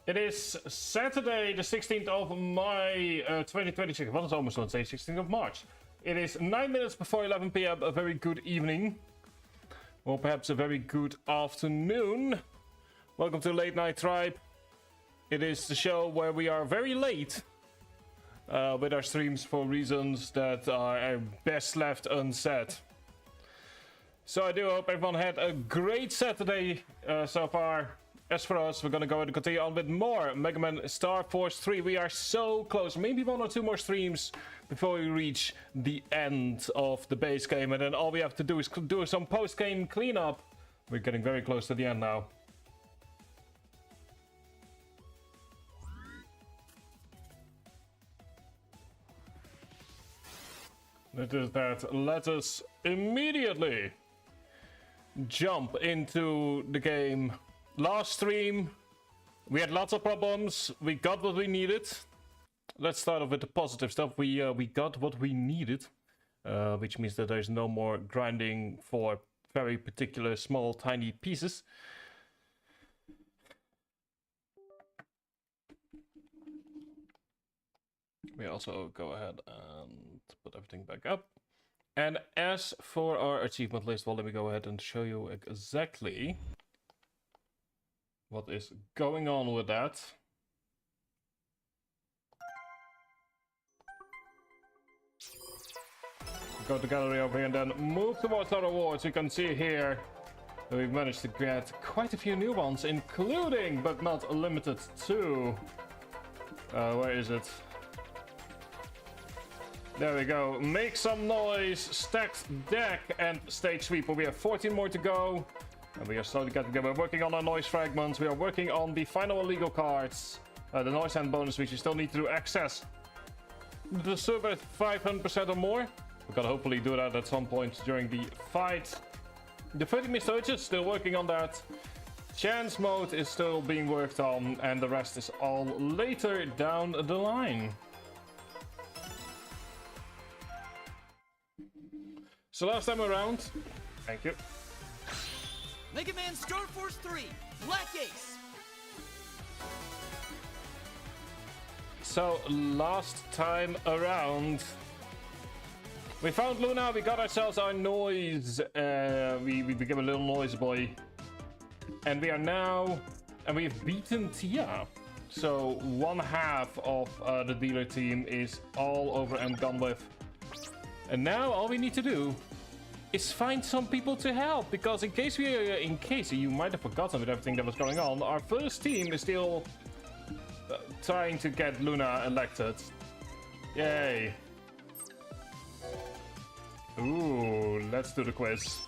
It is Saturday, the 16th of May, 2026. Well, it's almost on say 16th of March. It is 9 minutes before 11 p.m. A very good evening. Or perhaps a very good afternoon. Welcome to Late Night Tribe. It is the show where we are very late with our streams for reasons that are best left unsaid. So I do hope everyone had a great Saturday so far. As for us, we're gonna go and continue on with more Mega Man Starforce 3. We are so close, maybe 1 or 2 more streams before we reach the end of the base game, and then all we have to do is do some post-game cleanup. We're getting very close to the end now. That is that. Let us immediately jump into the game. Last stream, we had lots of problems. We got what we needed. Let's start off with the positive stuff. We got what we needed, which means that there's no more grinding for very particular small, tiny pieces. We also go ahead and put everything back up. And as for our achievement list, well, let me go ahead and show you exactly what is going on with that. Go to gallery over here and then move towards our awards. You can see here that we've managed to get quite a few new ones, including but not limited to where is it? There we go. Make some noise, stacked deck, and stage sweeper. We have 14 more to go. And we are slowly getting together. We're working on our noise fragments. We are working on the final illegal cards. The noise hand bonus, which you still need to access. The server at 500% or more. We're gonna hopefully do that at some point during the fight. The 30 missed urges, still working on that. Chance mode is still being worked on. And the rest is all later down the line. So last time around, thank you. Mega Man Starforce 3, Black Ace. So last time around, we found Luna. We got ourselves our noise. We became a little noise boy, and we are now, and we've beaten Tia. So 1/2 of the dealer team is all over and gone with. And now all we need to do is find some people to help, because in case you might have forgotten with everything that was going on, our first team is still trying to get Luna elected. Yay. Ooh, let's do the quiz.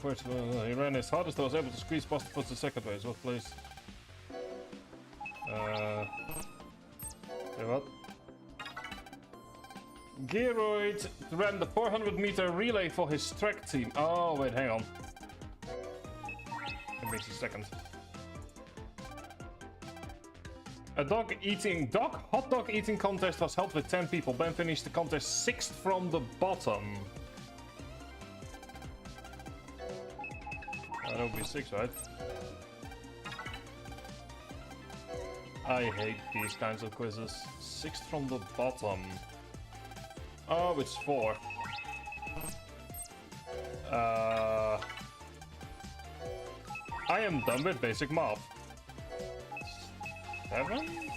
First of all, he ran his hardest. I was able to squeeze past the first and second ways. What place? Okay, what? Gearoid ran the 400-meter relay for his track team. Oh, wait, hang on. It makes a second. A hot dog eating contest was held with 10 people. Ben finished the contest 6th from the bottom. That would be 6, right? I hate these kinds of quizzes. 6th from the bottom. Oh, it's 4. I am done with basic math. 7?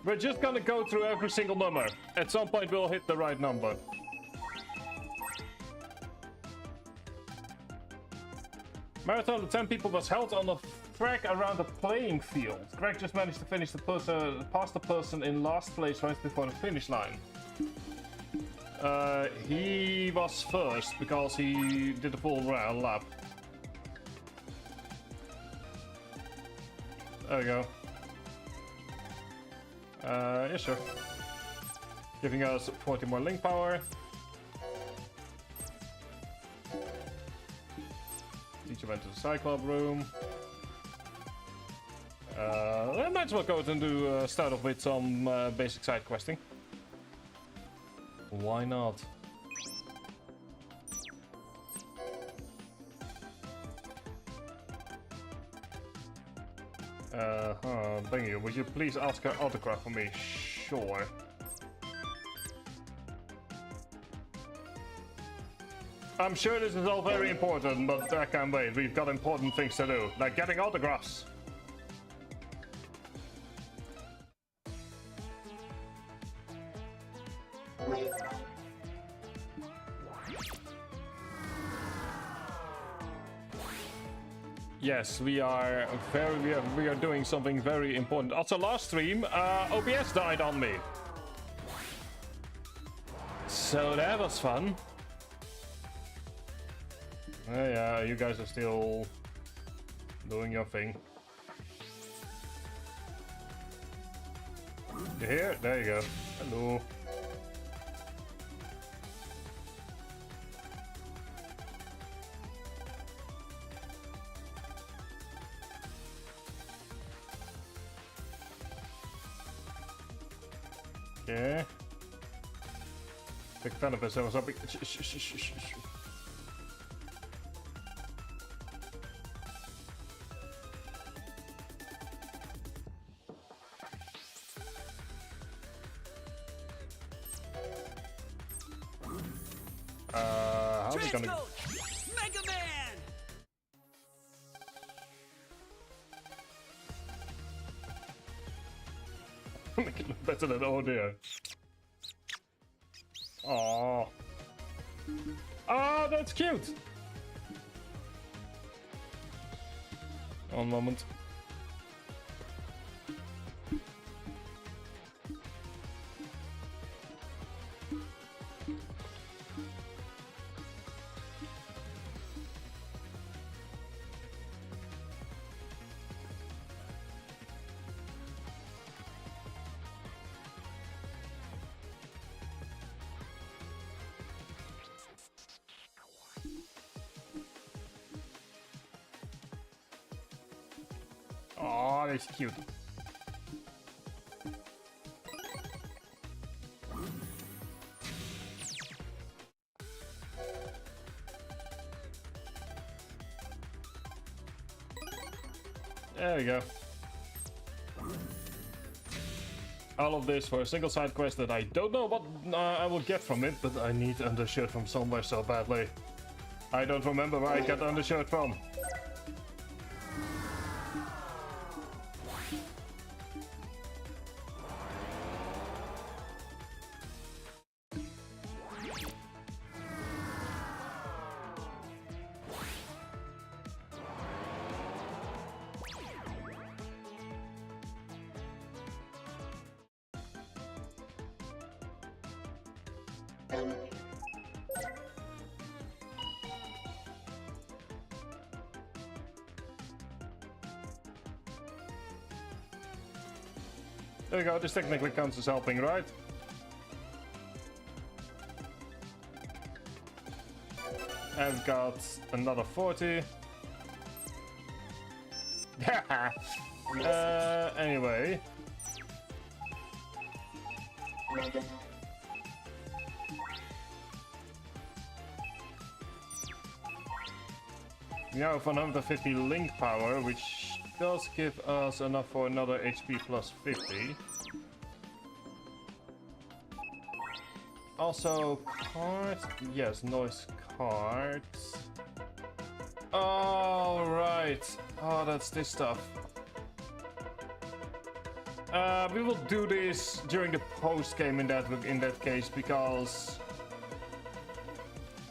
We're just gonna go through every single number. At some point we'll hit the right number. Marathon of 10 people was held on a track around a playing field. Greg just managed to finish past the person in last place right before the finish line. He was first because he did the full lap. There we go. Yeah, sure. Giving us 40 more link power. Teacher went to the Cyclop room. I might as well go and do start off with some basic side questing. Why not? Thank you. Would you please ask her autograph for me? Sure. I'm sure this is all very important, but I can't wait. We've got important things to do, like getting autographs. Yes, we are doing something very important. Also, last stream, OBS died on me, so that was fun. Yeah, you guys are still doing your thing. You here? There you go. Hello. Okay. Big fan of this. I was up. How's it gonna go? Mega Man! Make it look better than oh dear. Oh. Oh, that's cute. One moment. Oh, that's cute. There we go. All of this for a single side quest that I don't know what I will get from it, but I need undershirt from somewhere so badly. I don't remember where I got the undershirt from. There we go, this technically counts as helping, right? I've got another 40. Anyway. We now have 150 link power, which does give us enough for another HP plus 50. Also, cards. Yes, noise cards. Oh, right. Oh, that's this stuff. We will do this during the post game in that case, because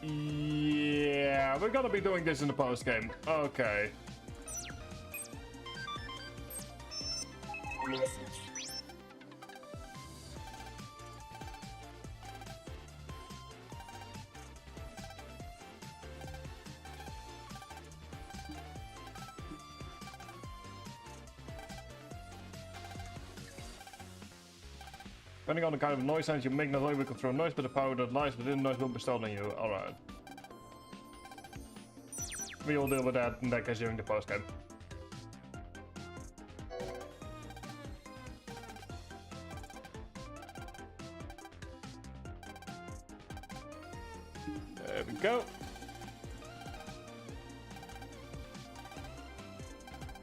yeah, we're gonna be doing this in the post game. Okay. Depending on the kind of noise sounds you make, not only will control noise, but the power that lies within the noise will be stolen on you. Alright. We will deal with that in that case during the post game.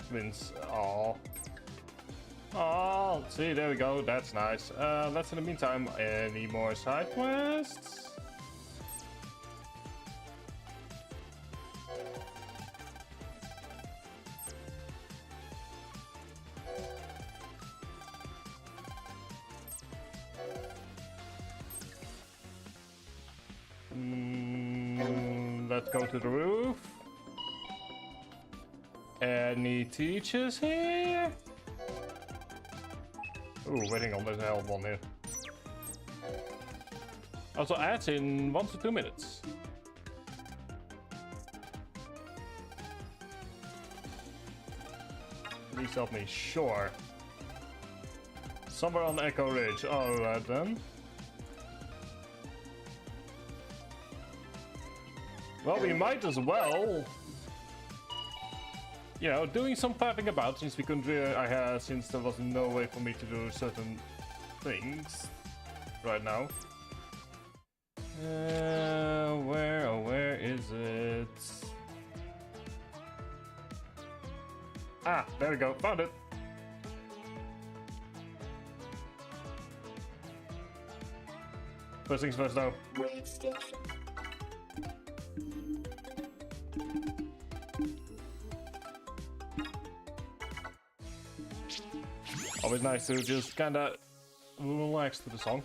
Twins. Oh. Oh, see, there we go. That's nice. Let's in the meantime, any more side quests? Let's go to the roof. Any teachers here? Ooh, waiting on, there's a hell one here. Also ads in 1 to 2 minutes. Please help me, sure. Somewhere on Echo Ridge, alright then. Well, we might as well, you know, doing some fapping about since we couldn't really, since there was no way for me to do certain things right now. Where is it? Ah, there we go, found it. First things first though. Always nice to just kinda relax to the song.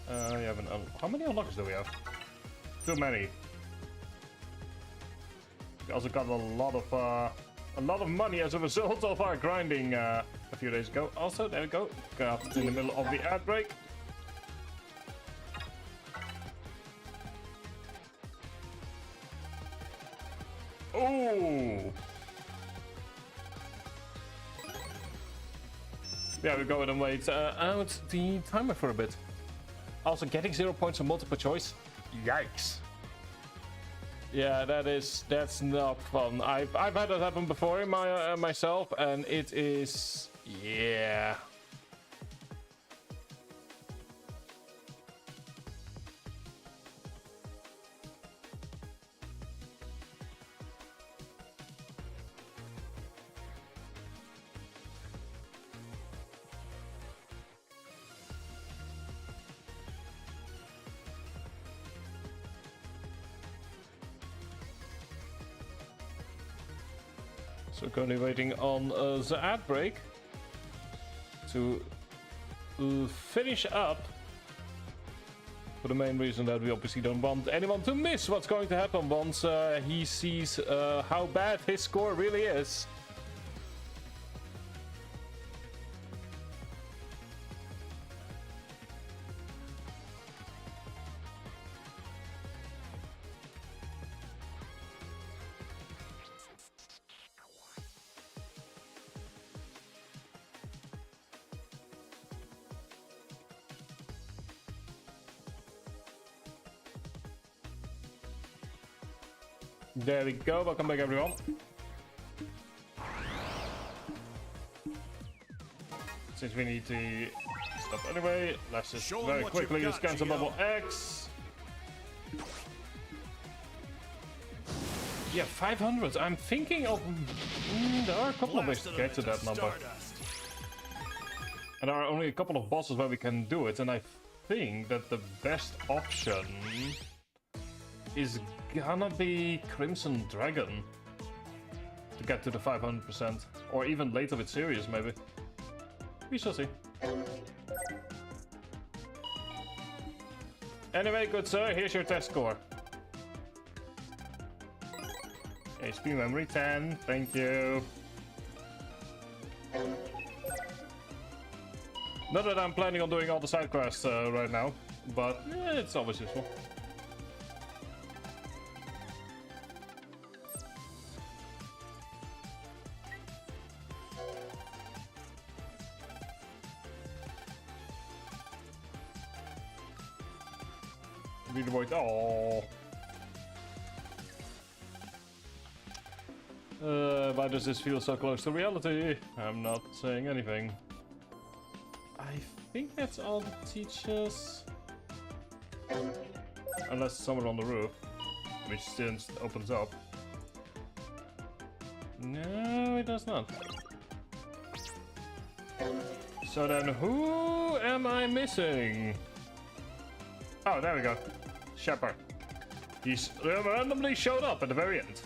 You have how many unlocks do we have? Too many. We also got a lot of money as a result of our grinding a few days ago. Also, there we go. Got in the middle of the ad break. Ooh. Yeah, we go ahead and wait out the timer for a bit. Also, getting 0 points on multiple choice. Yikes. Yeah, that's not fun. I've had that happen before in my myself, and it is, yeah. So currently waiting on the ad break to finish up, for the main reason that we obviously don't want anyone to miss what's going to happen once he sees how bad his score really is. There we go, welcome back everyone. Since we need to stop anyway, let's just very quickly just cancel bubble X. Yeah, 500. I'm thinking of... there are a couple of ways to get to that number. And there are only a couple of bosses where we can do it, and I think that the best option is gonna be Crimson Dragon to get to the 500%, or even later with Sirius maybe. We shall see. Anyway, good sir, here's your test score. HP memory 10, thank you. Not that I'm planning on doing all the side quests right now, but it's always useful. Avoid. Oh. Why does this feel so close to reality? I'm not saying anything. I think that's all the teachers. Unless somewhere on the roof, which still opens up. No, it does not. So then who am I missing? Oh, there we go. Shepard. He's randomly showed up at the very end.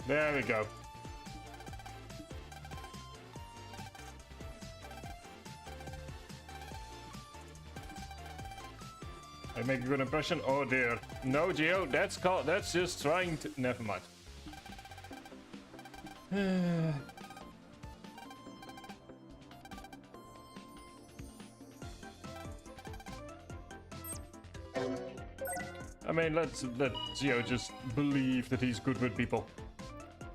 There we go. I make a good impression. Oh dear. No, Geo, that's just trying to... Never mind. I mean, let Geo just believe that he's good with people.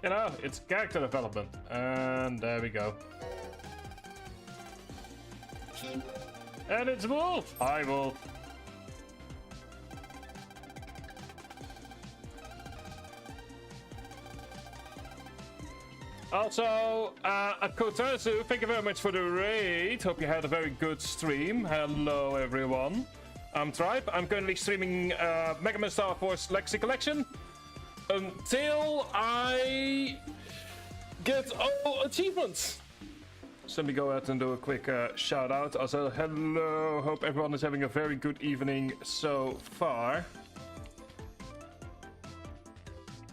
You know, it's character development. And there we go. And it's Wolf! Hi, Wolf. Also, Kotasu, thank you very much for the raid. Hope you had a very good stream. Hello, everyone. I'm Tribe. I'm currently streaming Mega Man Starforce Legacy Collection until I get all achievements. So let me go ahead and do a quick shout out. Also, hello. Hope everyone is having a very good evening so far.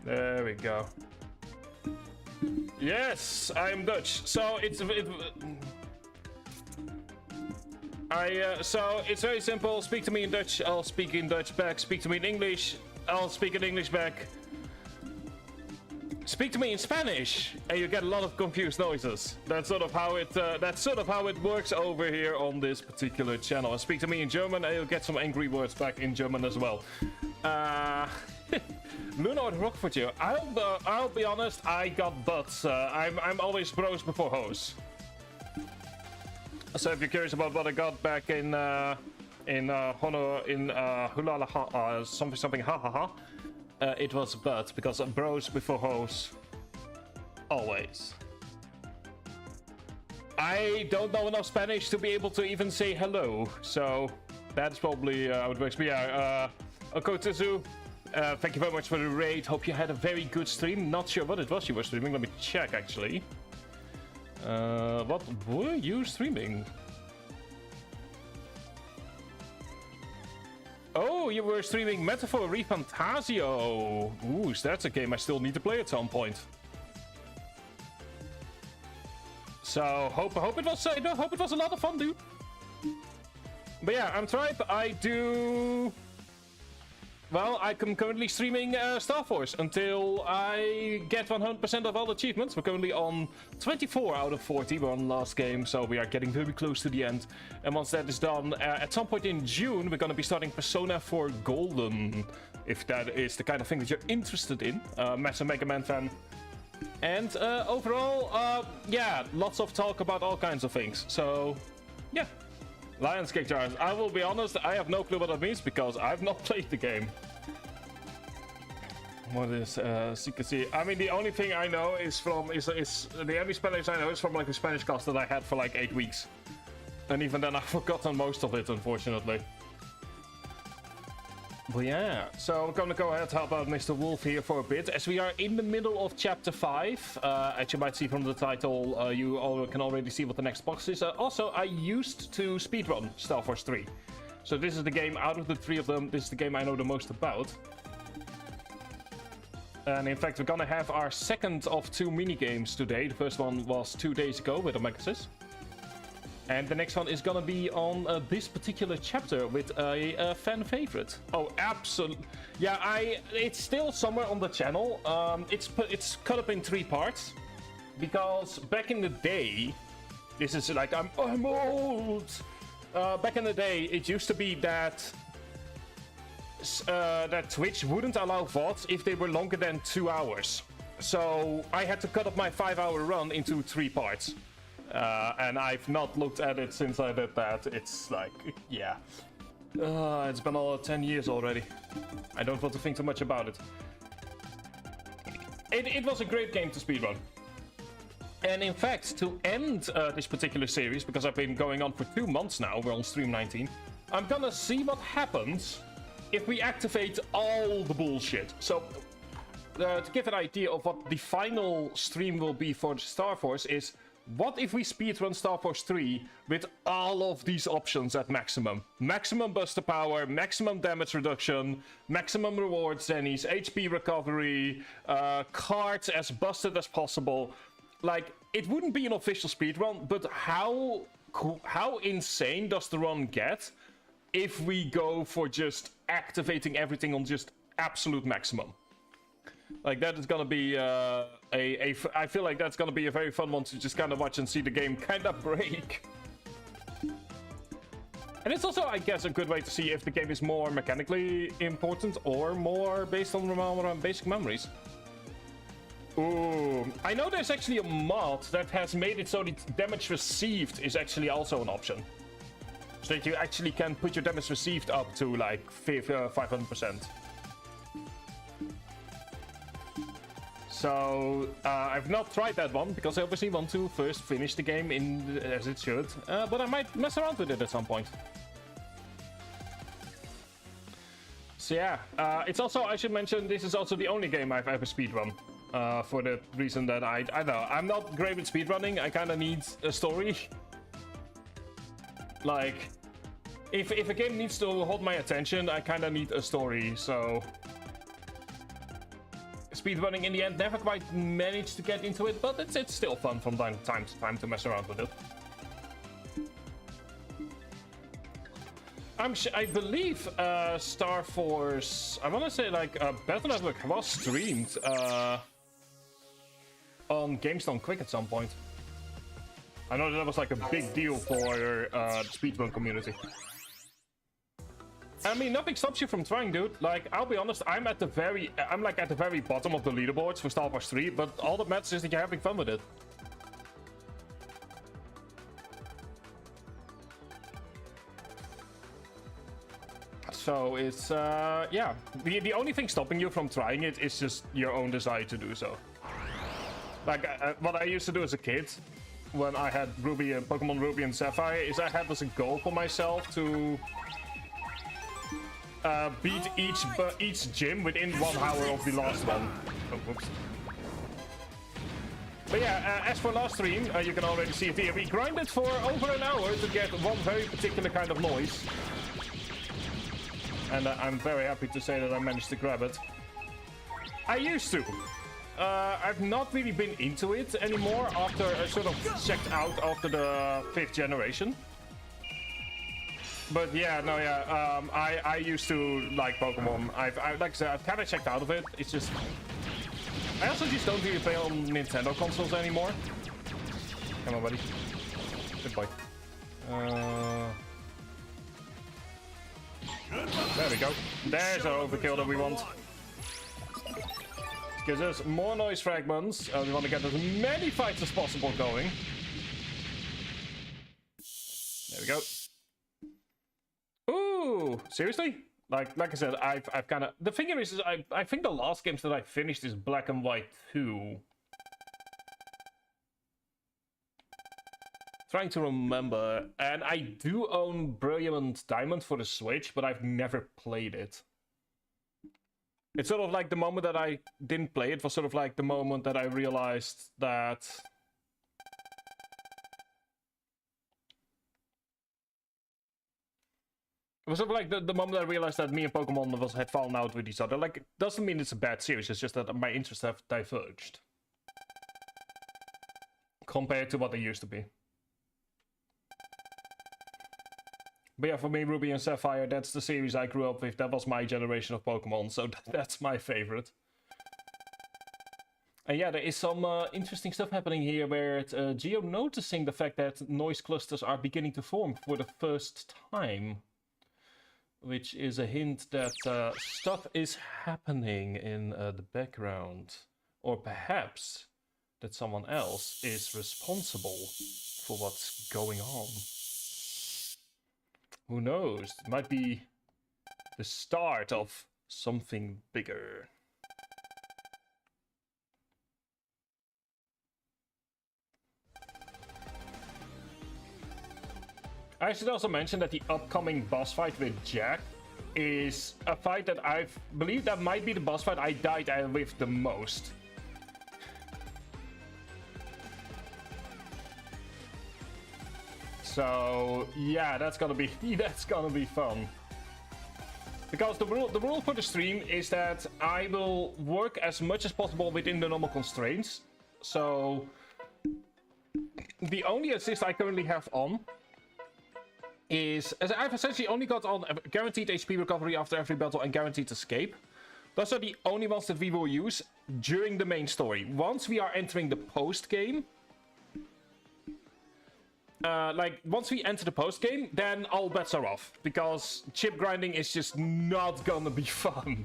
There we go. Yes, I'm Dutch. So so it's very simple. Speak to me in Dutch, I'll speak in Dutch back. Speak to me in English, I'll speak in English back. Speak to me in Spanish, and you get a lot of confused noises. That's sort of how it works over here on this particular channel. And speak to me in German, and you'll get some angry words back in German as well. Luna would rock for you. I'll be honest, I got butts. I'm always bros before hoes. So if you're curious about what I got back in Hulala something ha ha ha, it was butt because bros before hoes. Always. I don't know enough Spanish to be able to even say hello, so that's probably how it works. But yeah, Okotizu. Thank you very much for the raid. Hope you had a very good stream. Not sure what it was you were streaming. Let me check, actually. What were you streaming? Oh, you were streaming Metaphor Refantasio. Ooh, so that's a game I still need to play at some point. So hope it was hope it was a lot of fun, dude. But yeah, I'm Tribe. I do. Well, I'm currently streaming Starforce until I get 100% of all achievements. We're currently on 24 out of 40. We're on the last game, so we are getting very close to the end. And once that is done, at some point in June, we're going to be starting Persona 4 Golden. If that is the kind of thing that you're interested in. Massive Mega Man fan. And overall, yeah, lots of talk about all kinds of things. So, yeah. Lions Kick Jars. I will be honest, I have no clue what that means because I've not played the game. What is secrecy? I mean, the only thing I know is from the only Spanish I know is from like a Spanish class that I had for like 8 weeks, and even then I've forgotten most of it, unfortunately. But yeah, so I'm gonna go ahead and help out Mr. Wolf here for a bit, as we are in the middle of Chapter 5. As you might see from the title, you all can already see what the next box is. Also, I used to speedrun Starforce 3. So this is the game, out of the three of them, this is the game I know the most about. And in fact, we're gonna have our second of 2 mini-games today. The first one was 2 days ago with Omegasis. And the next one is gonna be on this particular chapter with a fan favorite. Oh, absolutely. Yeah, it's still somewhere on the channel. It's cut up in 3 parts. Because back in the day, this is like, I'm old. Back in the day, it used to be that that Twitch wouldn't allow VODs if they were longer than 2 hours. So I had to cut up my 5-hour run into 3 parts. And I've not looked at it since I did that. It's like, yeah. It's been all 10 years already. I don't want to think too much about it. It was a great game to speedrun. And in fact, to end this particular series, because I've been going on for 2 months now, we're on stream 19, I'm gonna see what happens if we activate all the bullshit. So, to give an idea of what the final stream will be for Starforce is, what if we speedrun Starforce 3 with all of these options at maximum? Maximum buster power, maximum damage reduction, maximum rewards, zennies, HP recovery, cards as busted as possible. Like, it wouldn't be an official speedrun, but how insane does the run get if we go for just activating everything on just absolute maximum? Like, that is gonna be I feel like that's gonna be a very fun one to just kind of watch and see the game kind of break. And it's also, I guess, a good way to see if the game is more mechanically important or more based on basic memories. Ooh, I know there's actually a mod that has made it so that damage received is actually also an option. So that you actually can put your damage received up to like 500%. So, I've not tried that one, because I obviously want to first finish the game as it should. But I might mess around with it at some point. So yeah, it's also, I should mention, this is also the only game I've ever speedrun. For the reason that I know, I'm not great with speedrunning, I kinda need a story. Like, if a game needs to hold my attention, I kinda need a story, so... Speedrunning in the end never quite managed to get into it, but it's still fun from time to time to mess around with it. I believe Starforce, I want to say like Battle Network was streamed on GameStone Quick at some point. I know that was like a big deal for the speedrun community. I mean, nothing stops you from trying, dude. Like, I'll be honest, I'm like at the very bottom of the leaderboards for Starforce 3, but all that matters is that you're having fun with it. So it's, yeah. The only thing stopping you from trying it is just your own desire to do so. Like, what I used to do as a kid, when I had Pokemon Ruby and Sapphire, is I had as a goal for myself to beat each gym within 1 hour of the last one. Oh, whoops. But yeah, as for last stream, you can already see it here. We grinded for over an hour to get one very particular kind of noise. And I'm very happy to say that I managed to grab it. I used to. I've not really been into it anymore after I sort of checked out after the 5th generation. But yeah, no, yeah, I used to like Pokemon. Like I said, I've kind of checked out of it. It's just... I also just don't really play on Nintendo consoles anymore. Come on, buddy. Good boy. There we go. There's our overkill that we want. Gives us more noise fragments. We want to get as many fights as possible going. There we go. Ooh, seriously? Like I said, I've kind of... The thing is I think the last games that I finished is Black and White 2. Trying to remember. And I do own Brilliant Diamond for the Switch, but I've never played it. It's sort of like the moment that I didn't play it was sort of like the moment that I realized that... It was sort of like the moment I realized that me and Pokemon had fallen out with each other. Like, it doesn't mean it's a bad series, it's just that my interests have diverged. Compared to what they used to be. But yeah, for me, Ruby and Sapphire, that's the series I grew up with. That was my generation of Pokemon, so that's my favorite. And yeah, there is some interesting stuff happening here where Geo noticing the fact that noise clusters are beginning to form for the first time. Which is a hint that stuff is happening in the background. Or perhaps that someone else is responsible for what's going on. Who knows? It might be the start of something bigger. I should also mention that the upcoming boss fight with Jack is a fight that I believe that might be the boss fight I died with the most. So yeah, that's gonna be fun. Because the rule for the stream is that I will work as much as possible within the normal constraints. So the only assist I currently have on is, as I've essentially only got on guaranteed HP recovery after every battle and guaranteed escape. Those are the only ones that we will use during the main story. Once we are entering the post game, once we enter the post game, then all bets are off, because chip grinding is just not gonna be fun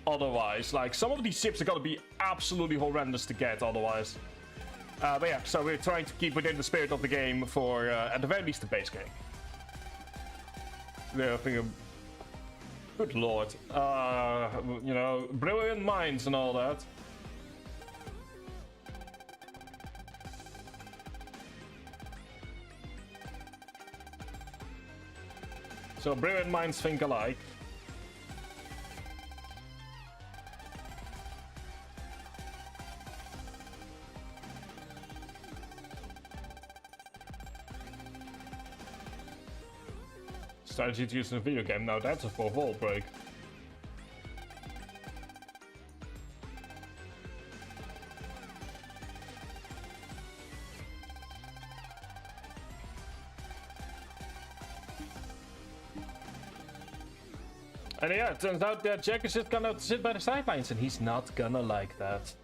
otherwise. Like, some of these chips are gonna be absolutely horrendous to get otherwise. But yeah, so we're trying to keep within the spirit of the game for, at the very least, the base game. Yeah, I think, good lord, you know, brilliant minds and all that. So brilliant minds think alike. Strategy to use in a video game. Now that's a fourth wall break. And yeah, it turns out that Jack is just gonna sit by the sidelines, and he's not gonna like that.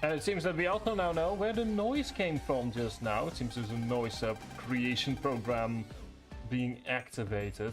And it seems that we also now know where the noise came from just now. It seems there's a noise creation program being activated.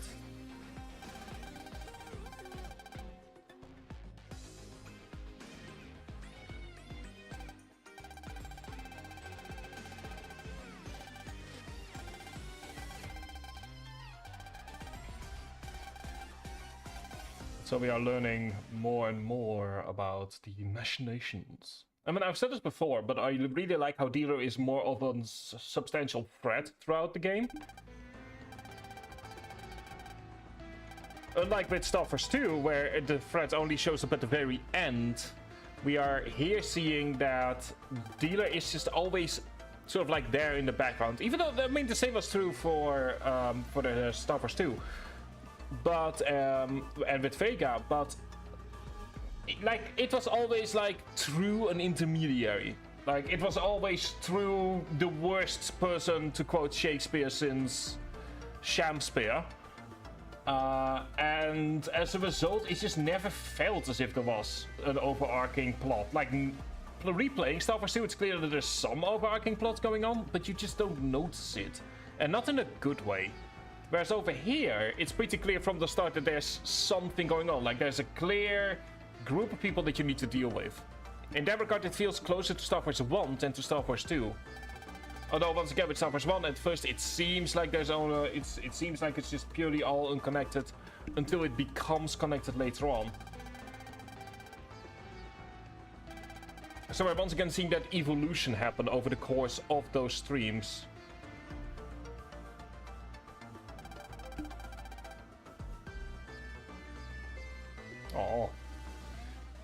So we are learning more and more about the machinations. I mean, I've said this before, but I really like how Dealer is more of a substantial threat throughout the game. Unlike with Starforce 2, where the threat only shows up at the very end, we are here seeing that Dealer is just always sort of like there in the background. Even though, I mean, the same was true for the Starforce 2. But, and with Vega, but like, it was always like through an intermediary. Like, it was always through the worst person, to quote Shakespeare, since Shakespeare. And as a result, it just never felt as if there was an overarching plot. Like, replaying Starforce 2, it's clear that there's some overarching plot going on, but you just don't notice it. And not in a good way. Whereas over here, it's pretty clear from the start that there's something going on. Like, there's a clear group of people that you need to deal with. In that regard, it feels closer to Starforce 1 than to Starforce 2. Although, once again, with Starforce 1, at first it seems like there's only, it seems like it's just purely all unconnected until it becomes connected later on. So we're once again seeing that evolution happen over the course of those streams. Oh,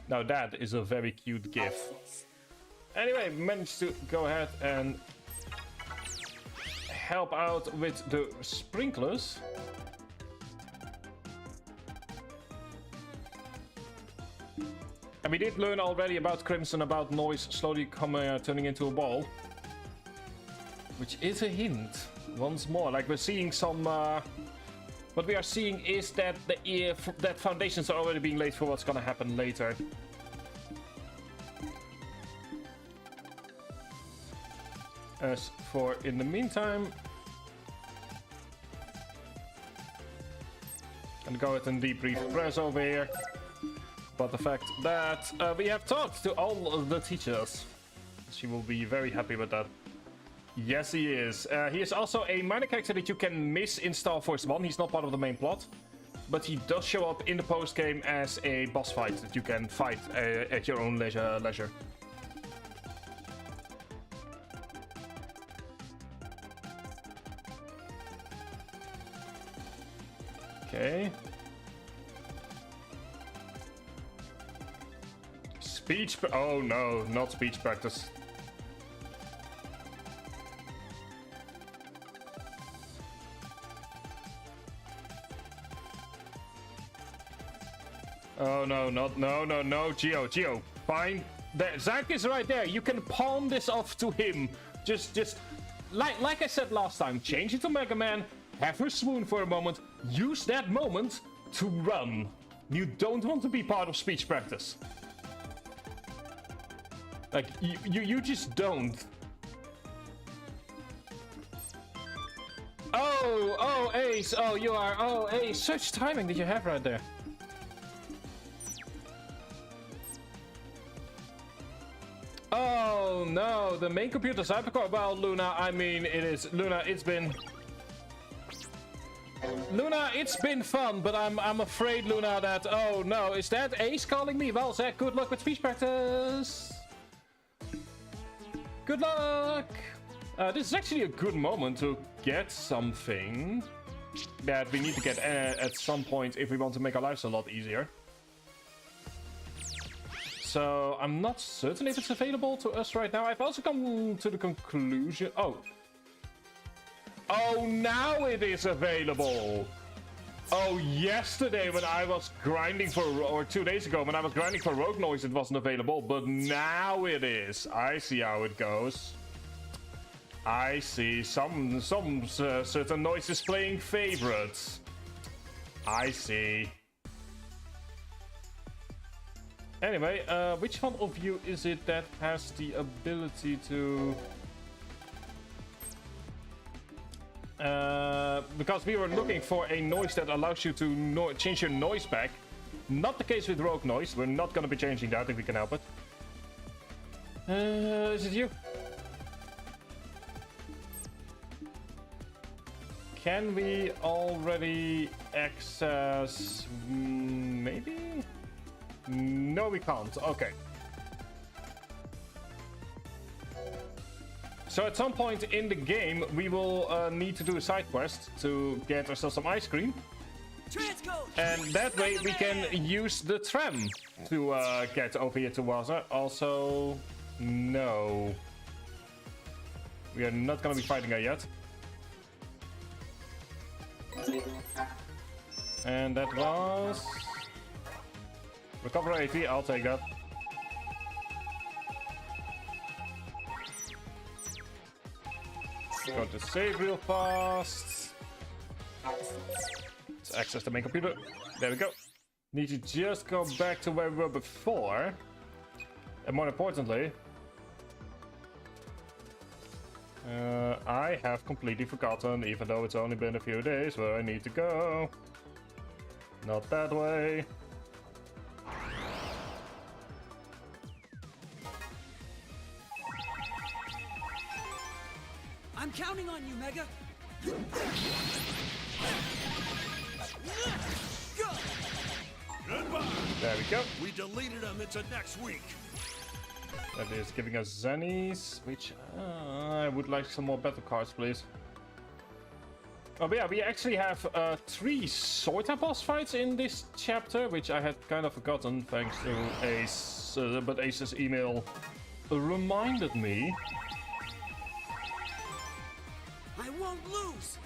now that is a very cute gif. Anyway, managed to go ahead and help out with the sprinklers. And we did learn already about Crimson, about noise slowly turning into a ball. Which is a hint, once more. Like, we're seeing some... what we are seeing is that that foundations are already being laid for what's gonna happen later. As for in the meantime, I'm gonna go ahead and debrief press over here. But the fact that we have talked to all of the teachers, she will be very happy with that. Yes, he is. He is also a minor character that you can miss in Starforce 1. He's not part of the main plot. but he does show up in the post game as a boss fight that you can fight at your own leisure. Okay. Oh no, not speech practice. Oh no, no, Geo, fine. Zack is right there. You can pawn this off to him. Just like I said last time, change it to Mega Man, have her swoon for a moment, use that moment to run. You don't want to be part of speech practice. Like, you just don't. Oh, Ace, Ace, such timing that you have right there. Oh no, the main computer's hypercore. Well, Luna, I mean, Luna, it's been fun, but I'm afraid, Luna, that, oh no, is that Ace calling me? Well, Zach, good luck with speech practice. Good luck! This is actually a good moment to get something that we need to get at some point if we want to make our lives a lot easier. So I'm not certain if it's available to us right now. I've also come to the conclusion... Oh, now it is available! Oh, yesterday when I was grinding for... Or 2 days ago when I was grinding for Rogue Noise, it wasn't available. But now it is. I see how it goes. I see some certain noises playing favorites. I see. Anyway, which one of you is it that has the ability to... because we were looking for a noise that allows you to change your noise back. Not the case with Rogue Noise. We're not going to be changing that if we can help it. Is it you? Can we already access... maybe? No, we can't. Okay. So at some point in the game, we will need to do a side quest to get ourselves some ice cream. And that way we can use the tram to get over here to Waza. Also, no. We are not going to be fighting her yet. And that was... Recover 80, I'll take that. Go to save real fast. Let's access the main computer. There we go. Need to just go back to where we were before. And more importantly... I have completely forgotten, even though it's only been a few days, where I need to go. Not that way. I'm counting on you, Mega. Goodbye. There we go. We deleted them into next week. That is giving us Zennies, which I would like some more battle cards, please. Oh, but yeah, we actually have 3 sorta boss fights in this chapter, which I had kind of forgotten thanks to Ace, but Ace's email reminded me. I won't lose.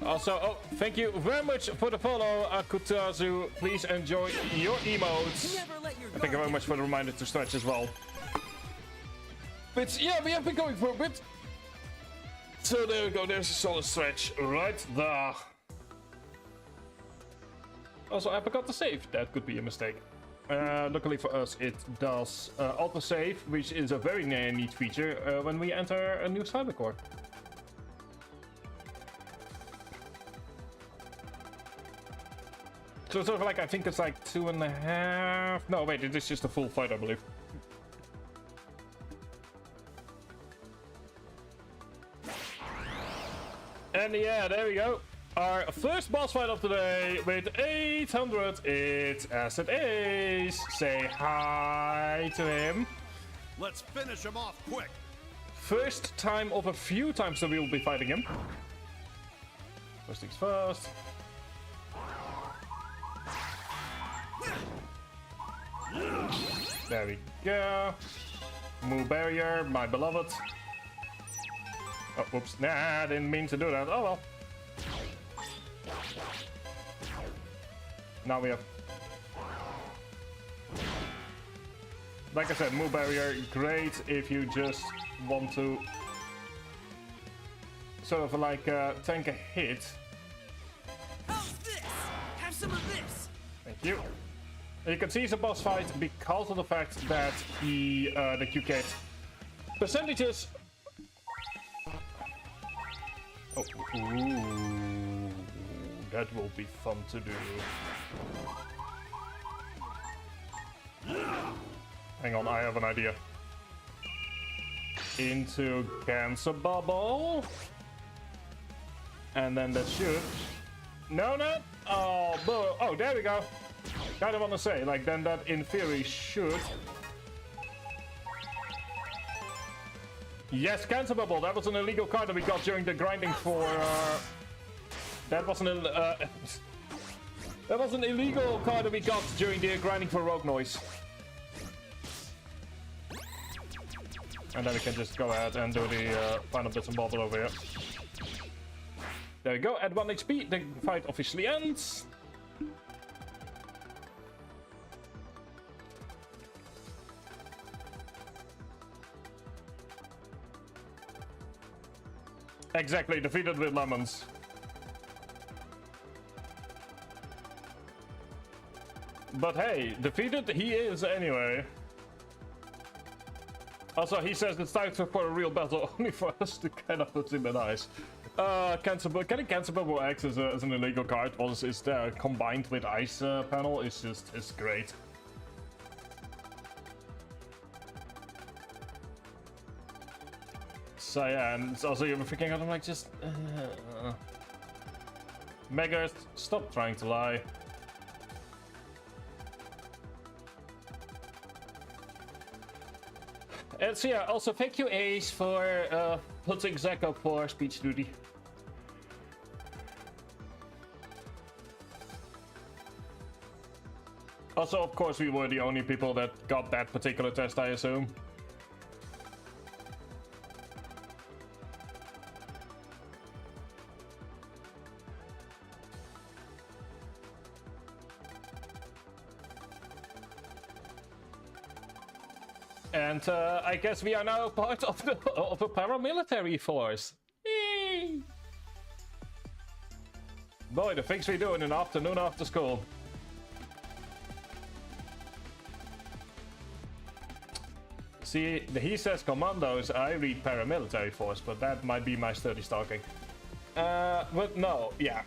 Also, oh, thank you very much for the follow, Kutazu. Please enjoy your emotes. Never let your Thank you very much for the reminder to stretch as well. But yeah, we have been going for a bit. So there we go, there's a solid stretch right there. Also, I forgot to save. That could be a mistake. Luckily for us, it does autosave, which is a very neat feature when we enter a new cybercore. So sort of like, I think it's like 2.5... No, wait, it is just a full fight, I believe. And yeah, there we go. Our first boss fight of the day with 800. It's Acid Ace. Say hi to him. Let's finish him off quick. First time of a few times that we will be fighting him. First things first. There we go. Move barrier, my beloved. Oh, whoops. Nah, I didn't mean to do that. Oh well. Now we have... Like I said, move barrier, great if you just want to sort of like tank a hit. How's this? Have some of this. Thank you. You can see it's a boss fight because of the fact that that you get percentages. Oh, ooh, that will be fun to do. Hang on, I have an idea. Into Cancer Bubble. And then that should... No, no! Oh, oh, there we go. Kind of want to say, like, then that in theory should... Yes, Cancer Bubble. That was an illegal card that we got during the grinding for... That was an... That was an illegal card that we got during the grinding for Rogue Noise. And then we can just go ahead and do the final bits and bobs over here. There we go, at 1 HP, the fight officially ends. Exactly, defeated with lemons. But hey, defeated he is anyway. Also, he says it's time for a real battle, only for us to kind of put him in ice. Getting Cancer Bubble X as an illegal card is there combined with ice panel is great. So yeah, and it's also you're freaking out. I'm like, just Mega, stop trying to lie. And so yeah, also thank you Ace for putting Zack up for speech duty. Also, of course, we were the only people that got that particular test, I assume. And I guess we are now part of a paramilitary force. Eee! Boy, the things we do in an afternoon after school. See, he says commandos, I read paramilitary force, but that might be my study stalking. But no, yeah.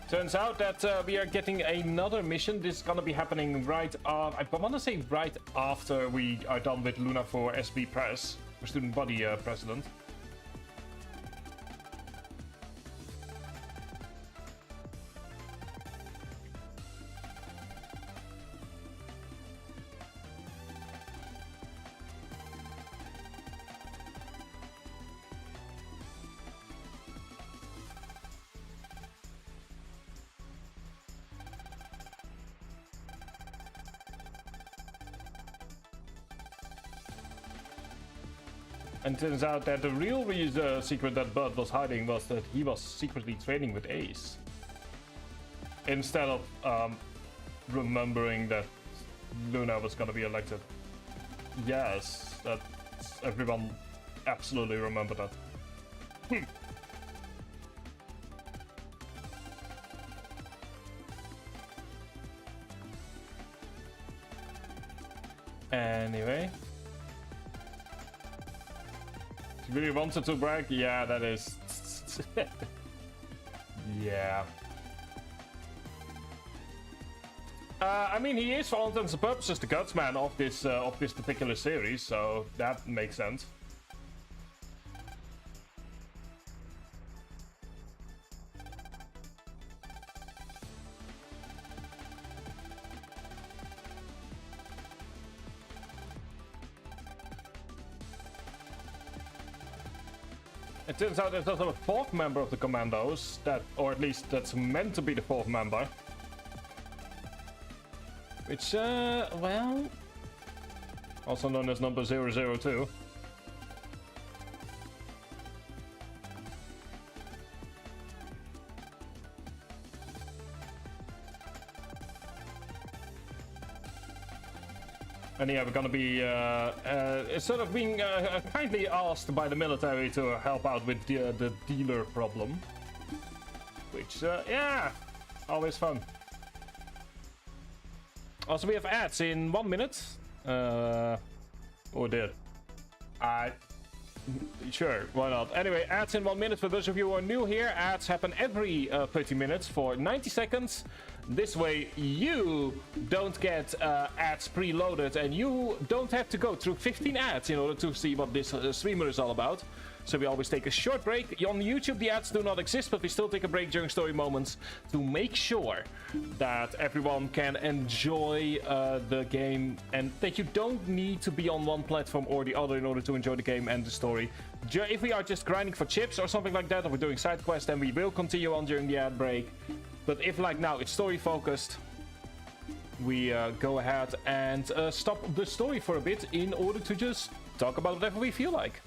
Turns out that we are getting another mission. This is gonna be happening right I want to say right after we are done with Luna for SB Press, for Student Body President. And turns out that the real secret that Bud was hiding was that he was secretly training with Ace. Instead of remembering that Luna was gonna be elected. Yes, that everyone absolutely remembered that. Anyway. Really wanted to brag? Yeah, that is... yeah. I mean, he is for all intents and purposes the gutsman of this particular series, so that makes sense. It turns out there's also a fourth member of the Commandos, or at least that's meant to be the fourth member. Which, well, also known as number 002. And yeah, we're gonna be sort of being kindly asked by the military to help out with the dealer problem. Which, yeah, always fun. Also, we have ads in 1 minute. Or did I? Sure, why not? Anyway, ads in 1 minute. For those of you who are new here, ads happen every 30 minutes for 90 seconds. This way you don't get ads preloaded and you don't have to go through 15 ads in order to see what this streamer is all about. So we always take a short break. On YouTube the ads do not exist, but we still take a break during story moments to make sure that everyone can enjoy the game and that you don't need to be on one platform or the other in order to enjoy the game and the story. If we are just grinding for chips or something like that, or we're doing side quests, then we will continue on during the ad break. But if, like now, it's story focused, we go ahead and stop the story for a bit in order to just talk about whatever we feel like.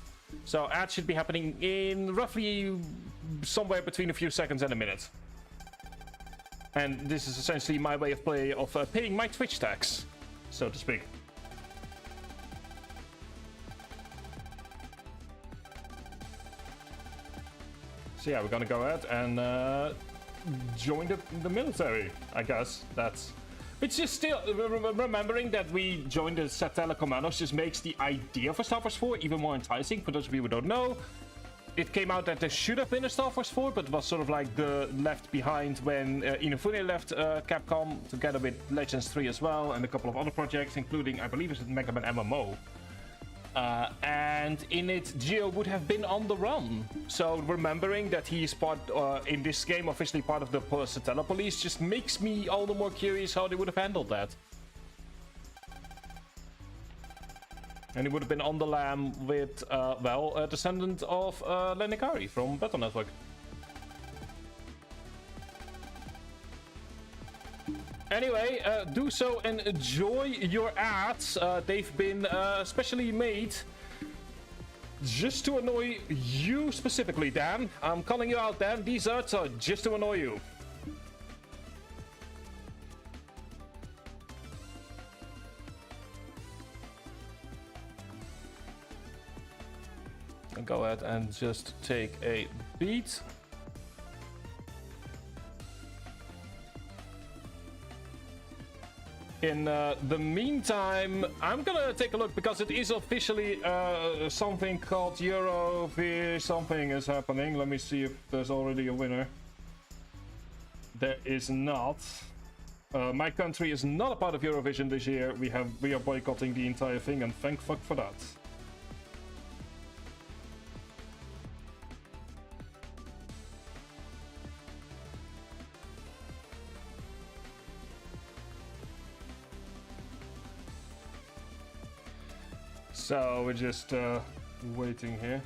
So ads should be happening in roughly somewhere between a few seconds and a minute. And this is essentially my way of paying my Twitch tax, so to speak. So yeah, we're gonna go ahead and join the military, I guess. It's just still remembering that we joined the Satella Commandos just makes the idea for Starforce 4 even more enticing. For those of you who don't know, it came out that there should have been a Starforce 4, but it was sort of like the left behind when Inafune left Capcom, together with Legends 3 as well, and a couple of other projects, including, I believe, it's a Mega Man MMO. And in it, Geo would have been on the run. So remembering that he is part, in this game, officially part of the Satella Police, just makes me all the more curious how they would have handled that. And he would have been on the lam with, well, a descendant of Lenikari from Battle Network. Anyway, do so and enjoy your ads. They've been specially made just to annoy you specifically, Dan. I'm calling you out, Dan. These ads are just to annoy you. I'll go ahead and just take a beat. In the meantime, I'm gonna take a look because it is officially something called Eurovision. Something is happening. Let me see if there's already a winner. There is not. My country is not a part of Eurovision this year. We are boycotting the entire thing, and thank fuck for that. So we're just waiting here.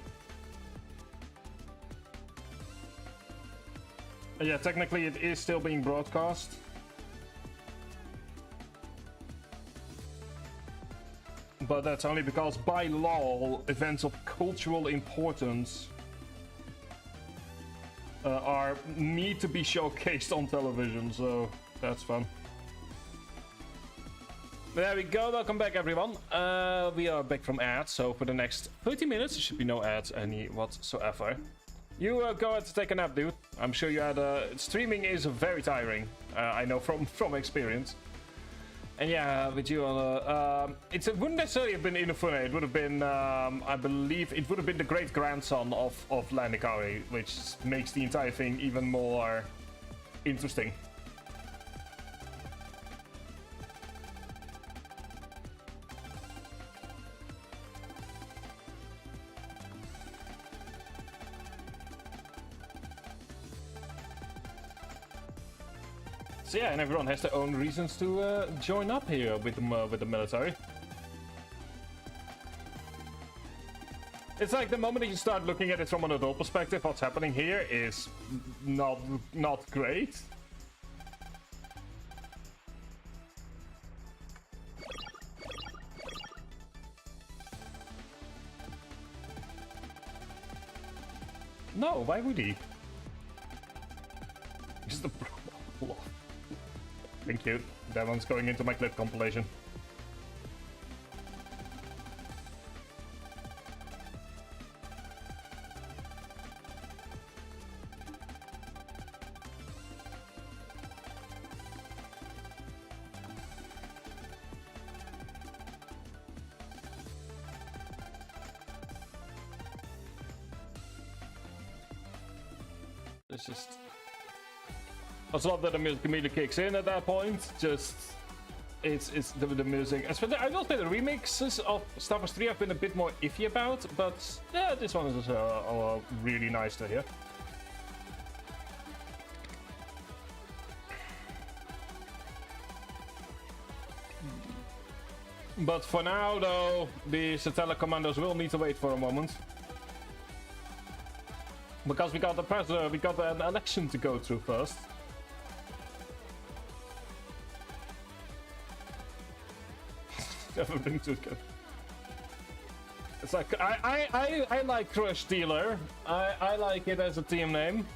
Yeah, technically it is still being broadcast. But that's only because by law, events of cultural importance need to be showcased on television, so that's fun. There we go, welcome back everyone. We are back from ads, so for the next 30 minutes there should be no ads any whatsoever. You go ahead to take a nap, dude. I'm sure you had streaming is very tiring, I know from experience. And yeah, with you on it wouldn't necessarily have been Inafune, it would have been, I believe, it would have been the great-grandson of Lenikari, which makes the entire thing even more interesting. So yeah, and everyone has their own reasons to join up here with the military. It's like the moment you start looking at it from an adult perspective, what's happening here is not great. No, why would he? Just a Thank you. That one's going into my clip compilation. It's just... I love that the music immediately kicks in at that point. Just... It's the music. I will say the remixes of Starforce 3 I've been a bit more iffy about, but yeah, this one is really nice to hear. But for now, though, the Satella Commandos will need to wait for a moment. Because we got an election to go through first. Everything to go. It's like I like Crush Dealer. I like it as a team name.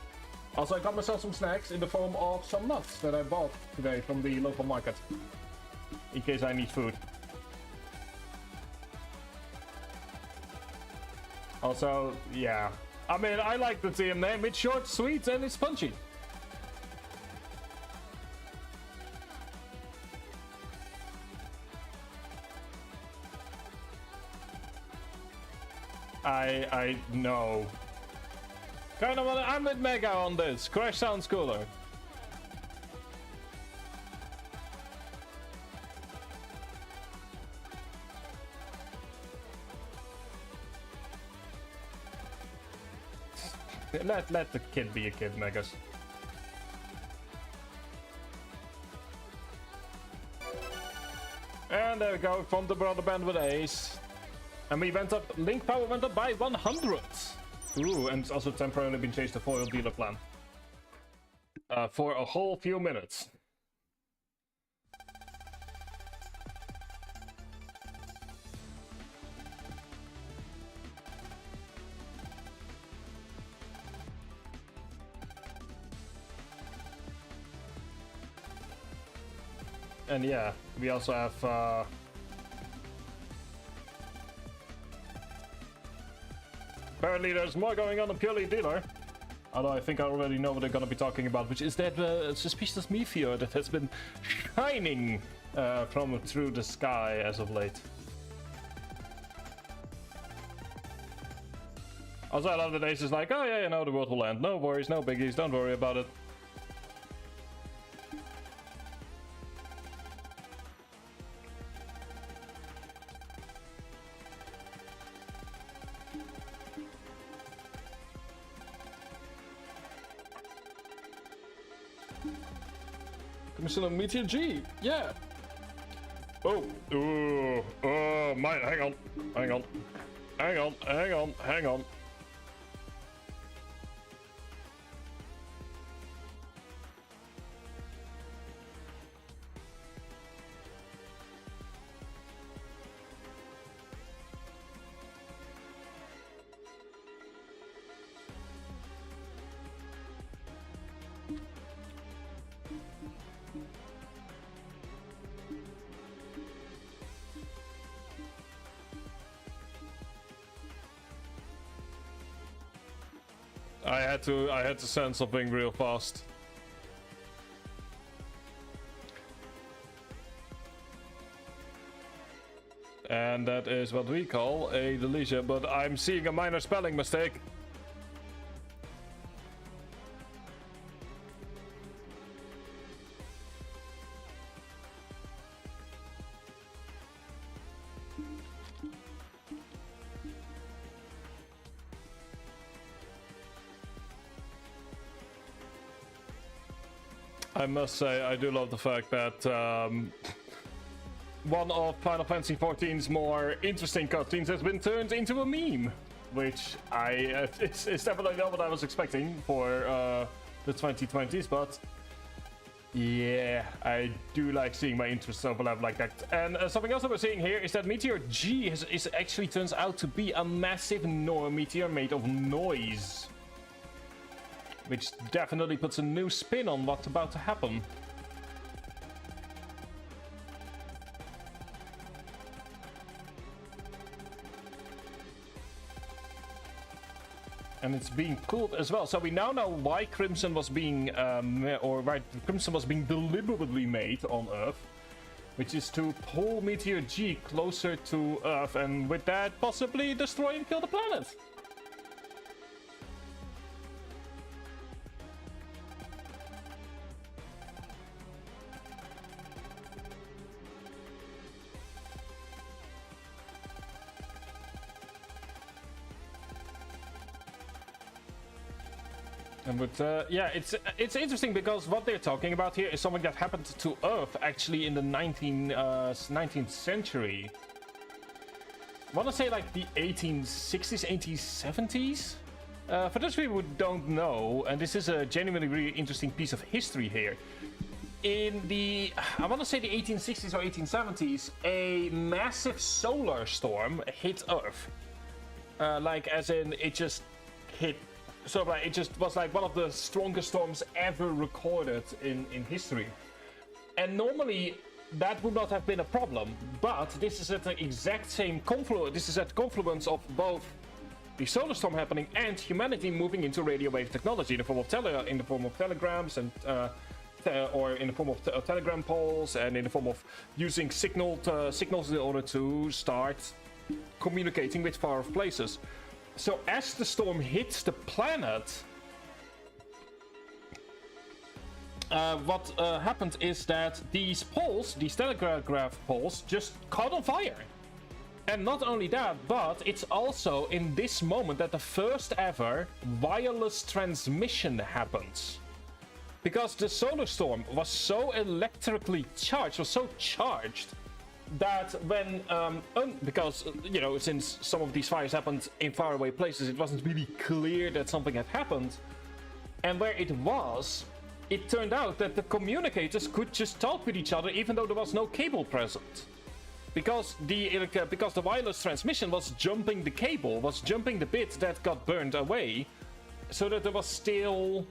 Also, I got myself some snacks in the form of some nuts that I bought today from the local market, in case I need food. Also, yeah. I mean, I like the team name. It's short, sweet, and it's punchy. I know. Kind of, I'm with Mega on this. Crash sounds cooler. Let the kid be a kid, Megas. And there we go, from the brother band with Ace. And we went up, Link power went up by 100. Ooh, and it's also temporarily been changed to foil dealer plan. For a whole few minutes. And yeah, we also have apparently there's more going on purely dealer. Although I think I already know what they're gonna be talking about, which is that suspicious meteor that has been shining from through the sky as of late. Also, I love that Ace is like, oh yeah, you know, the world will end. No worries, no biggies, don't worry about it. Commissioner Meteor G, yeah. Oh, hang on. I had to send something real fast. And that is what we call a deletion, but I'm seeing a minor spelling mistake. I must say, I do love the fact that one of Final Fantasy XIV's more interesting cutscenes has been turned into a meme. which it's definitely not what I was expecting for the 2020s, but yeah, I do like seeing my interests overlap like that. And something else that we're seeing here is that Meteor G is actually turns out to be a massive meteor made of noise, which definitely puts a new spin on what's about to happen. And it's being cooled as well. So we now know why Crimson was being, why Crimson was being deliberately made on Earth, which is to pull Meteor G closer to Earth, and with that possibly destroy and kill the planet. But yeah, it's interesting because what they're talking about here is something that happened to Earth actually in the 19th century. I want to say like the 1860s, 1870s. For those people who don't know, and this is a genuinely really interesting piece of history here. In the, I want to say the 1860s or 1870s, a massive solar storm hit Earth. Like as in it just hit. So like, it just was like one of the strongest storms ever recorded in history. And normally that would not have been a problem, but this is at the exact same confluence. This is at the confluence of both the solar storm happening and humanity moving into radio wave technology in the form of telegrams and or in the form of telegram poles, and in the form of using signals in order to start communicating with far off places. So as the storm hits the planet, what happened is that these poles, these telegraph poles, just caught on fire. And not only that, but it's also in this moment that the first ever wireless transmission happens. Because the solar storm was so electrically charged, that when, because, you know, since some of these fires happened in faraway places, it wasn't really clear that something had happened. And where it was, it turned out that the communicators could just talk with each other even though there was no cable present. Because the wireless transmission was jumping the cable, was jumping the bit that got burned away, so that there was still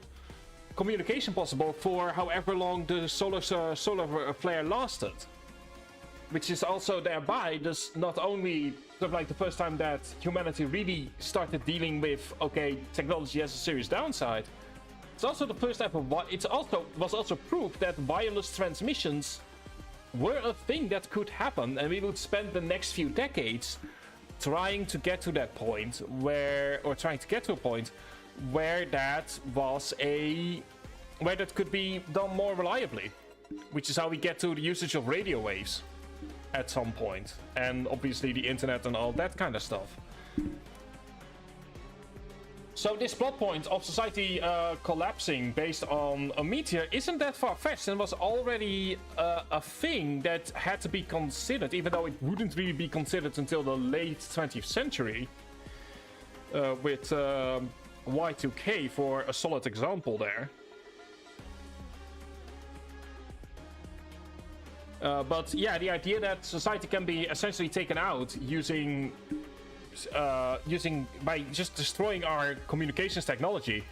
communication possible for however long the solar flare lasted. Which is also thereby just not only sort of like the first time that humanity really started dealing with, okay, technology has a serious downside. It's also the first ever. It was also proof that wireless transmissions were a thing that could happen, and we would spend the next few decades trying to get to that point where that was where that could be done more reliably, which is how we get to the usage of radio waves at some point, and obviously the internet and all that kind of stuff. So this plot point of society collapsing based on a meteor isn't that far-fetched, and was already a thing that had to be considered, even though it wouldn't really be considered until the late 20th century, with Y2K for a solid example there. But yeah, the idea that society can be essentially taken out by just destroying our communications technology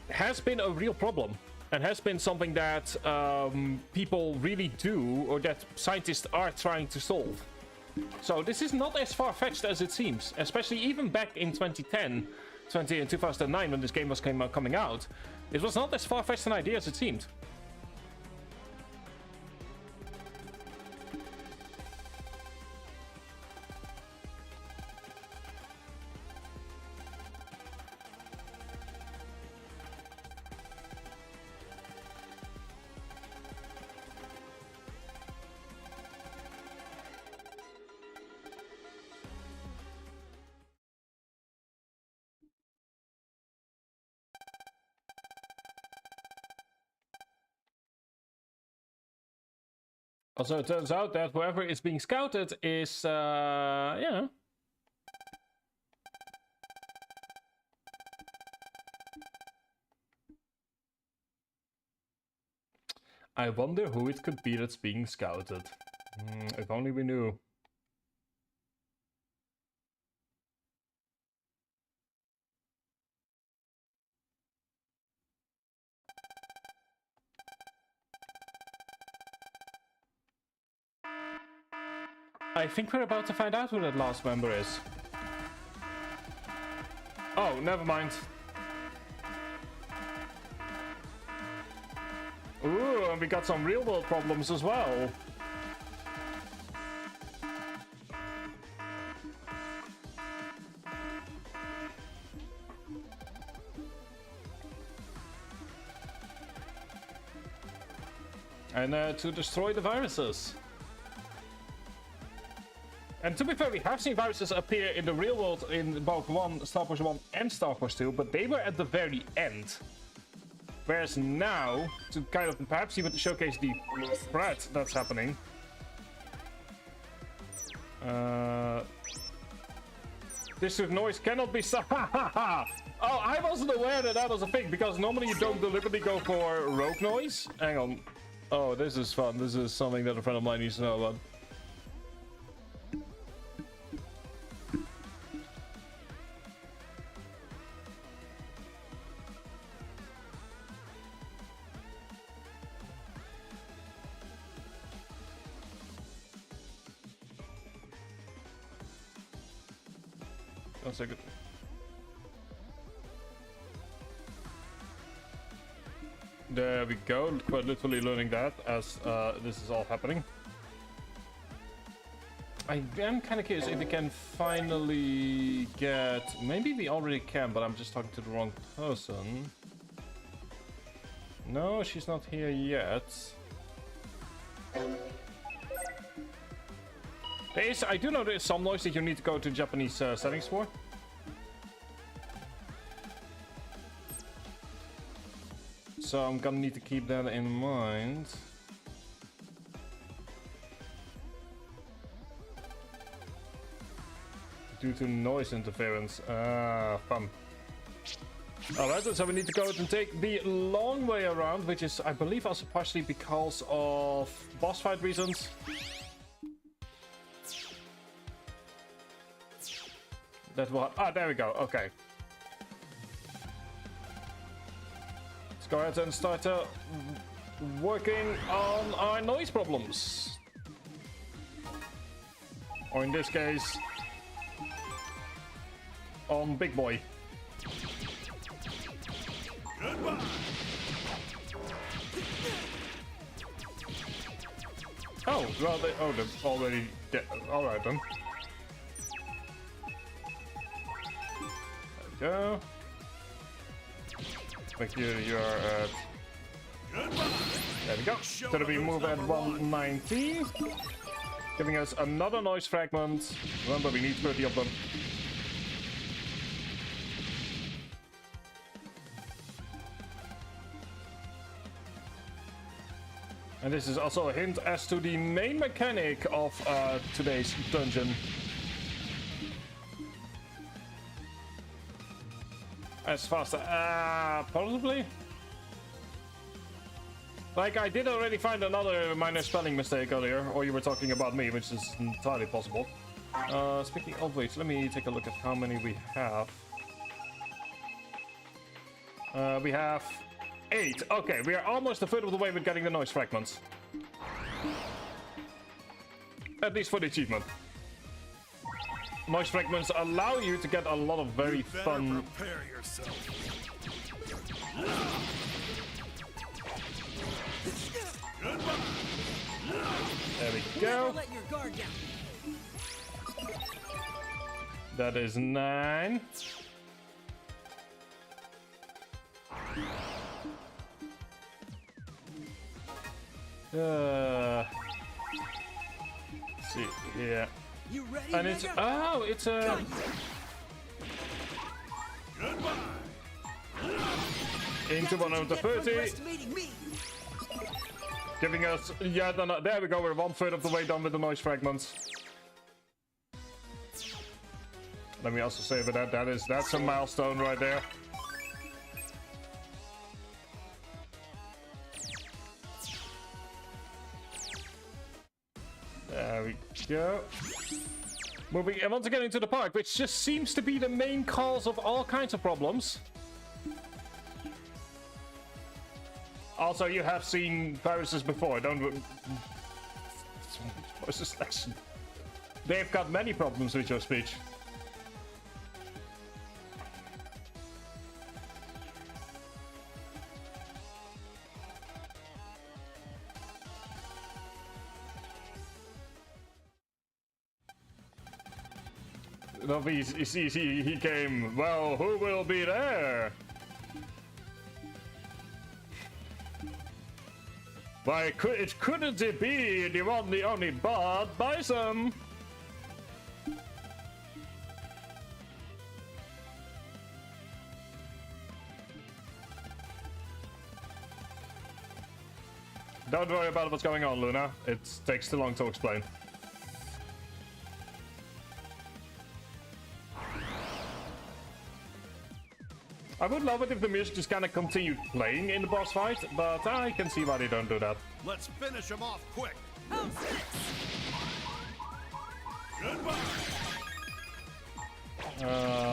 has been a real problem, and has been something that people really do, or that scientists are trying to solve. So this is not as far-fetched as it seems, especially even back in 2009 when this game was coming out. It was not as far-fetched an idea as it seemed. Also, it turns out that whoever is being scouted is, you know, I wonder who it could be that's being scouted. If only we knew. I think we're about to find out who that last member is. Oh, never mind. Ooh, and we got some real world problems as well. And to destroy the viruses. And to be fair, we have seen viruses appear in the real world in both Starforce 1 and Starforce 2, but they were at the very end. Whereas now, to kind of perhaps even to showcase the threat that's happening. This noise cannot be Oh, I wasn't aware that that was a thing, because normally you don't deliberately go for rogue noise. Hang on. Oh, this is fun. This is something that a friend of mine needs to know about. One second. There we go. Quite literally learning that as this is all happening. I am kind of curious if we can finally get... Maybe we already can, but I'm just talking to the wrong person. No, she's not here yet. I do know there's some noise that you need to go to Japanese settings for. So I'm gonna need to keep that in mind. Due to noise interference. Fun. Alright, so we need to go and take the long way around, which is, I believe, also partially because of boss fight reasons. That will... Ah, there we go. Okay. Let's go ahead and start working on our noise problems. Or in this case, on Big Boy. Goodbye. Oh, well, they're already dead. Alright then. Go. Make sure you're at... There we go. So that we move at 190. Giving us another noise fragment. Remember, we need 30 of them. And this is also a hint as to the main mechanic of today's dungeon. As fast as... possibly? Like, I did already find another minor spelling mistake earlier, or you were talking about me, which is entirely possible. Speaking of which, let me take a look at how many we have. We have 8. Okay, we are almost a third of the way with getting the noise fragments. At least for the achievement. Noise fragments allow you to get a lot of very fun... Prepare yourself. There we go. Let your guard down. That is 9. Let's see here. You ready? And it's... nigga? Oh, it's a... Into 130. Underestimating me. Giving us... Yeah, no, there we go. We're 1/3 of the way done with the noise fragments. Let me also say that that's a milestone right there. go. Moving once again into the park, which just seems to be the main cause of all kinds of problems. Also, you have seen viruses before, don't... They've got many problems with your speech. No, he came. Well, who will be there? Why, couldn't it be the one, the only Bud Bison? Don't worry about what's going on, Luna. It takes too long to explain. I would love it if the music just kind of continued playing in the boss fight, but I can see why they don't do that. Let's finish him off quick. Goodbye.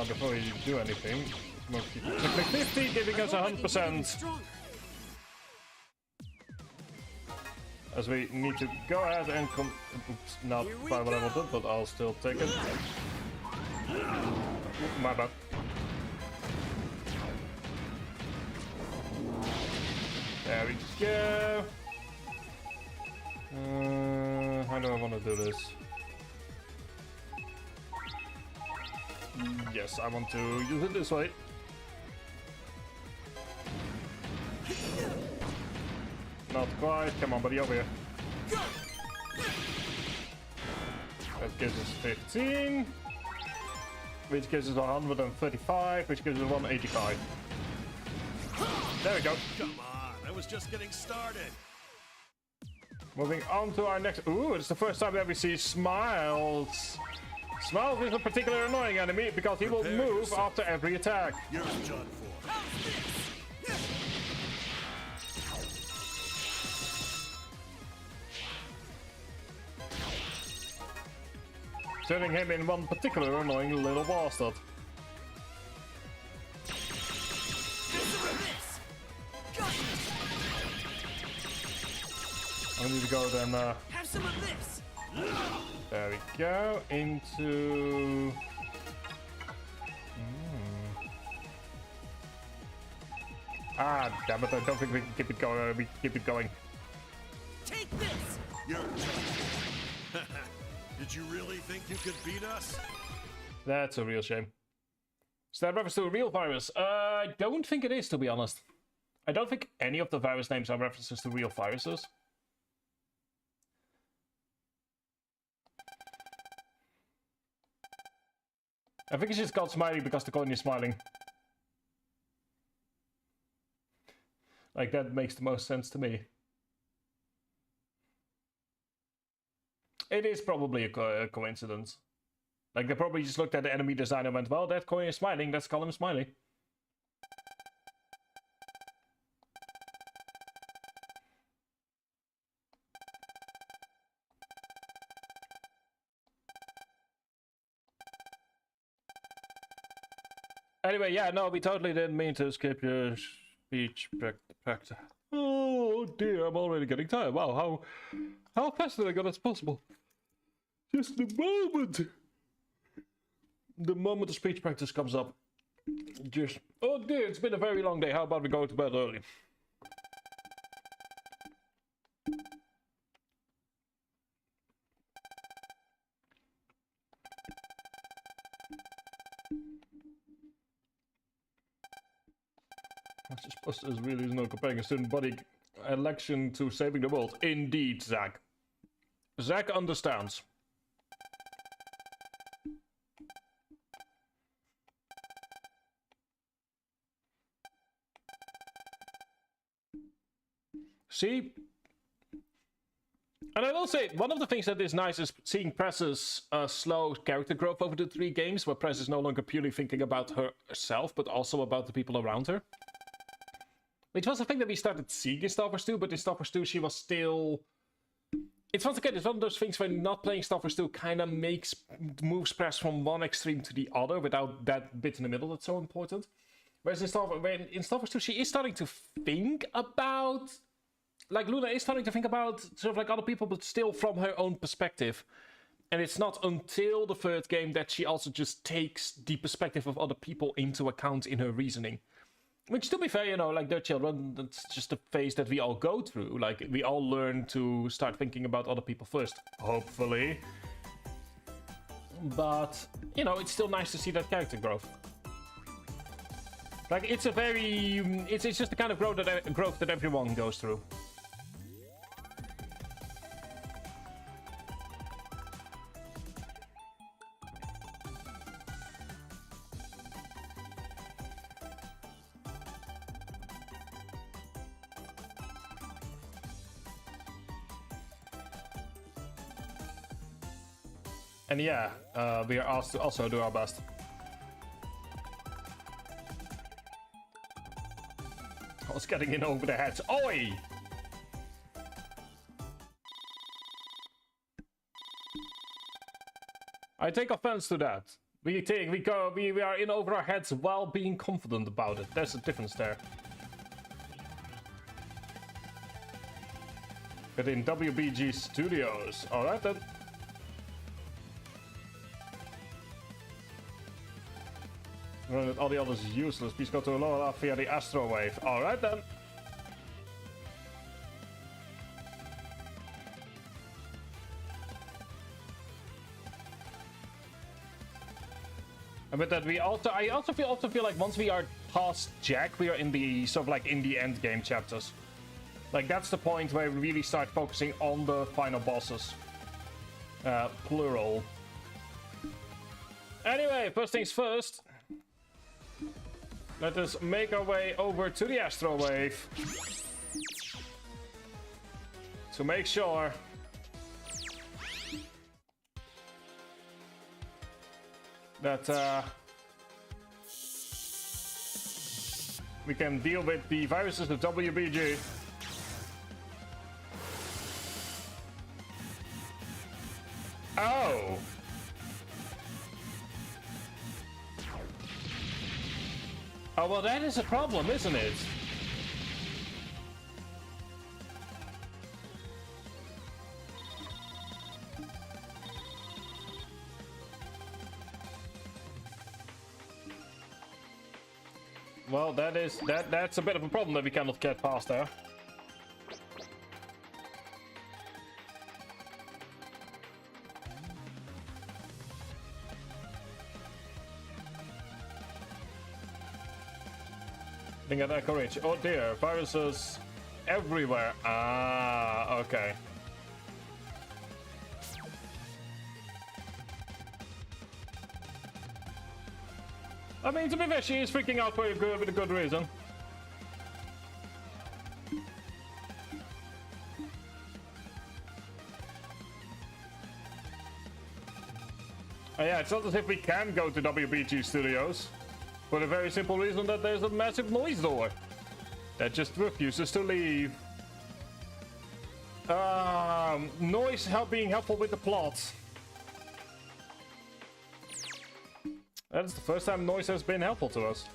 Before you do anything, click 50, giving us 100%. As we need to go ahead and not by what I wanted, but I'll still take it. My bad. There we go. How do I want to do this? Yes, I want to use it this way. Not quite. Come on, buddy, over here. That gives us 15. Which gives us 135, which gives us 185. There we go. Come on. I was just getting started. Moving on to our next... Ooh, it's the first time we ever see Smiles. Smiles is a particularly annoying enemy because he will move after every attack. You're done for. Turning him in one particular annoying little bastard. I need to go then, Have some of this. there we go, into... Ah, damn it, I don't think we can keep it going, Take this. You're done. Did you really think you could beat us? That's a real shame. Is that reference to a real virus? I don't think it is, to be honest. I don't think any of the virus names are references to real viruses. I think it's just called Smiley because the coin is smiling. Like, that makes the most sense to me. It is probably a coincidence. Like, they probably just looked at the enemy design and went, well, that coin is smiling, let's call him Smiley. Anyway, yeah, no, we totally didn't mean to skip your speech practice. Oh dear, I'm already getting tired. Wow, how fast did I go? That's possible. Just the moment the speech practice comes up. Just, oh dear, it's been a very long day. How about we go to bed early? I suppose there really is no comparing a student body election to saving the world. Indeed, Zach. Zach understands. See? And I will say, one of the things that is nice is seeing Press's slow character growth over the 3 games, where Press is no longer purely thinking about herself, but also about the people around her. Which was a thing that we started seeing in Starforce 2, but in Starforce 2 she was still it's once again, it's one of those things when not playing Starforce 2 kind of makes moves press from one extreme to the other without that bit in the middle that's so important. Whereas in Starforce 2, she is starting to think about, like Luna is starting to think about sort of like other people, but still from her own perspective. And it's not until the third game that she also just takes the perspective of other people into account in her reasoning. Which, to be fair, you know, like, they're children, that's just a phase that we all go through. Like, we all learn to start thinking about other people first, hopefully. But, you know, it's still nice to see that character growth. Like, it's a very... It's just the kind of growth that everyone goes through. And yeah, we are asked to also do our best. I was getting in over the heads. Oi! I take offense to that. We are in over our heads while being confident about it. There's a difference there. But in WBG Studios. Alright then. All the others useless. Please go to a lower level via the Astro Wave. Alright then. And with that, I also feel like once we are past Jack, we are in the sort of like in the end game chapters. Like that's the point where we really start focusing on the final bosses. Plural. Anyway, first things first. Let us make our way over to the Astro Wave to make sure that we can deal with the viruses of WBG. Oh! Oh, well, that is a problem, isn't it? Well, that's a bit of a problem that we cannot get past there. Didn't get that courage. Oh dear, viruses everywhere. Ah, okay. I mean, to be fair, she is freaking out with a good reason. Yeah, it's not as if we can go to WBG Studios. For the very simple reason that there's a massive noise door that just refuses to leave. Noise being helpful with the plot. That's the first time noise has been helpful to us.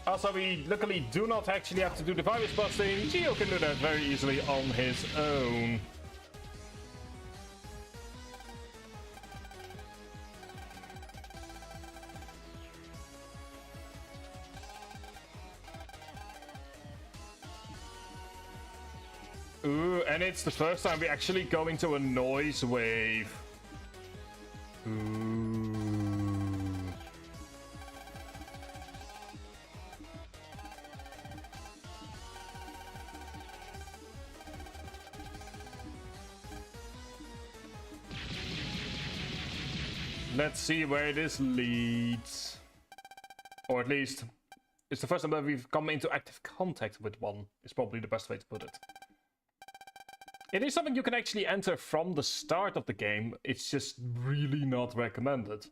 Also, we luckily do not actually have to do the virus busting. Geo can do that very easily on his own. Ooh, and it's the first time we actually go into a noise wave. Ooh. Let's see where this leads. Or at least, it's the first time that we've come into active contact with one, is probably the best way to put it. It is something you can actually enter from the start of the game, it's just really not recommended.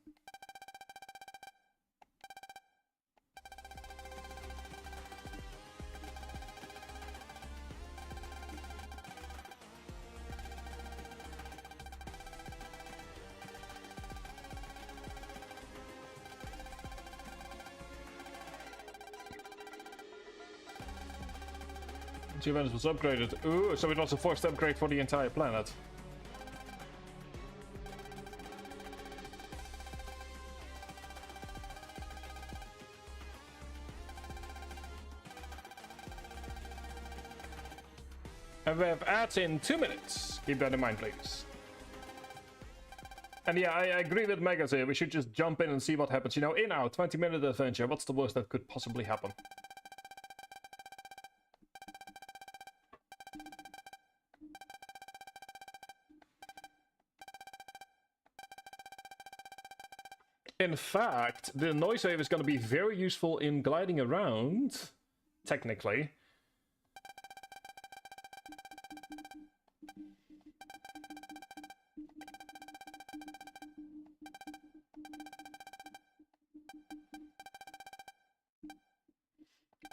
Two events was upgraded. Ooh, so it was a forced upgrade for the entire planet. And we have ads in 2 minutes. Keep that in mind, please. And yeah, I agree with Megas here. We should just jump in and see what happens. You know, in our 20-minute adventure, what's the worst that could possibly happen? In fact, the noise wave is going to be very useful in gliding around, technically.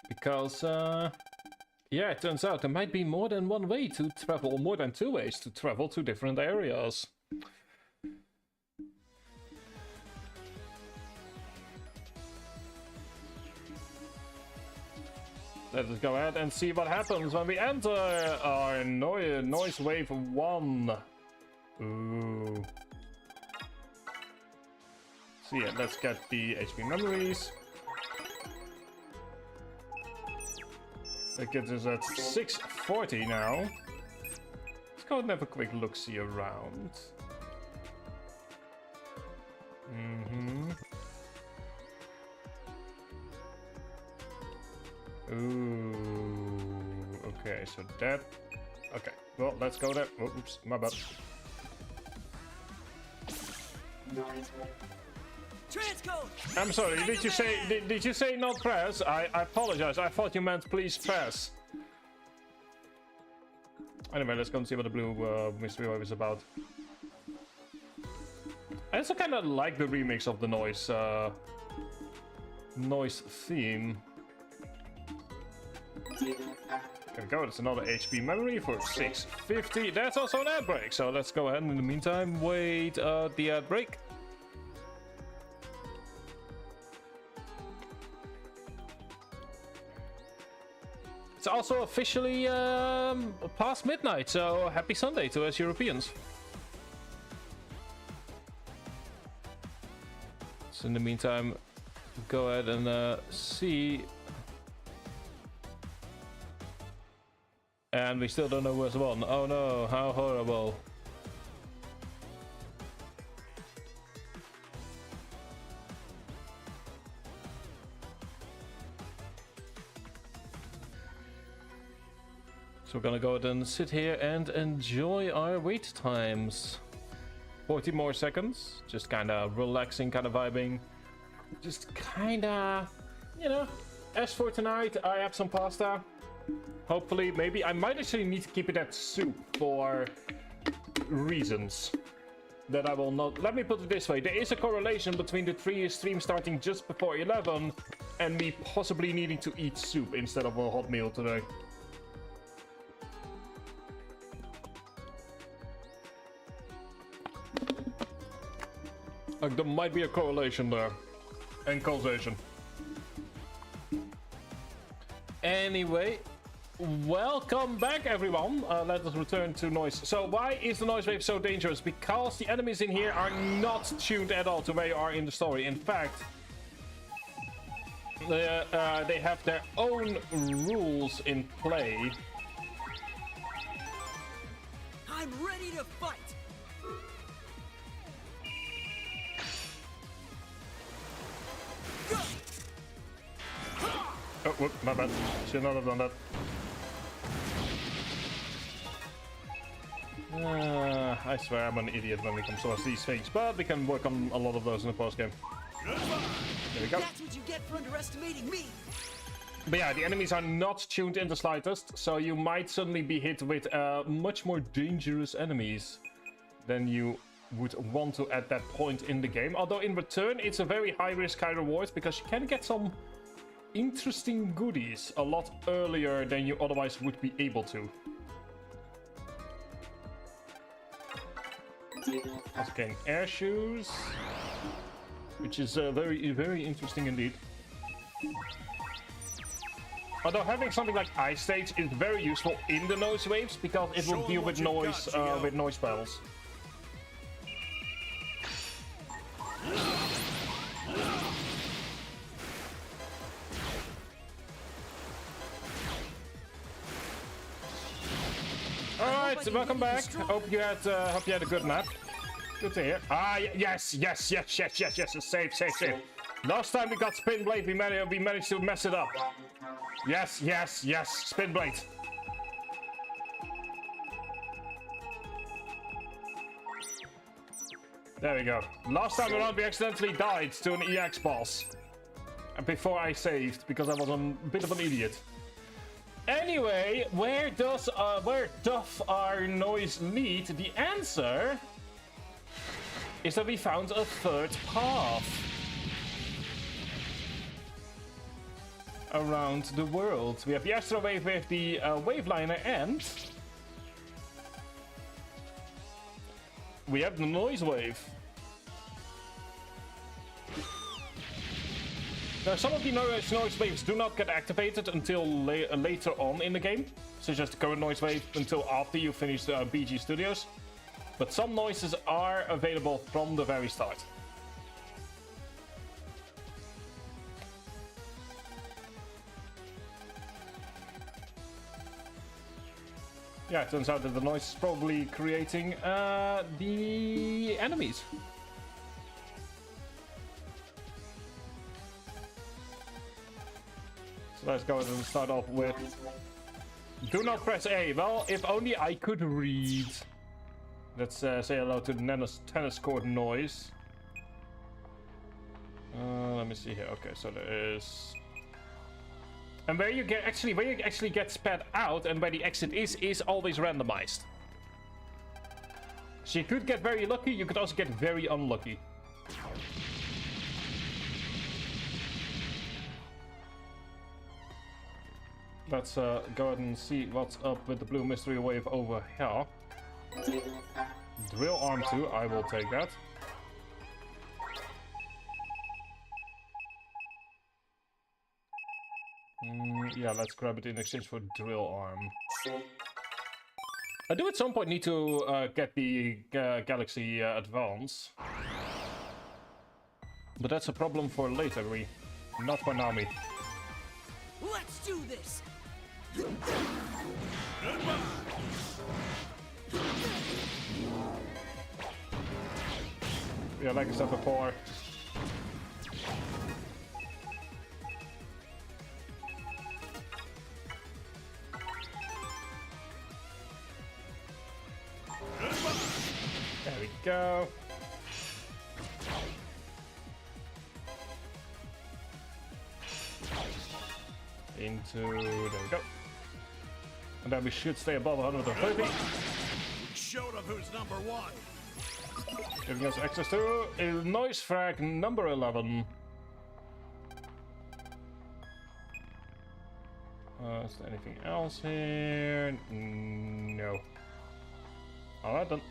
Because, yeah, it turns out there might be more than one way to travel, or more than two ways to travel to different areas. Let us go ahead and see what happens when we enter our noise wave 1. Ooh. So yeah, let's get the HP memories. That gets us at 640 now. Let's go and have a quick look-see around. Ooh, okay, so that... Okay, well, let's go there. Oh, oops, my bad. Transcode! I'm sorry, did you say not press? I apologize, I thought you meant please press. Anyway, let's go and see what the blue mystery wave is about. I also kind of like the remix of the noise theme. There we go, it's another HP memory for 650. That's also an ad break, so let's go ahead and in the meantime wait the ad break. It's also officially past midnight, so happy Sunday to us Europeans. So in the meantime, go ahead and see. And we still don't know who's won. Oh no, how horrible. So we're gonna go ahead and sit here and enjoy our wait times. 40 more seconds. Just kinda relaxing, kinda vibing. Just kinda, you know. As for tonight, I have some pasta. Hopefully, maybe I might actually need to keep it at soup for reasons that I will not. Let me put it this way: there is a correlation between the 3 stream starting just before 11 and me possibly needing to eat soup instead of a hot meal today. Like, there might be a correlation there and causation. Anyway. Welcome back, everyone. Let us return to noise. So why is the noise wave so dangerous? Because the enemies in here are not tuned at all to where you are in the story. In fact, they have their own rules in play. I'm ready to fight. Oh, whoop, my bad. Should not have done that. I swear I'm an idiot when it comes to these things, but we can work on a lot of those in the post game. There we go. That's what you get for underestimating me. But yeah, the enemies are not tuned in the slightest, so you might suddenly be hit with much more dangerous enemies than you would want to at that point in the game. Although in return, it's a very high risk, high reward, because you can get some interesting goodies a lot earlier than you otherwise would be able to. Okay, air shoes, which is very, very interesting indeed. Although having something like Ice Stage is very useful in the noise waves because it will deal with noise spells. Alright, welcome back. Hope you had a good nap. Good to hear. Ah, yes. Save. Last time we got Spin Blade, we managed to mess it up. Yes. Spin Blade. There we go. Last time around, we accidentally died to an EX boss. And before I saved, because I was a bit of an idiot. Anyway, where doth our noise lead? The answer is that we found a third path around the world. We have the Astro Wave with the Waveliner, and we have the Noise Wave. Now, some of the noise waves do not get activated until later on in the game, such as the current noise wave until after you finish BG Studios. But some noises are available from the very start. Yeah, it turns out that the noise is probably creating the enemies. So let's go ahead and start off with... Do not press A. Well, if only I could read. Let's say hello to the tennis court noise. Let me see here. Okay, so there is... And where you actually get spat out and where the exit is always randomized. So you could get very lucky, you could also get very unlucky. Let's go ahead and see what's up with the blue mystery wave over here. Drill arm 2, I will take that. Yeah, let's grab it in exchange for drill arm. I do at some point need to get the Galaxy Advance. But that's a problem for later, not for Nami. Let's do this. Yeah, like I said before. There we go. There we go. And then we should stay above 130. Show them who's number one. Giving us access to a noise frag number 11. Is there anything else here? No. Alright then.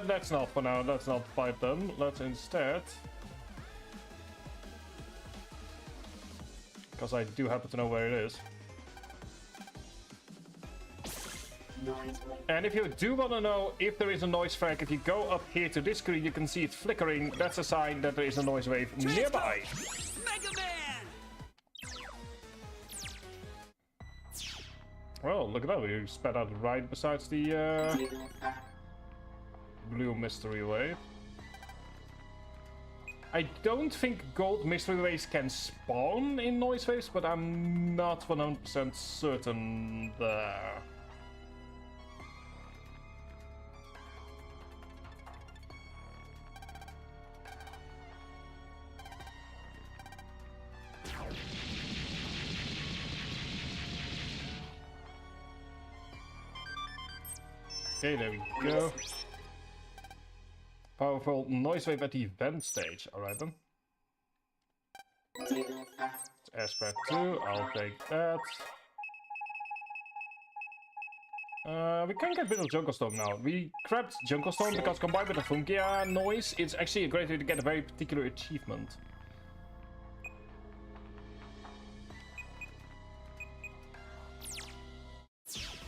That's not for now. Let's not fight them. Let's instead, because I do happen to know where it is. And if you do want to know if there is a noise frag, if you go up here to this screen, you can see it flickering. That's a sign that there is a noise wave nearby. Mega Man! Well, look at that. We spat out right besides the blue mystery wave. I don't think gold mystery waves can spawn in noise waves, but I'm not 100% certain there. Okay, there we go. Powerful noise wave at the event stage. Alright then. It's air spread 2. I'll take that. We can get rid of Jungle Storm now. We grabbed Jungle Storm because combined with the Funkia noise, it's actually a great way to get a very particular achievement.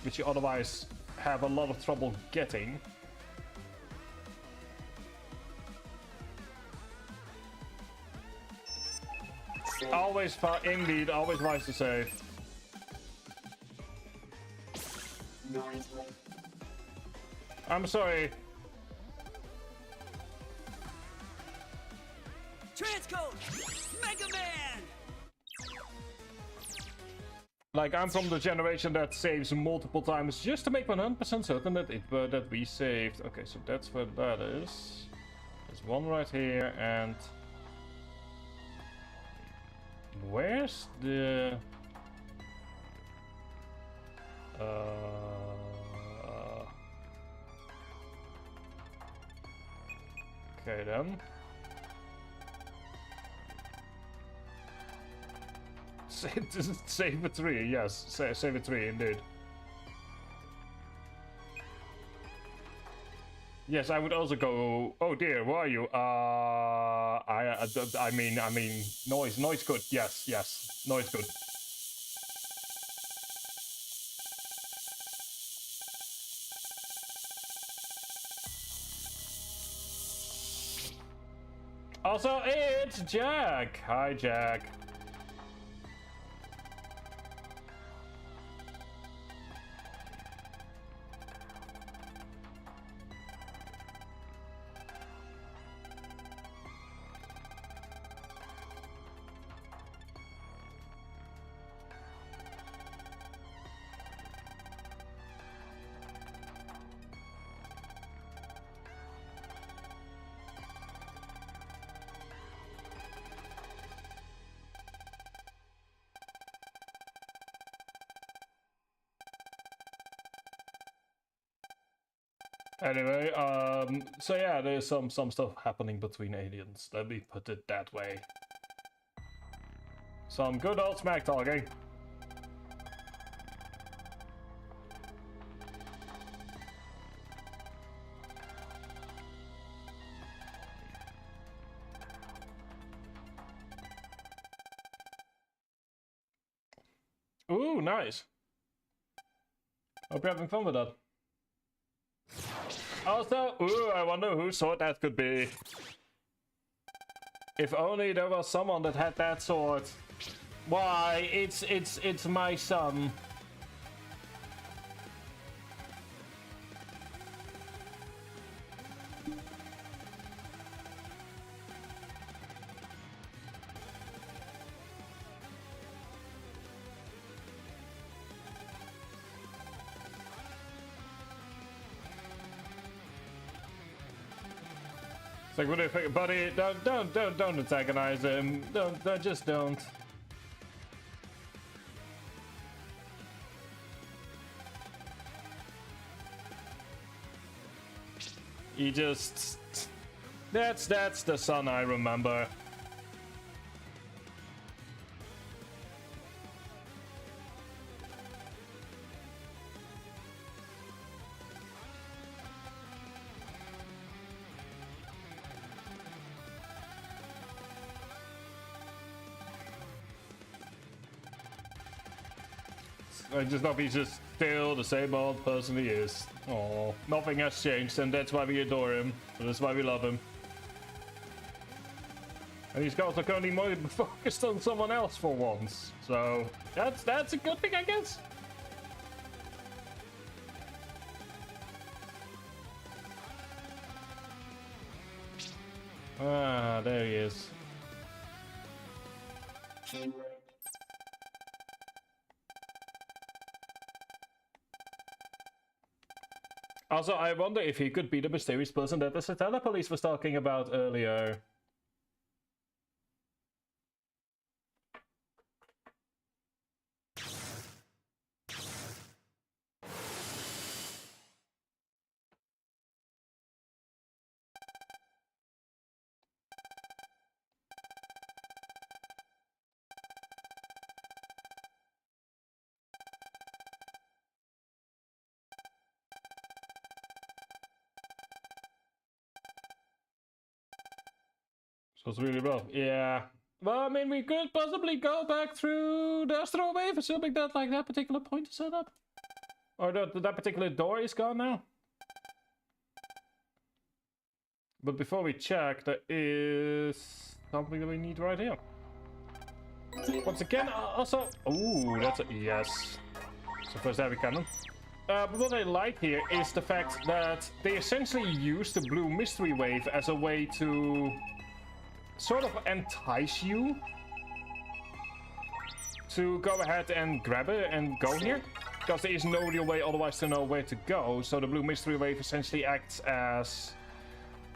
Which you otherwise have a lot of trouble getting. Always, indeed, always wise to say. I'm sorry. Transcode! Mega Man! Like, I'm from the generation that saves multiple times just to make 100% certain that that we saved. Okay, so that's where that is. There's one right here, and where's the okay then. Save a tree, yes. Save a tree, indeed. Yes, I would also go. Oh dear, where are you? I mean, noise good. Yes, noise good. Also, it's Jack. Hi, Jack. Anyway, so yeah, there's some stuff happening between aliens. Let me put it that way. Some good old smack talking. Ooh, nice. Hope you're having fun with that. Also, ooh, I wonder whose sword that could be. If only there was someone that had that sword. Why, it's my son. It's like, what do you think, buddy? Don't antagonize him. Just don't. He just... That's the son I remember. I just hope he's just still the same old person he is. Oh, nothing has changed, and that's why we adore him. That's why we love him. And he's also currently more focused on someone else for once. So that's a good thing, I guess. Ah, there he is. Also, I wonder if he could be the mysterious person that the Satella police was talking about earlier. So it's really rough. Yeah. Well, I mean, we could possibly go back through the Astro Wave, assuming that like that particular point is set up. Or that particular door is gone now. But before we check, there is something that we need right here. Once again, also... Ooh, that's a... Yes. So first heavy cannon. But what I like here is the fact that they essentially use the blue mystery wave as a way to sort of entice you to go ahead and grab it and go here. Because there is no real way otherwise to know where to go. So the blue mystery wave essentially acts as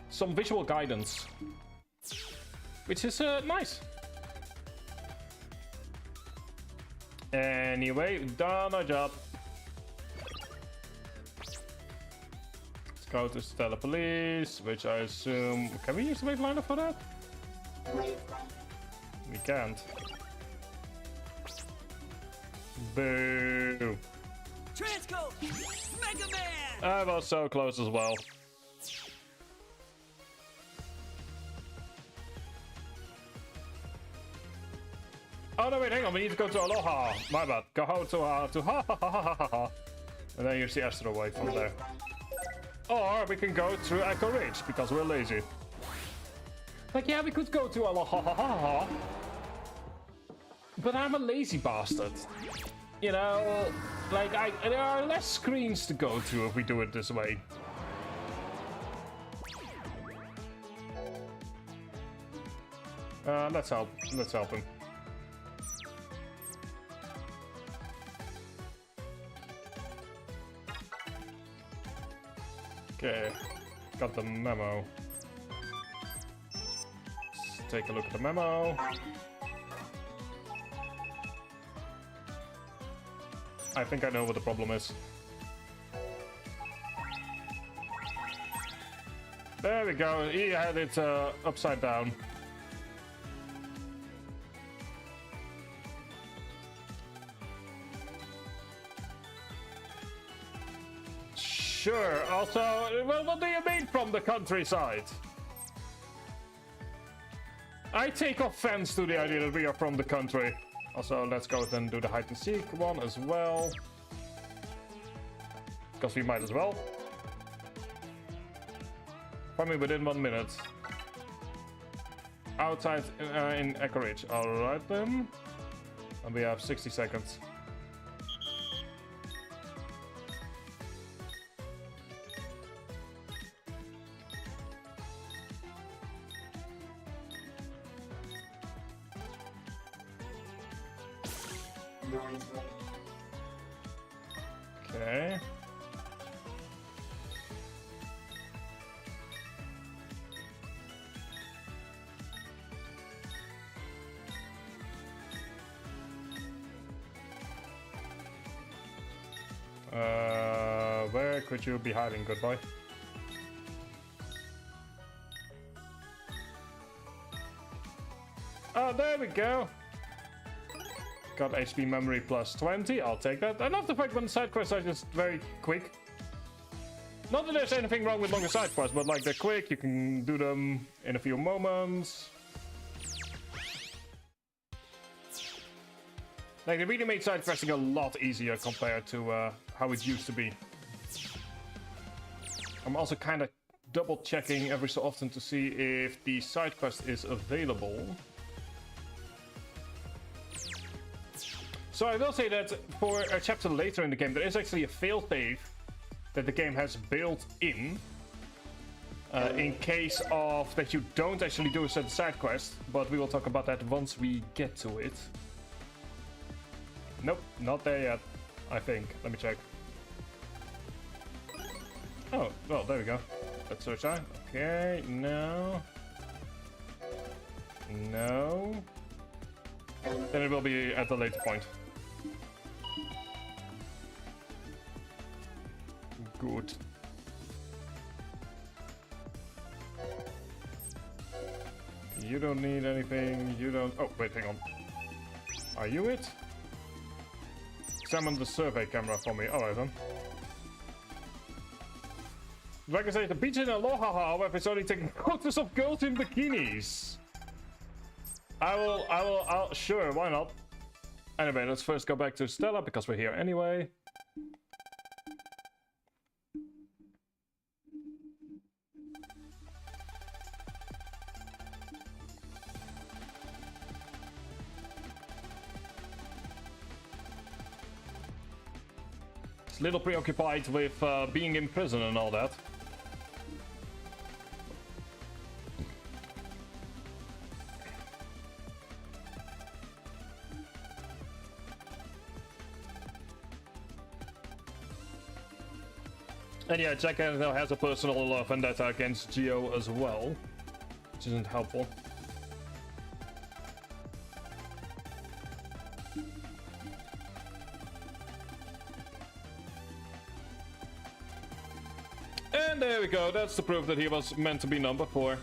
some visual guidance, which is nice. Anyway, done our job. Let's go to Stellar Police, which I assume... Can we use the Waveliner for that? We can't. Boo. Transcode! Mega Man! I was so close as well. Oh no, wait, hang on, we need to go to Aloha. My bad. Go to ha ha ha ha ha ha. And then use the Astro Wave from there. Or we can go through Echo Ridge because we're lazy. Like, yeah, we could go to Aloha ha ha ha. But I'm a lazy bastard. You know, like, there are less screens to go to if we do it this way. Let's help him. Okay, got the memo. Let's take a look at the memo. I think I know what the problem is. There we go, he had it upside down. Sure, also, well, what do you mean from the countryside? I take offense to the idea that we are from the country. Also, let's go and do the hide and seek one as well. Because we might as well. Find me within 1 minute. Outside in Echo Ridge. Alright then. And we have 60 seconds. Okay. Where could you be hiding, good boy? Oh, there we go. Got HP memory plus 20, I'll take that. I love the fact when the side quests are just very quick. Not that there's anything wrong with longer side quests, but like they're quick, you can do them in a few moments. Like, they really made side questing a lot easier compared to how it used to be. I'm also kind of double checking every so often to see if the side quest is available. So I will say that for a chapter later in the game, there is actually a failsafe that the game has built in case of that you don't actually do a certain side quest, but we will talk about that once we get to it. Nope, not there yet, I think. Let me check. Oh, well, there we go. Let's search that. Okay, no. No. Then it will be at a later point. Good. You don't need anything, you don't... Oh, wait, hang on. Are you it? Examine the survey camera for me. Alright then. Like I say, the beach in Aloha, however, it's only taking photos of girls in bikinis. Sure, why not? Anyway, let's first go back to Stella, because we're here anyway. It's a little preoccupied with being in prison and all that. And yeah, Jack now has a personal vendetta against Geo as well, which isn't helpful. And there we go, that's the proof that he was meant to be number 4.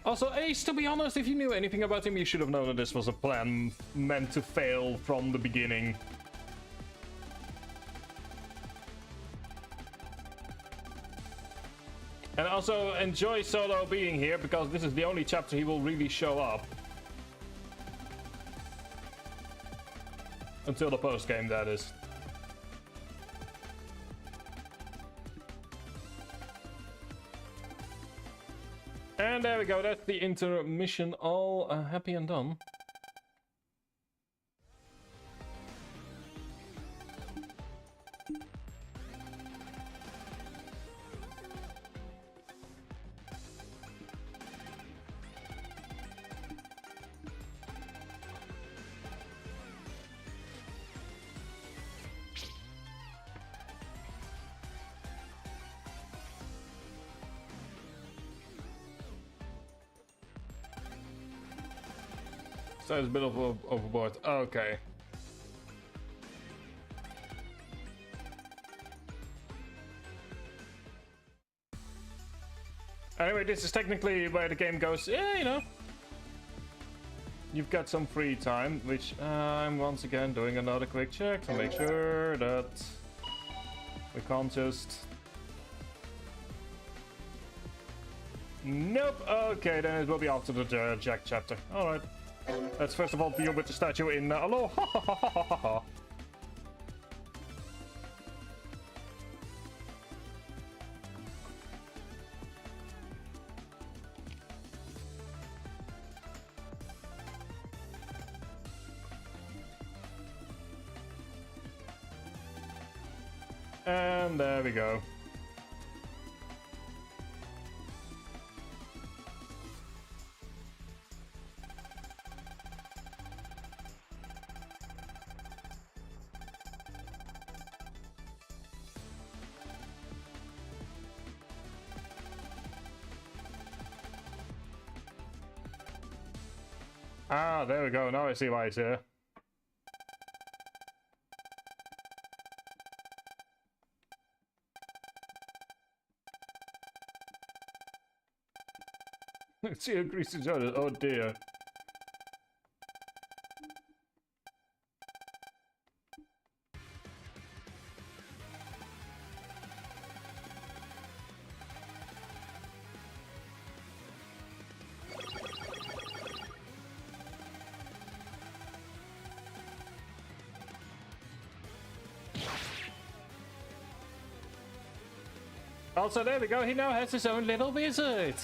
Also, Ace, to be honest, if you knew anything about him, you should have known that this was a plan meant to fail from the beginning. And also, enjoy Solo being here, because this is the only chapter he will really show up. Until the post-game, that is. And there we go, that's the intermission all happy and done. So it's a bit of overboard. Okay. Anyway, this is technically where the game goes. Yeah, you know. You've got some free time, which I'm once again doing another quick check to make sure that we can't just... Nope. Okay, then it will be after the Jack chapter. Alright. Let's first of all deal with the statue in Aloha. And there we go. Ah, there we go. Now I see why it's here. She agrees to join us. Oh dear. Also, there we go. He now has his own little wizard.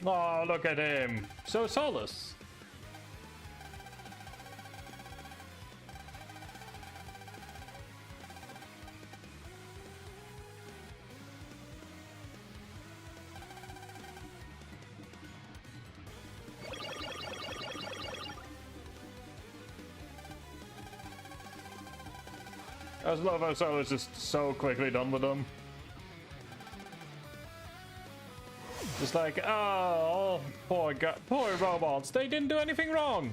Oh, look at him. So soulless. I just love how Solo's just so quickly done with them. Just like, oh, poor robots, they didn't do anything wrong.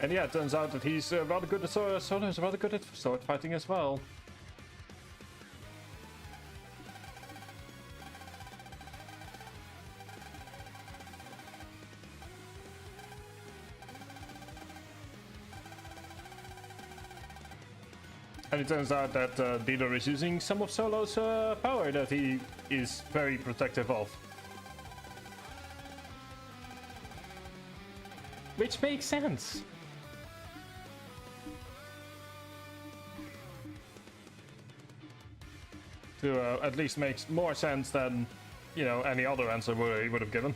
And yeah, it turns out that he's rather good at solos, rather good at sword fighting as well. And it turns out that Dido is using some of Solo's power that he is very protective of. Which makes sense. To at least makes more sense than, you know, any other answer he would have given.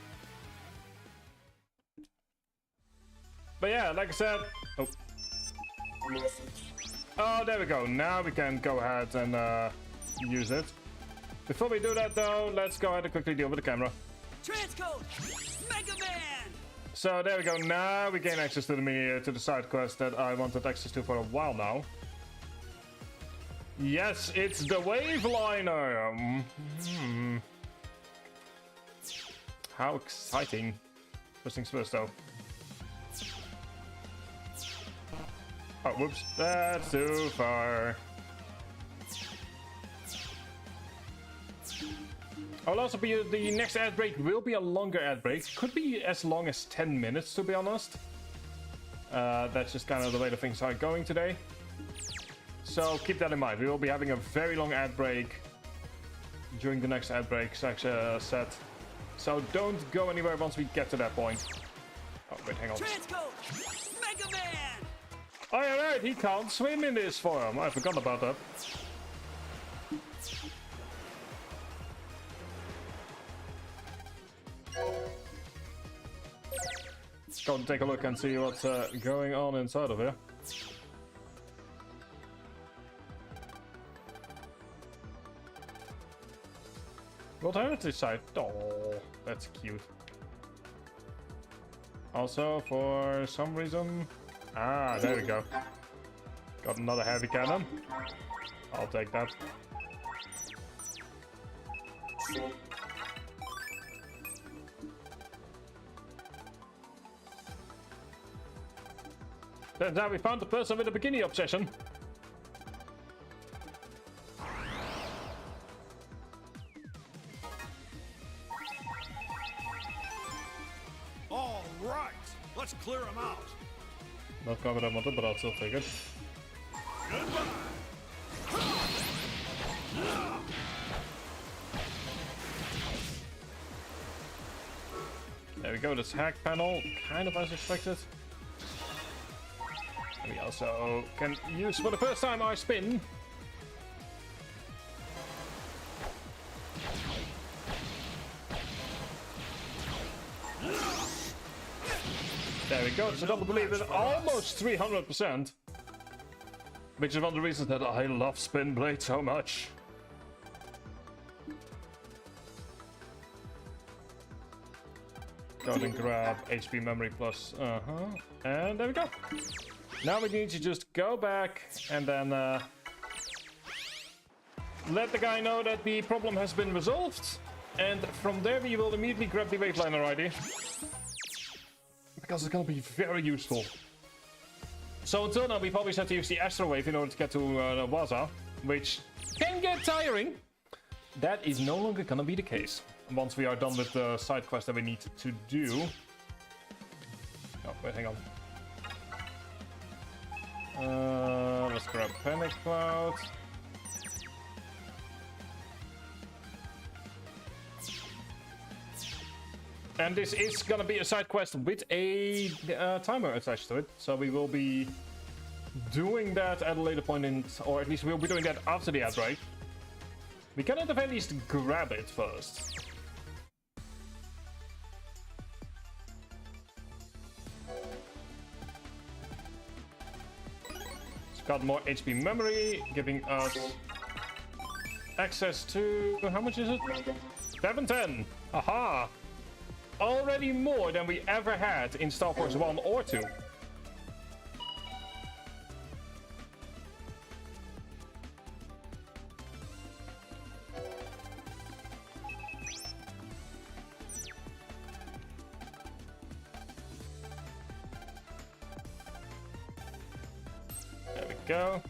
But yeah, like I said... Oh. Oh, there we go. Now we can go ahead and use it. Before we do that, though, let's go ahead and quickly deal with the camera. Transcode Mega Man. So there we go. Now we gain access to the side quest that I wanted access to for a while now. Yes, it's the Waveliner. How exciting! First things first, though. Oh, whoops. That's too far. I'll also be... The next ad break will be a longer ad break. Could be as long as 10 minutes, to be honest. That's just kind of the way the things are going today. So keep that in mind. We will be having a very long ad break during the next ad break set. So don't go anywhere once we get to that point. Oh, wait, hang on. Transcode Mega Man. Oh, yeah, right, he can't swim in this form. I forgot about that. Let's go and take a look and see what's going on inside of here. World Heritage Site. Oh, that's cute. Also, for some reason... Ah, there we go. Got another heavy cannon. I'll take that. Turns out we found the person with the bikini obsession. All right, let's clear them out. Not covered I wanted, but I'll still take it. Goodbye. There we go, this hack panel, kind of as expected. We also can use for the first time our spin. There we go, it's a double believe it, almost 300%. Which is one of the reasons that I love Spin Blade so much. Go and grab HP memory plus, and there we go. Now we need to just go back and then let the guy know that the problem has been resolved. And from there we will immediately grab the Waveliner ID. Because it's gonna be very useful. So until now we probably have to use the Astro Wave in order to get to Waza, which can get tiring. That is no longer gonna be the case once we are done with the side quest that we need to do. Oh, wait, hang on. Let's grab Panic Cloud. And this is gonna be a side quest with a timer attached to it, so we will be doing that at a later point or at least we'll be doing that after the ad break. We can at the very least grab it first. It's got more HP memory, giving us access to... how much is it? 710! Aha! Already more than we ever had in Starforce 1 or 2. go.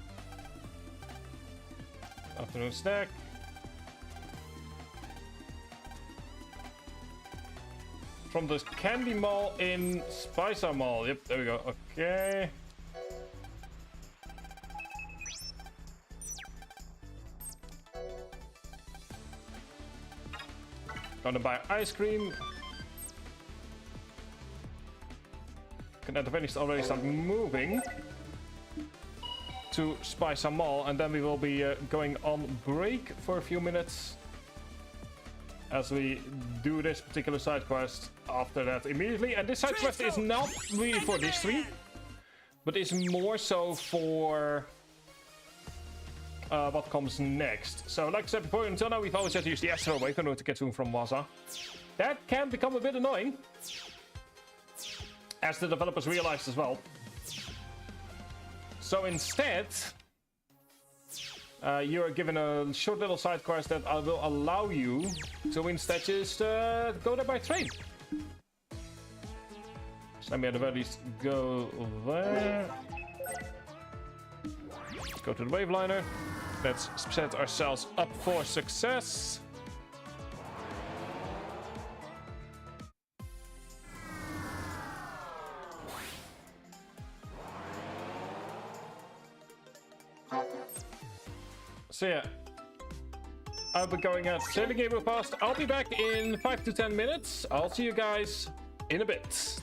Afternoon snack. From the Candy Mall in Spicer Mall. Yep, there we go. Okay. Gonna buy ice cream. Can at the very least already start moving to Spicer Mall, and then we will be going on break for a few minutes as we do this particular side quest after that immediately. And this side quest is not really for these three, but is more so for what comes next. So like I said before, until now we've always had to use the Astro Wave in order to get to him from Waza. That can become a bit annoying, as the developers realized as well. So instead, you are given a short little side quest that will allow you to win statues to go there by train. So let me at the very least go there. Let's go to the Waveliner. Let's set ourselves up for success. So yeah, I'll be going at Sailing Gabriel Past. I'll be back in 5 to 10 minutes. I'll see you guys in a bit.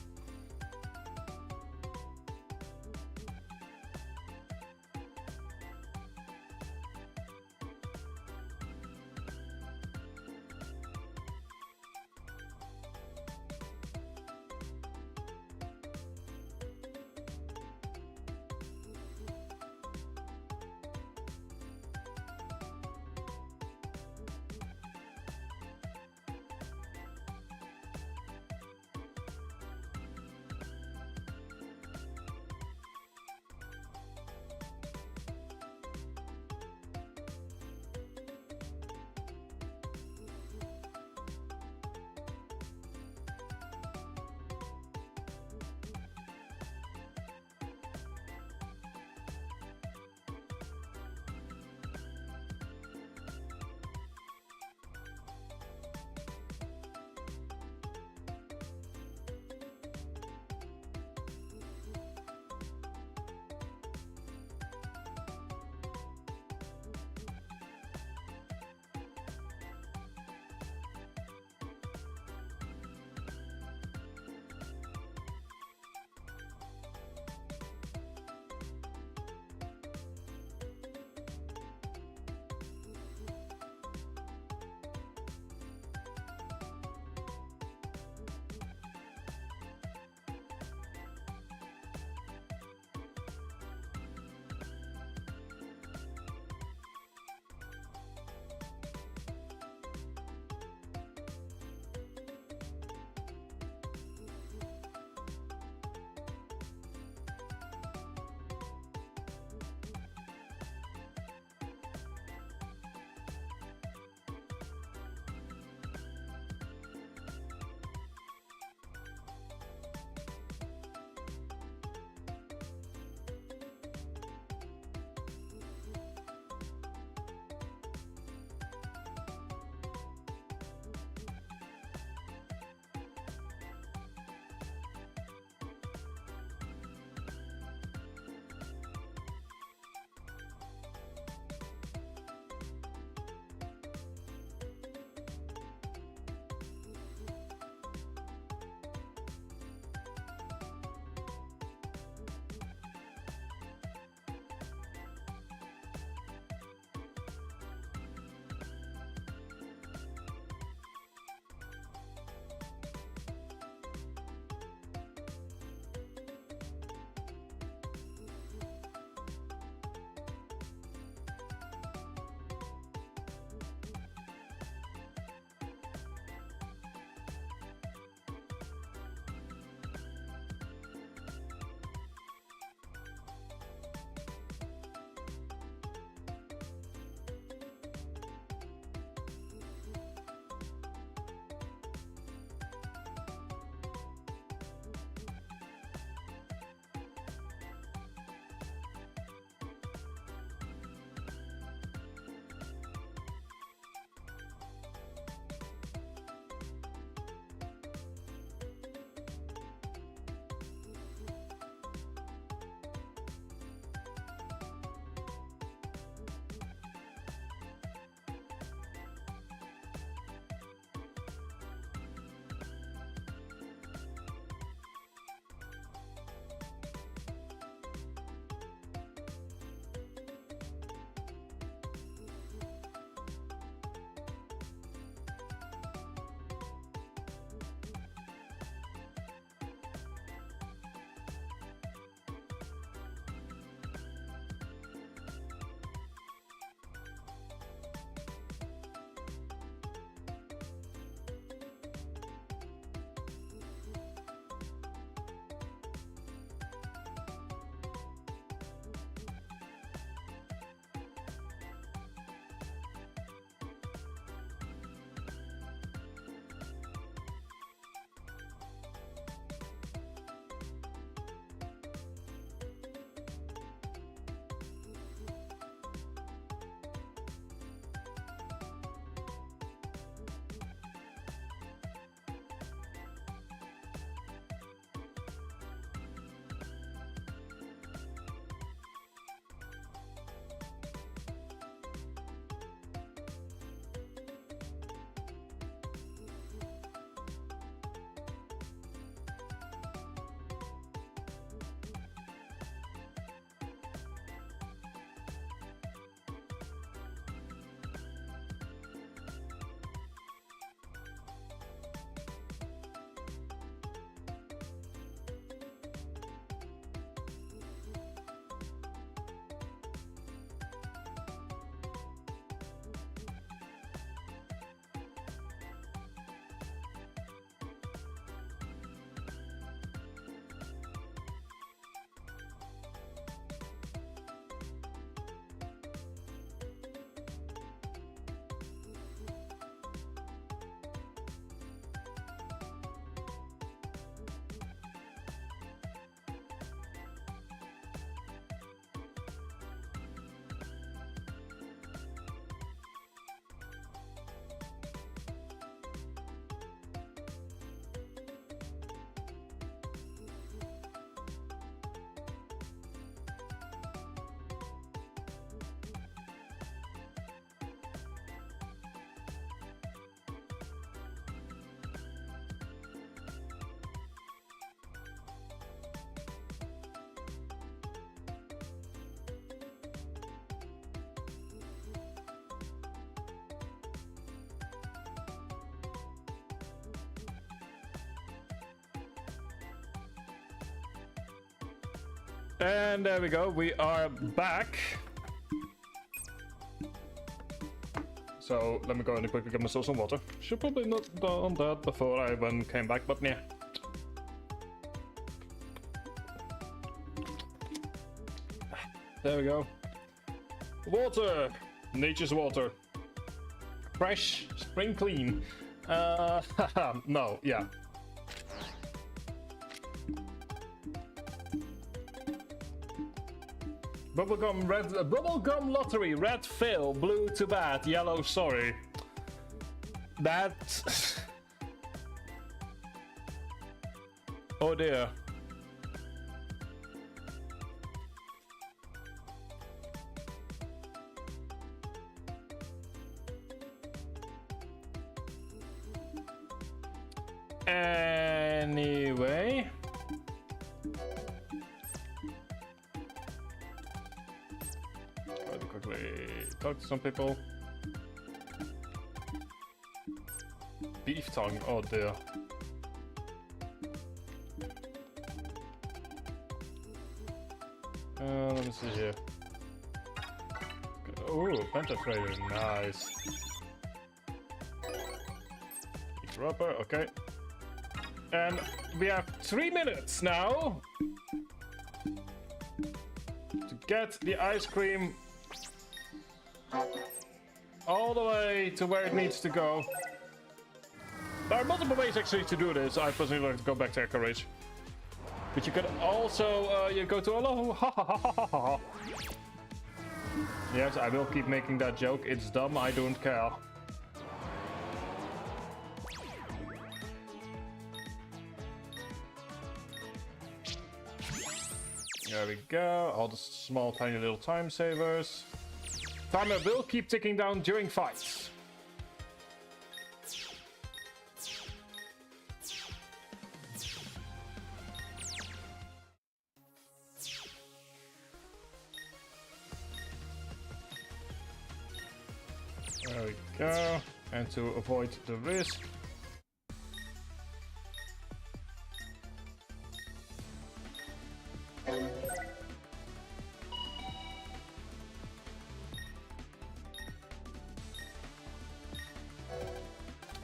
And there we go, we are back. So let me go and quickly get myself some water. Should probably not done that before I came back, but yeah. There we go. Water! Nature's water. Fresh, spring clean. No, yeah. Bubblegum red, bubblegum lottery, red fail, blue too bad, yellow sorry. That... Oh dear. Anyway. Try to quickly talk to some people. Beef tongue, oh dear. Let me see here. Oh, pentatrader, nice. Rubber, okay. And we have 3 minutes now to get the ice cream all the way to where it needs to go. There are multiple ways actually to do this. I personally like to go back to Echo Ridge. But you could also you go to a Yes, I will keep making that joke. It's dumb, I don't care. There we go, all the small tiny little time savers. Timer will keep ticking down during fights. There we go, and to avoid the risk.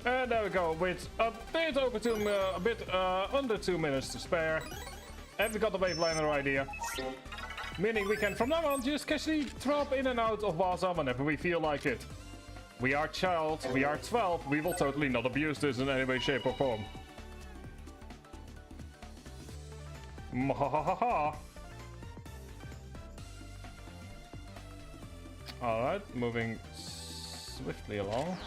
And there we go, with a bit over under 2 minutes to spare. And we got the Waveliner idea. Meaning we can from now on just casually drop in and out of Waza whenever we feel like it. We are child, we are 12, we will totally not abuse this in any way, shape or form. Mwahaha. Alright, moving swiftly along.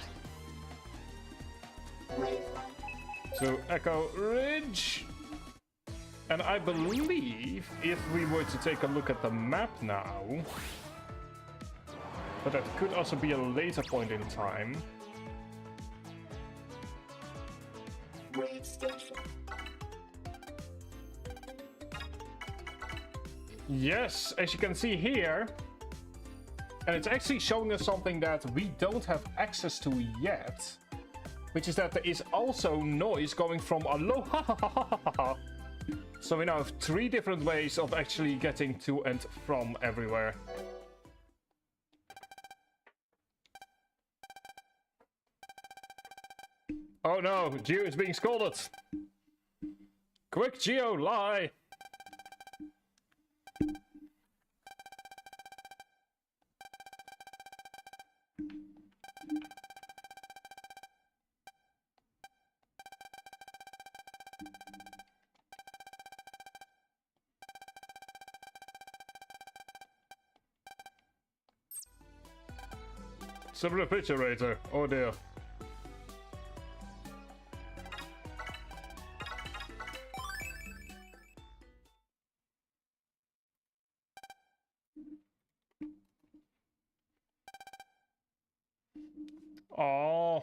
To Echo Ridge. And I believe if we were to take a look at the map now, but that could also be a later point in time. Yes, as you can see here, and it's actually showing us something that we don't have access to yet, which is that there is also noise going from Aloha. So we now have 3 different ways of actually getting to and from everywhere. Oh no, Geo is being scolded. Quick, Geo, lie! Some refrigerator, oh dear. Oh,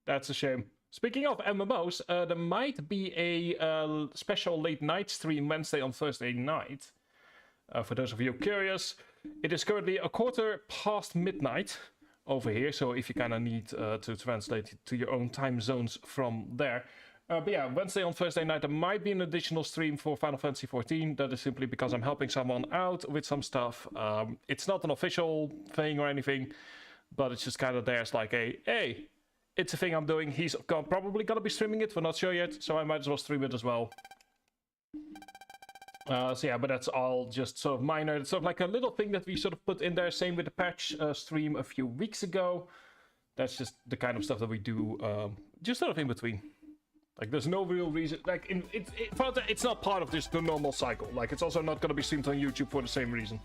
that's a shame. Speaking of MMOs, there might be a special late night stream Wednesday on Thursday night. For those of you curious, it is currently 1:15 midnight over here, so if you kind of need to translate it to your own time zones from there, But yeah, Wednesday on Thursday night there might be an additional stream for Final Fantasy XIV. That is simply because I'm helping someone out with some stuff. It's not an official thing or anything, but it's just kind of there as like a, hey, it's a thing I'm doing. He's probably gonna be streaming it, we're not sure yet, so I might as well stream it as well. So yeah, but that's all just sort of minor. It's sort of like a little thing that we sort of put in there. Same with the patch stream a few weeks ago. That's just the kind of stuff that we do just sort of in between. Like, there's no real reason. Like, it's not part of the normal cycle. Like, it's also not going to be streamed on YouTube for the same reason.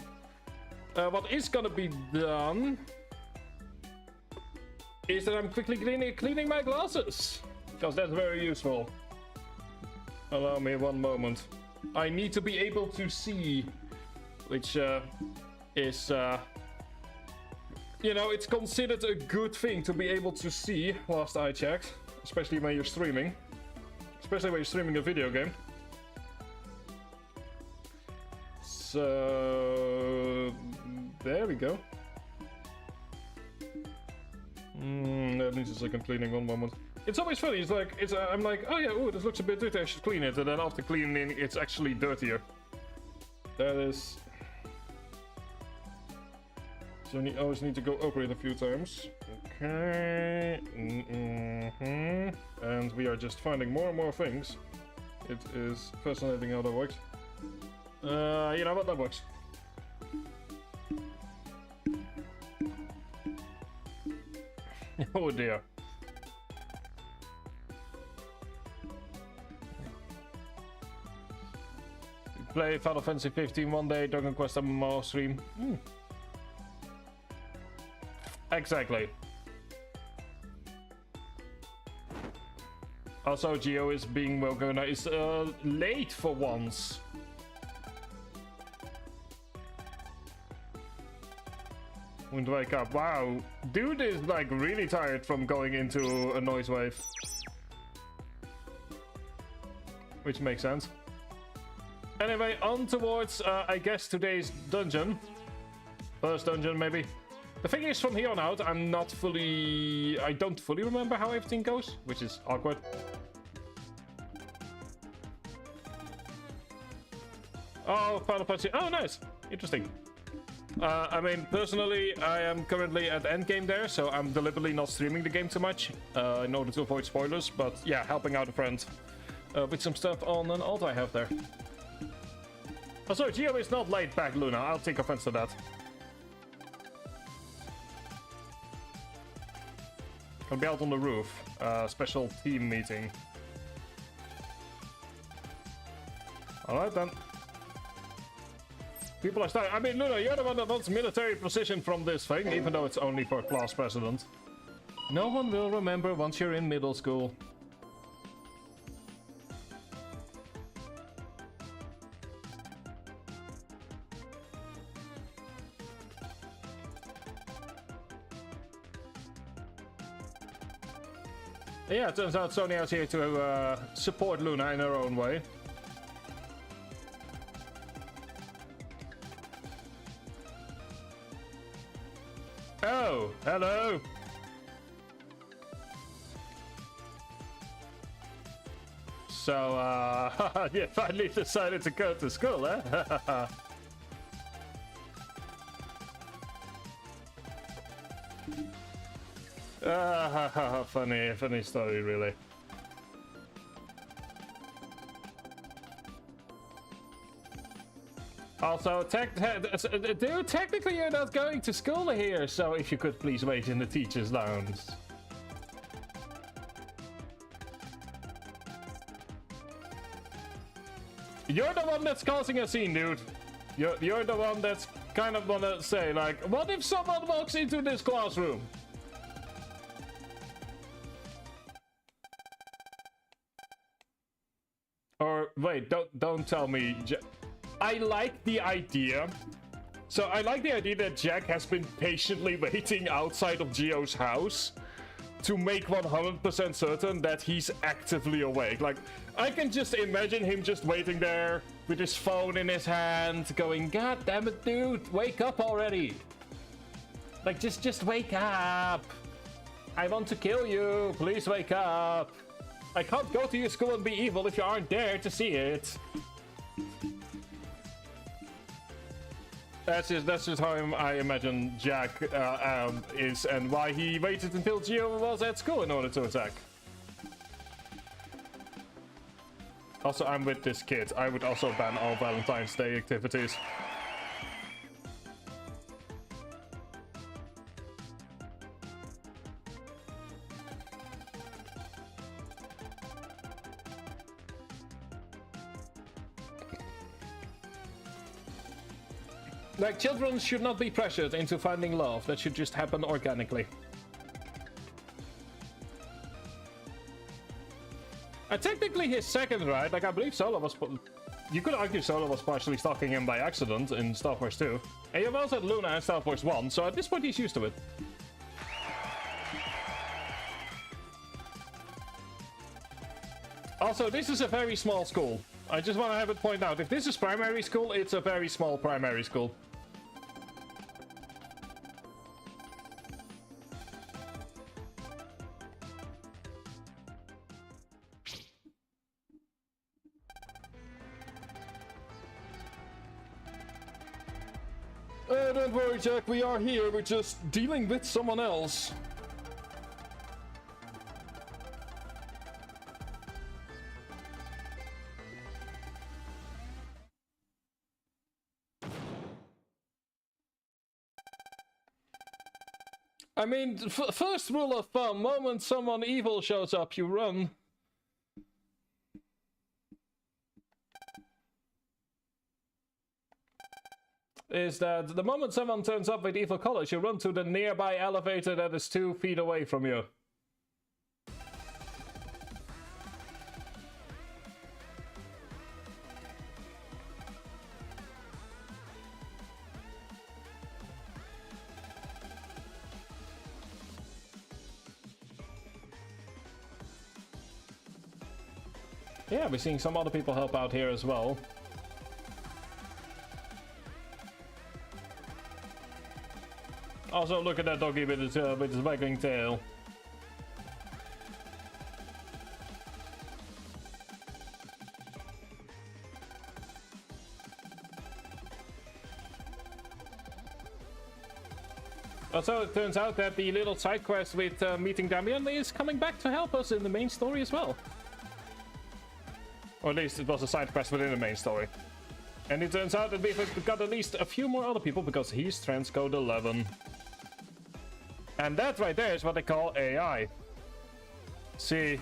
What is going to be done is that I'm quickly cleaning my glasses, because that's very useful. Allow me one moment. I need to be able to see, which is, you know, it's considered a good thing to be able to see, last I checked, especially when you're streaming. Especially when you're streaming a video game. So there we go. That needs a second cleaning, one moment. It's always funny, it's like, I'm like, oh yeah, oh, this looks a bit dirty, I should clean it. And then after cleaning, it's actually dirtier. That is... So you always need to go over it a few times. Okay. And we are just finding more and more things. It is fascinating how that works. You know what, that works. Oh dear. Play Final Fantasy 15 one day, Dragon Quest MMO stream. Exactly. Also, Geo is being is late for once. Wouldn't wake up. Wow, dude is like really tired from going into a noise wave. Which makes sense. Anyway, on towards, I guess, today's dungeon. First dungeon, maybe. The thing is, from here on out, I don't fully remember how everything goes, which is awkward. Oh, Final Fantasy. Oh, nice. Interesting. I mean, personally, I am currently at endgame there, so I'm deliberately not streaming the game too much in order to avoid spoilers. But yeah, helping out a friend with some stuff on an alt I have there. Also, Geo is not laid back, Luna. I'll take offense to that. Gonna be out on the roof. Special team meeting. Alright then. People are starting. I mean, Luna, you're the one that wants military precision from this thing, even though it's only for class president. No one will remember once you're in middle school. Yeah, it turns out Sonia's here to support Luna in her own way. Oh, hello! So, you finally decided to go to school, eh? Funny story, really. Also, dude, technically you're not going to school here, so if you could please wait in the teacher's lounge. You're the one that's causing a scene, dude. You're the one that's kind of wanna say, like, what if someone walks into this classroom? Or wait, don't tell me. I like the idea. So I like the idea that Jack has been patiently waiting outside of Geo's house to make 100% certain that he's actively awake. Like, I can just imagine him just waiting there with his phone in his hand, going, God damn it, dude, wake up already. Like, just wake up. I want to kill you. Please wake up. I can't go to your school and be evil if you aren't there to see it. That's just how I imagine Jack is, and why he waited until Gio was at school in order to attack. Also, I'm with this kid. I would also ban all Valentine's Day activities. Like, children should not be pressured into finding love. That should just happen organically. And technically his second, right? Like, I believe Solo was... You could argue Solo was partially stalking him by accident in Starforce 2. And you've also had Luna in Starforce 1, so at this point he's used to it. Also, this is a very small school. I just want to have it point out, if this is primary school, it's a very small primary school. Don't worry, Jack, we are here. We're just dealing with someone else. I mean, first rule of thumb, moment someone evil shows up, you run. Is that the moment someone turns up with evil colors, you run to the nearby elevator that is 2 feet away from you. Yeah, we're seeing some other people help out here as well. Also, look at that doggy with his wagging tail. Also, it turns out that the little side quest with meeting Damien is coming back to help us in the main story as well. Or at least it was a side quest within the main story. And it turns out that we've got at least a few more other people because he's transcode 11. And that right there is what they call AI. See,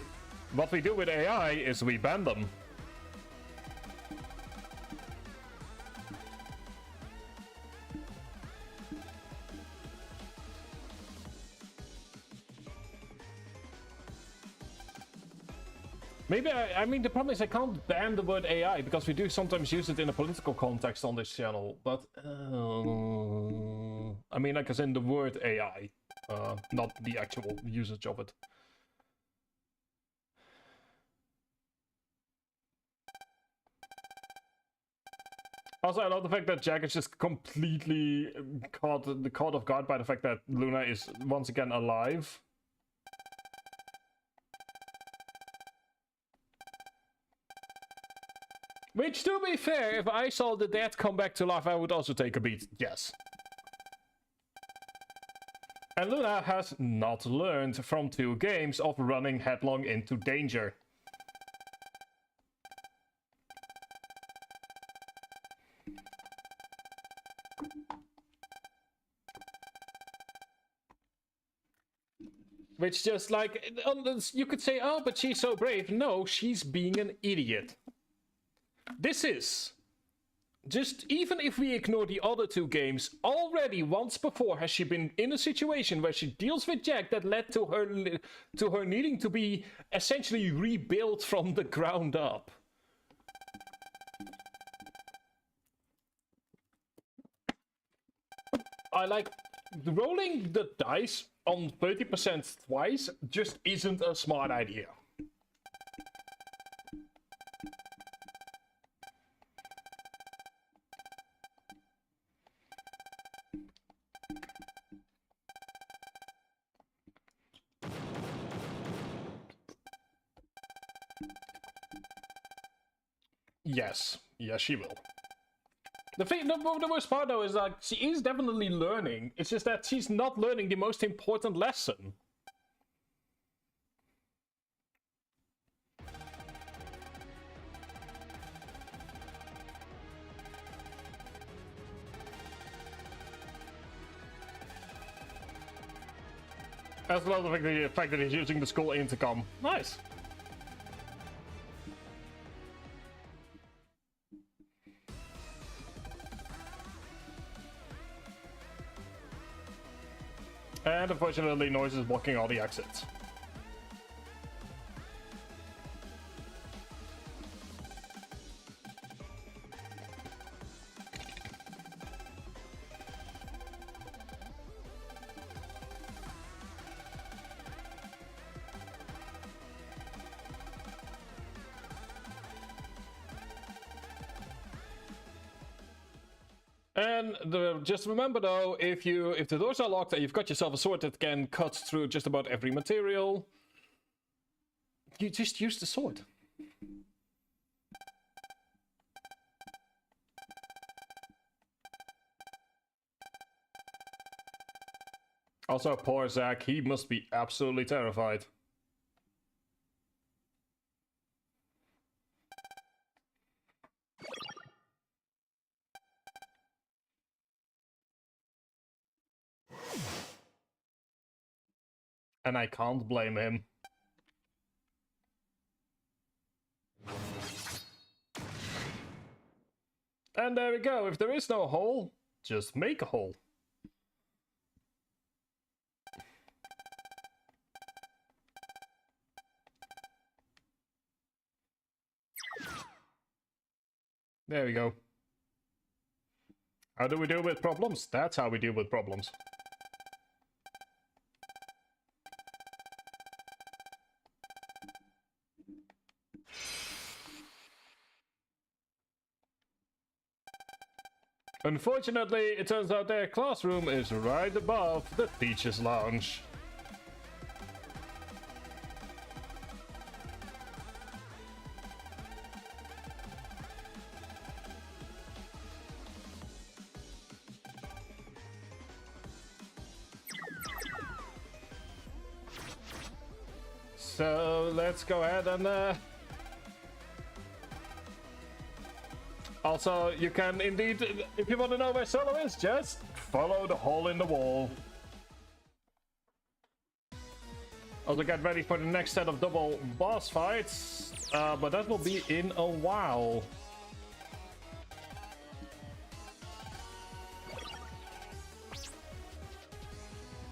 what we do with AI is we ban them. Maybe, I mean, the problem is I can't ban the word AI because we do sometimes use it in a political context on this channel, but... I mean, like as in the word AI, not the actual usage of it. Also, I love the fact that Jack is just completely caught off guard by the fact that Luna is once again alive. Which, to be fair, if I saw the dead come back to life, I would also take a beat. Yes. And Luna has not learned from 2 games of running headlong into danger. Which just like, you could say, oh, but she's so brave. No, she's being an idiot. This is, just even if we ignore the other 2 games, already once before has she been in a situation where she deals with Jack that led to her needing to be essentially rebuilt from the ground up. I like, rolling the dice on 30% twice just isn't a smart idea. Yes. Yes, she will. The worst part, though, is that she is definitely learning. It's just that she's not learning the most important lesson. As well as the fact that he's using the school intercom. Nice. And unfortunately, noise is blocking all the exits. And just remember though, if the doors are locked and you've got yourself a sword that can cut through just about every material, you just use the sword. Also, poor Zack, he must be absolutely terrified. And I can't blame him. And there we go. If there is no hole, just make a hole. There we go. How do we deal with problems? That's how we deal with problems. Unfortunately, it turns out their classroom is right above the teacher's lounge. So let's go ahead and also, you can indeed, if you want to know where Solo is, just follow the hole in the wall. Also, get ready for the next set of double boss fights, but that will be in a while.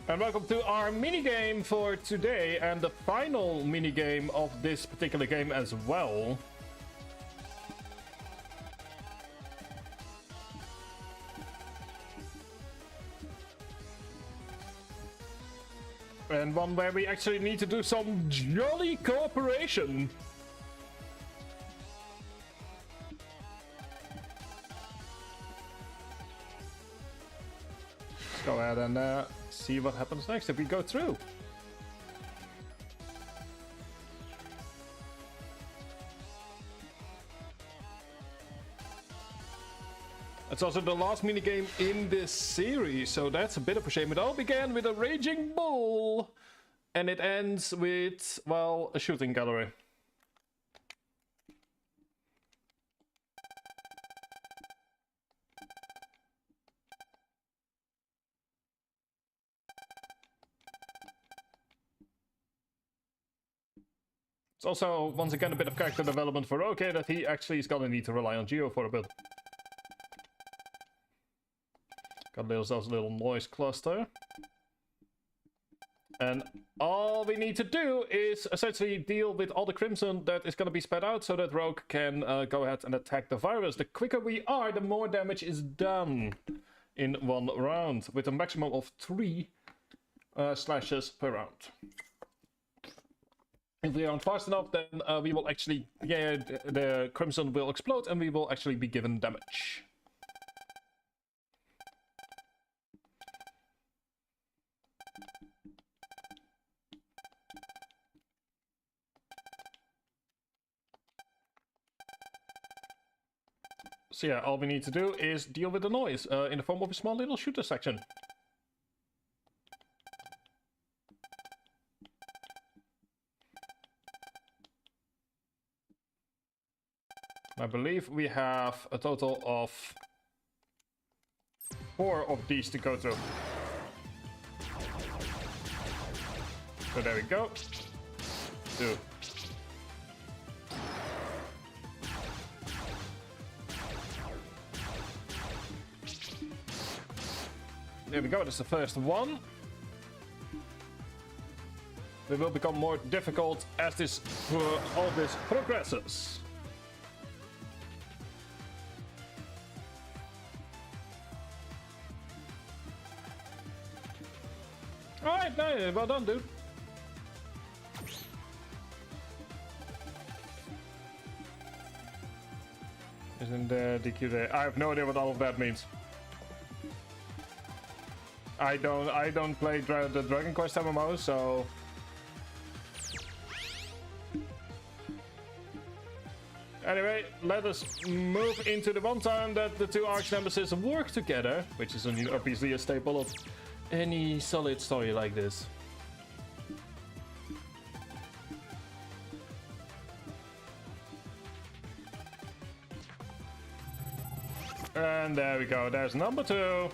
And welcome to our minigame for today, and the final minigame of this particular game as well. And one where we actually need to do some jolly cooperation. Let's go ahead and see what happens next if we go through. It's also the last minigame in this series, so that's a bit of a shame. It all began with a raging bull, and it ends with, well, a shooting gallery. It's also, once again, a bit of character development for OK that he actually is gonna need to rely on Geo for a bit. Got ourselves a little noise cluster. And all we need to do is essentially deal with all the crimson that is going to be spat out so that Rogue can go ahead and attack the virus. The quicker we are, the more damage is done in one round, with a maximum of 3 slashes per round. If we aren't fast enough, then we will actually, the crimson will explode and we will actually be given damage. So yeah, all we need to do is deal with the noise in the form of a small little shooter section. I believe we have a total of 4 of these to go through. So there we go. 2. There we go, that's the first one. They will become more difficult as all this progresses. Alright, no, well done, dude. Isn't the DQ there? I have no idea what all of that means. I don't play the Dragon Quest MMO, so anyway, let us move into the one time that the two arch nemesis work together, which is obviously a staple of any solid story like this. And there we go, there's number 2.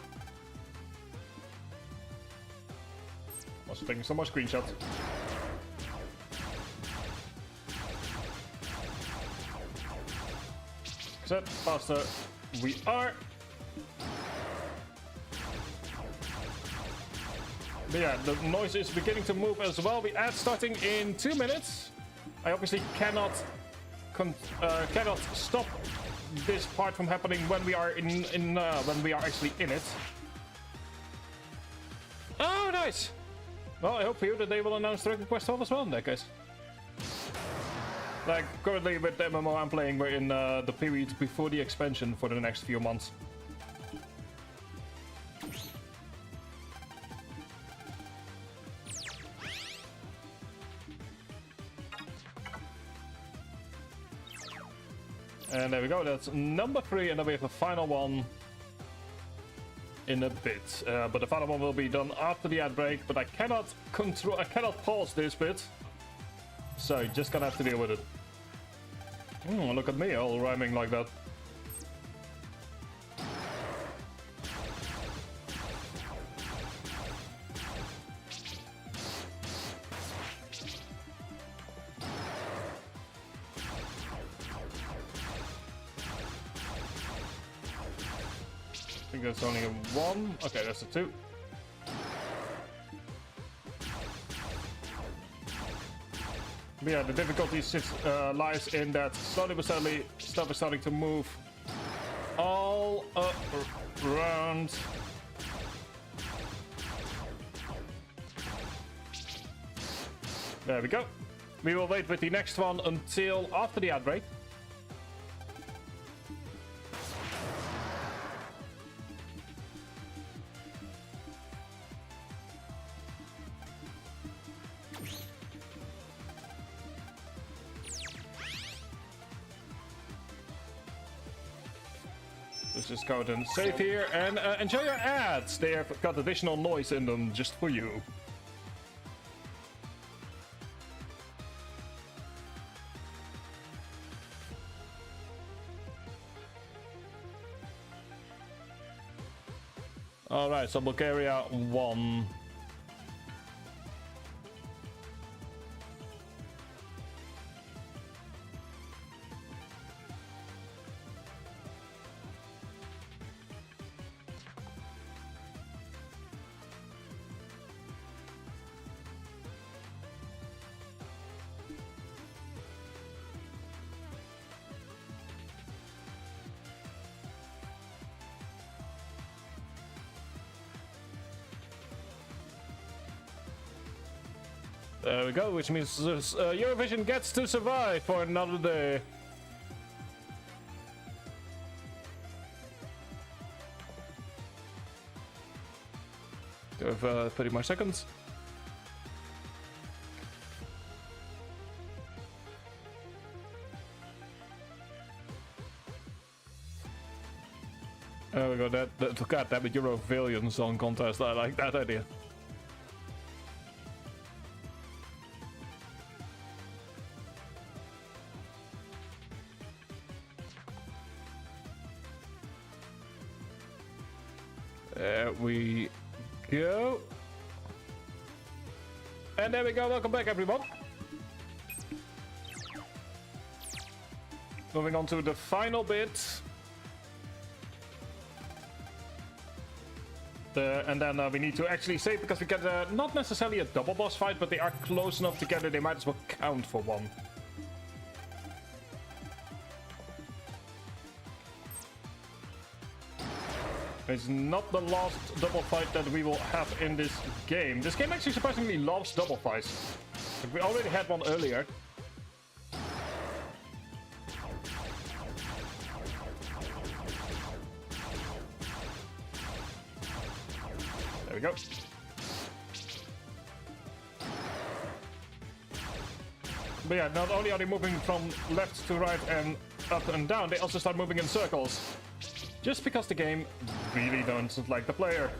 Also taking some more screenshots. Set faster we are. But yeah, the noise is beginning to move as well. We add starting in 2 minutes. I obviously cannot stop this part from happening when we are when we are actually in it. Oh, nice. Well, I hope for you that they will announce Dragon Quest 12 as well in that case. Like, currently with the MMO I'm playing, we're in the period before the expansion for the next few months. And there we go, that's number 3, and then we have the final one in a bit. But the final one will be done after the ad break, but I cannot pause this bit. So you're just gonna have to deal with it. Look at me, all rhyming like that. I think that's only a 1. Okay, that's a 2. But yeah, the difficulty lies in that slowly but steadily stuff is starting to move all around. There we go. We will wait with the next one until after the ad break. Let's just go ahead and save here and enjoy your ads. They have got additional noise in them just for you. Alright, so Bulgaria 1. There we go, which means Eurovision gets to survive for another day. We have 30 more seconds. There we go. That God damn it, Euro Villian Song Contest. I like that idea. There we go. And there we go. Welcome back, everyone. Moving on to the final bit. And then we need to actually save because we get not necessarily a double boss fight, but they are close enough together. They might as well count for one. It's not the last double fight that we will have in this game. This game actually surprisingly loves double fights. But we already had one earlier. There we go. But yeah, not only are they moving from left to right and up and down, they also start moving in circles. Just because the game really doesn't like the player.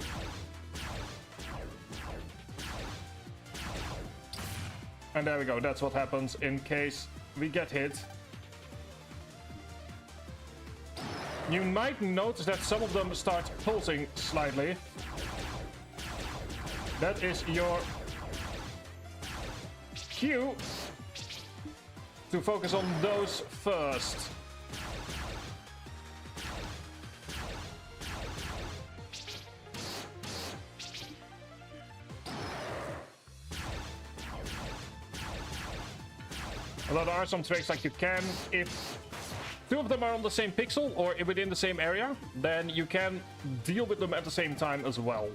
And there we go, that's what happens in case we get hit. You might notice that some of them start pulsing slightly. That is your cue to focus on those first. Although there are some tricks like you can, if two of them are on the same pixel or within the same area, then you can deal with them at the same time as well.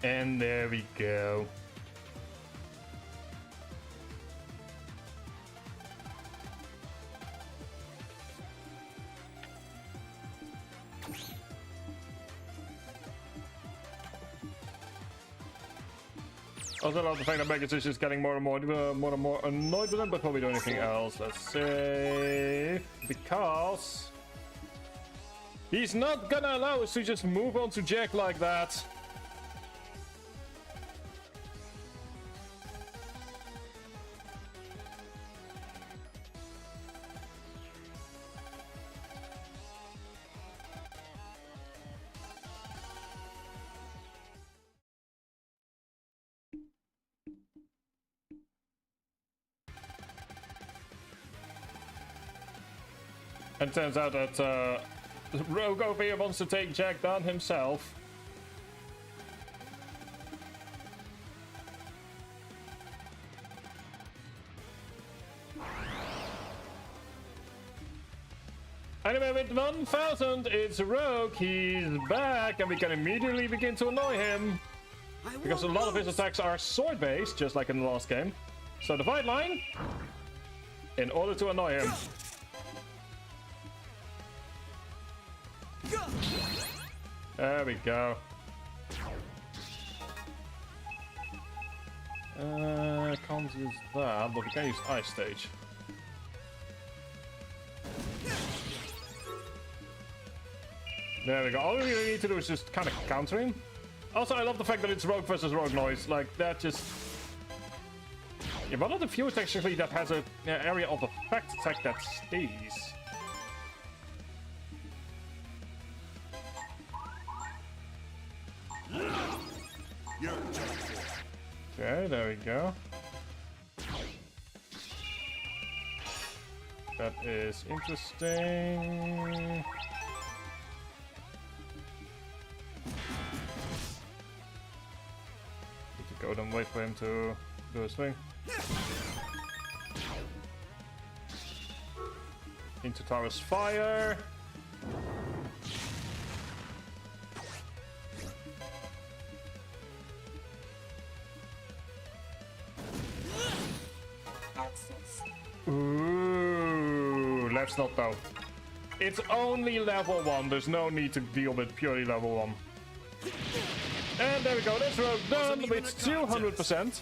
And there we go. Also love the fact that Megas is just getting more and more annoyed with them, but probably do anything else. Let's save, because he's not gonna allow us to just move on to Jack like that. And turns out that Rogue over here wants to take Jack down himself. Anyway, with 1000, it's Rogue. He's back, and we can immediately begin to annoy him. Because a lot of his attacks are sword-based, just like in the last game. So the fight line, in order to annoy him. There we go. Can't use that, but we can use Ice Stage. There we go. All we really need to do is just kind of counter him. Also, I love the fact that it's Rogue versus Rogue noise. Like, that just... Yeah, one of the few attacks actually that has an area of effect attack that stays. Okay, there we go. That is interesting. Need to go and wait for him to do his thing. Into Taurus Fire. Ooh, let's not though. It's only level 1. There's no need to deal with purely level 1. And there we go. This rogue done with 200%.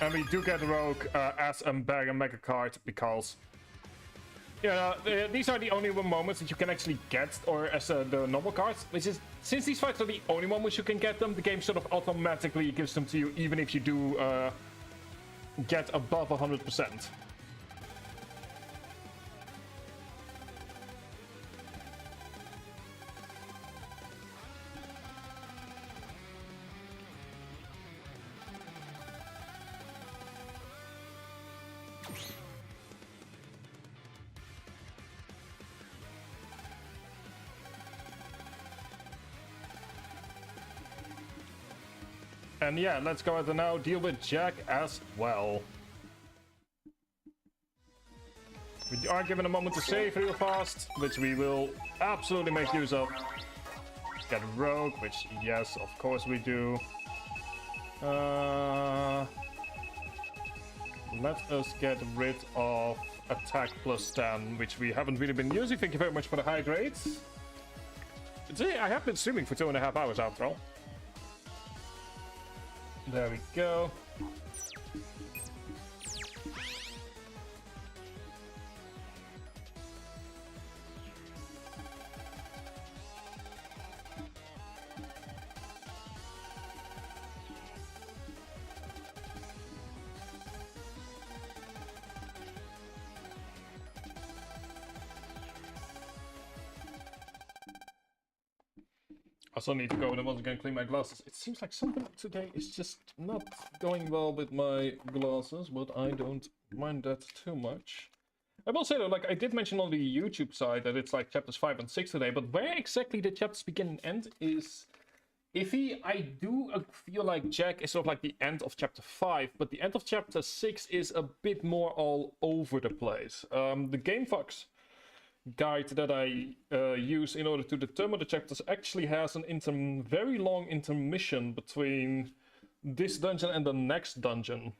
And we do get Rogue as a bag and mega card because these are the only moments that you can actually get, or as the normal cards, which is, since these fights are the only moments you can get them, the game sort of automatically gives them to you, even if you do get above 100%. And yeah, let's go ahead and now deal with Jack as well. We are given a moment to save real fast, which we will absolutely make use of. Get a Rogue, which yes, of course we do. Let us get rid of attack plus 10, which we haven't really been using. Thank you very much for the high grades. See, I have been streaming for 2.5 hours after all. There we go. I still need to go and once again clean my glasses. It seems like something today is just not going well with my glasses, but I don't mind that too much. I will say though, like I did mention on the YouTube side that it's like chapters 5 and 6 today, but where exactly the chapters begin and end is iffy. I do feel like Jack is sort of like the end of chapter 5, but the end of chapter 6 is a bit more all over the place. The GameFox guide that I use in order to determine the chapters actually has an very long intermission between this dungeon and the next dungeon.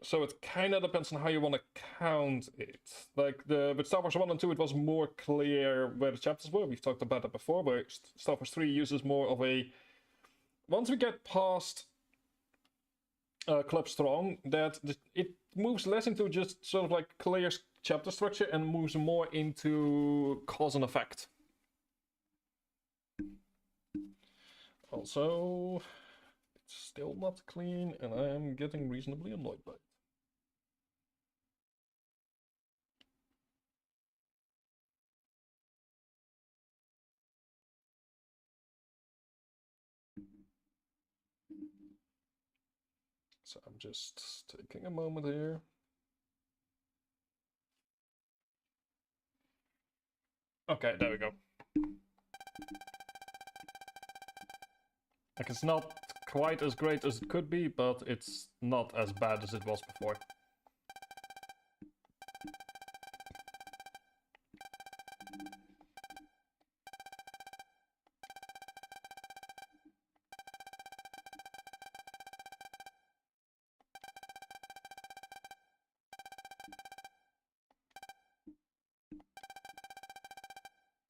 So it kind of depends on how you want to count it. Like with Starforce 1 and 2 it was more clear where the chapters were. We've talked about that before, where Starforce 3 uses more of a... Once we get past Club Strong, that it moves less into just sort of like clear chapter structure and moves more into cause and effect. Also, it's still not clean and I am getting reasonably annoyed by it. So I'm just taking a moment here. Okay, there we go. Like, it's not quite as great as it could be, but it's not as bad as it was before.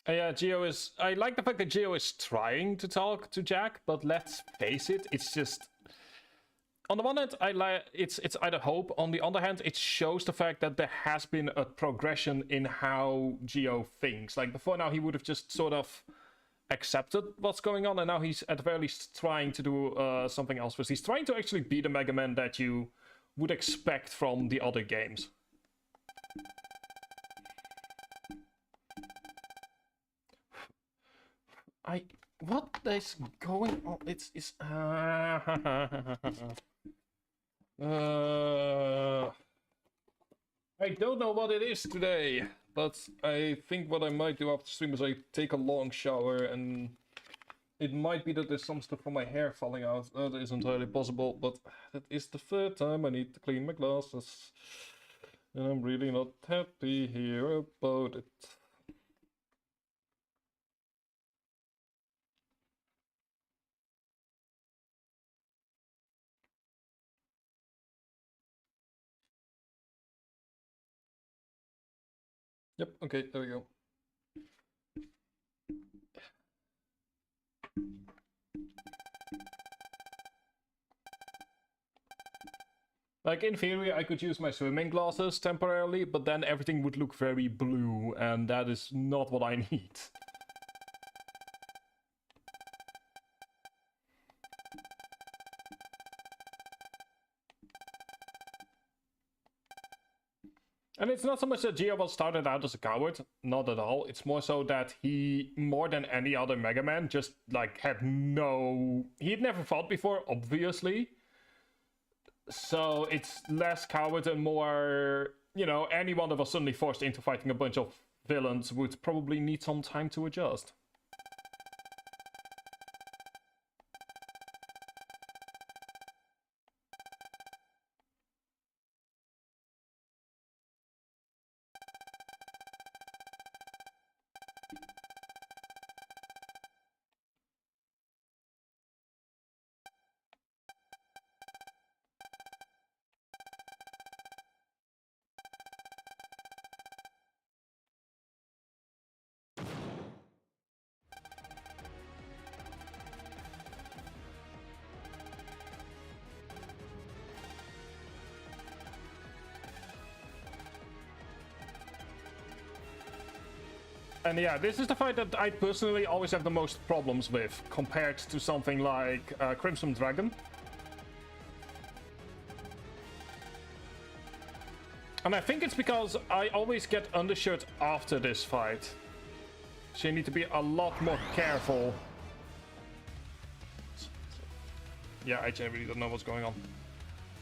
Yeah, Geo is... I like the fact that Geo is trying to talk to Jack, but let's face it, it's just... On the one hand, it's either hope. On the other hand, it shows the fact that there has been a progression in how Geo thinks. Like, before now, he would have just sort of accepted what's going on, and now he's at the very least trying to do something else. Because he's trying to actually be the Mega Man that you would expect from the other games. What is going on? It's I don't know what it is today, but I think what I might do after stream is I take a long shower, and it might be that there's some stuff from my hair falling out. That is entirely possible, but that is the third time I need to clean my glasses, and I'm really not happy here about it. Yep, okay, there we go. Like, in theory, I could use my swimming glasses temporarily, but then everything would look very blue, and that is not what I need. And it's not so much that Gio was started out as a coward, not at all. It's more so that he, more than any other Mega Man, just, like, had no... He'd never fought before, obviously. So it's less coward and more, you know, anyone that was suddenly forced into fighting a bunch of villains would probably need some time to adjust. And yeah, this is the fight that I personally always have the most problems with, compared to something like Crimson Dragon. And I think it's because I always get undershirt after this fight. So you need to be a lot more careful. Yeah, I really don't know what's going on.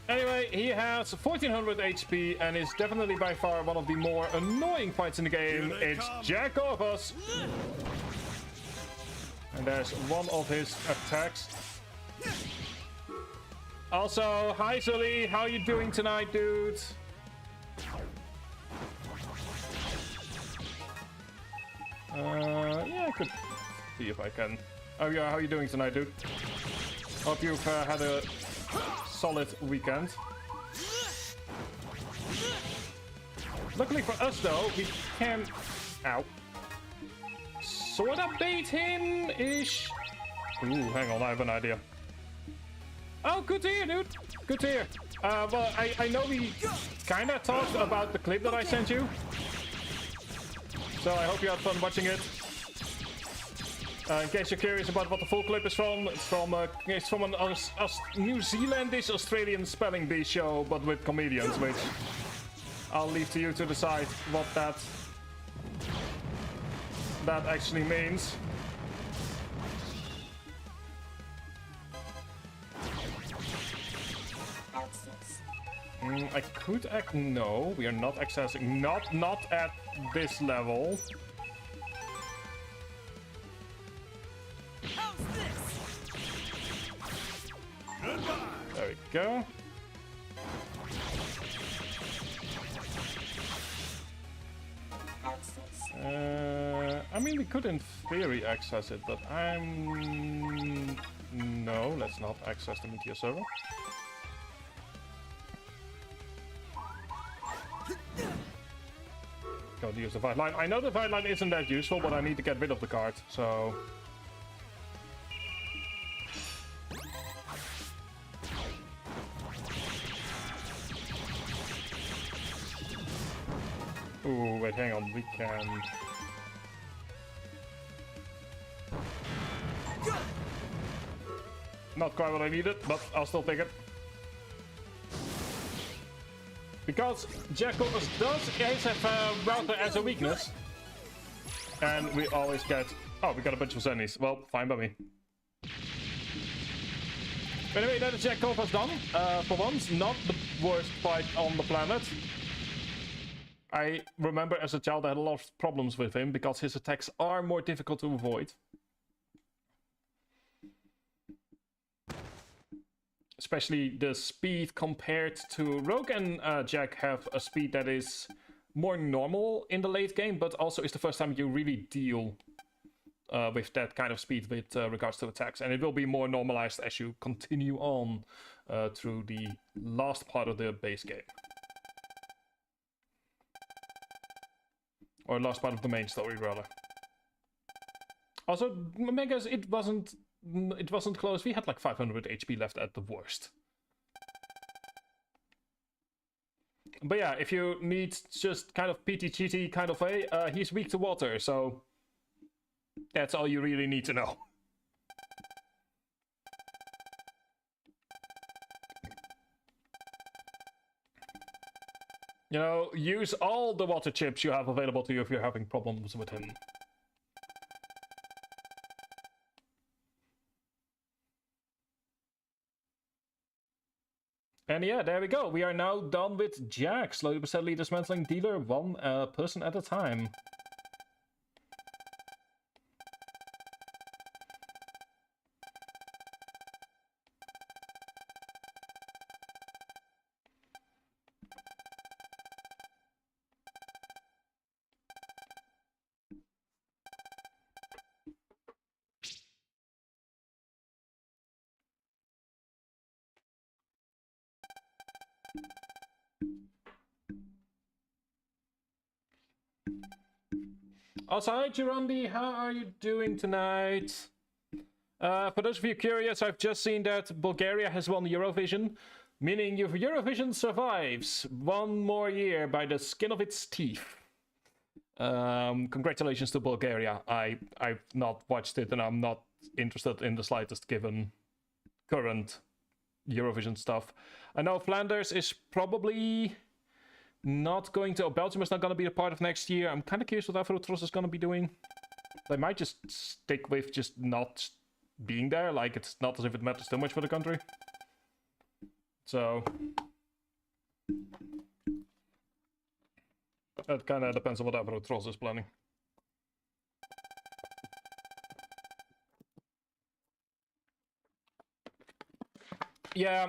Anyway, he has 1400 HP and is definitely by far one of the more annoying fights in the game. It's Jack Corpus. And there's one of his attacks. Also, hi Sully, how you doing tonight, dude? Yeah, I could see if I can. Oh yeah, how are you doing tonight, dude? Hope you've had a solid weekend. Luckily for us, though, we can... Ow. Sorta bait him-ish. Ooh, hang on, I have an idea. Oh, good to hear, dude. Good to hear. Well, I know we kinda talked about the clip that I sent you. So I hope you had fun watching it. In case you're curious about what the full clip is from, it's from an New Zealandish Australian spelling bee show, but with comedians, which I'll leave to you to decide what that actually means. I could act. No, we are not accessing. Not at this level. There we go. I mean, we could in theory access it, but no, let's not access the Meteor server. Go to use the fight line. I know the fight line isn't that useful, but I need to get rid of the card, so... Ooh, wait, hang on, we can... Not quite what I needed, but I'll still take it. Because Jack Corpus does have Router as a weakness. And we always get... Oh, we got a bunch of Zennies. Well, fine by me. Anyway, that is Jack Corpus done. For once, not the worst fight on the planet. I remember as a child I had a lot of problems with him because his attacks are more difficult to avoid. Especially the speed compared to Rogue and Jack have a speed that is more normal in the late game, but also is the first time you really deal with that kind of speed with regards to attacks. And it will be more normalized as you continue on through the last part of the base game. Or last part of the main story, rather. Also, Megas, it wasn't close. We had like 500 HP left at the worst. But yeah, if you need just kind of PT-GT kind of way, he's weak to water, so that's all you really need to know. You know, use all the water chips you have available to you if you're having problems with him. And yeah, there we go. We are now done with Jack. Slowly but steadily dismantling dealer, one person at a time. Also, hi Girondi, how are you doing tonight? For those of you curious, I've just seen that Bulgaria has won Eurovision, meaning if Eurovision survives one more year by the skin of its teeth. Congratulations to Bulgaria. I've not watched it and I'm not interested in the slightest given current Eurovision stuff. I know Flanders is probably not going to... Belgium is not going to be a part of next year. I'm kind of curious what Afro-Tros is going to be doing. They might just stick with just not being there. Like, it's not as if it matters too much for the country. So... it kind of depends on what Afro-Tros is planning. Yeah,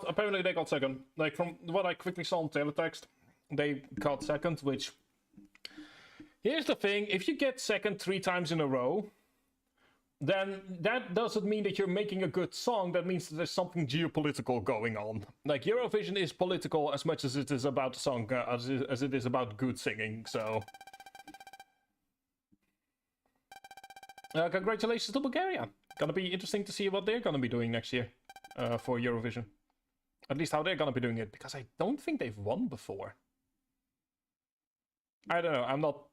apparently they got second. Like, from what I quickly saw on teletext, they got second, which... Here's the thing, if you get second 3 times in a row, then that doesn't mean that you're making a good song, that means that there's something geopolitical going on. Like, Eurovision is political as much as it is about the song, as it is about good singing, so... congratulations to Bulgaria! Gonna be interesting to see what they're gonna be doing next year. For Eurovision. At least how they're gonna be doing it, because I don't think they've won before. I don't know, I'm not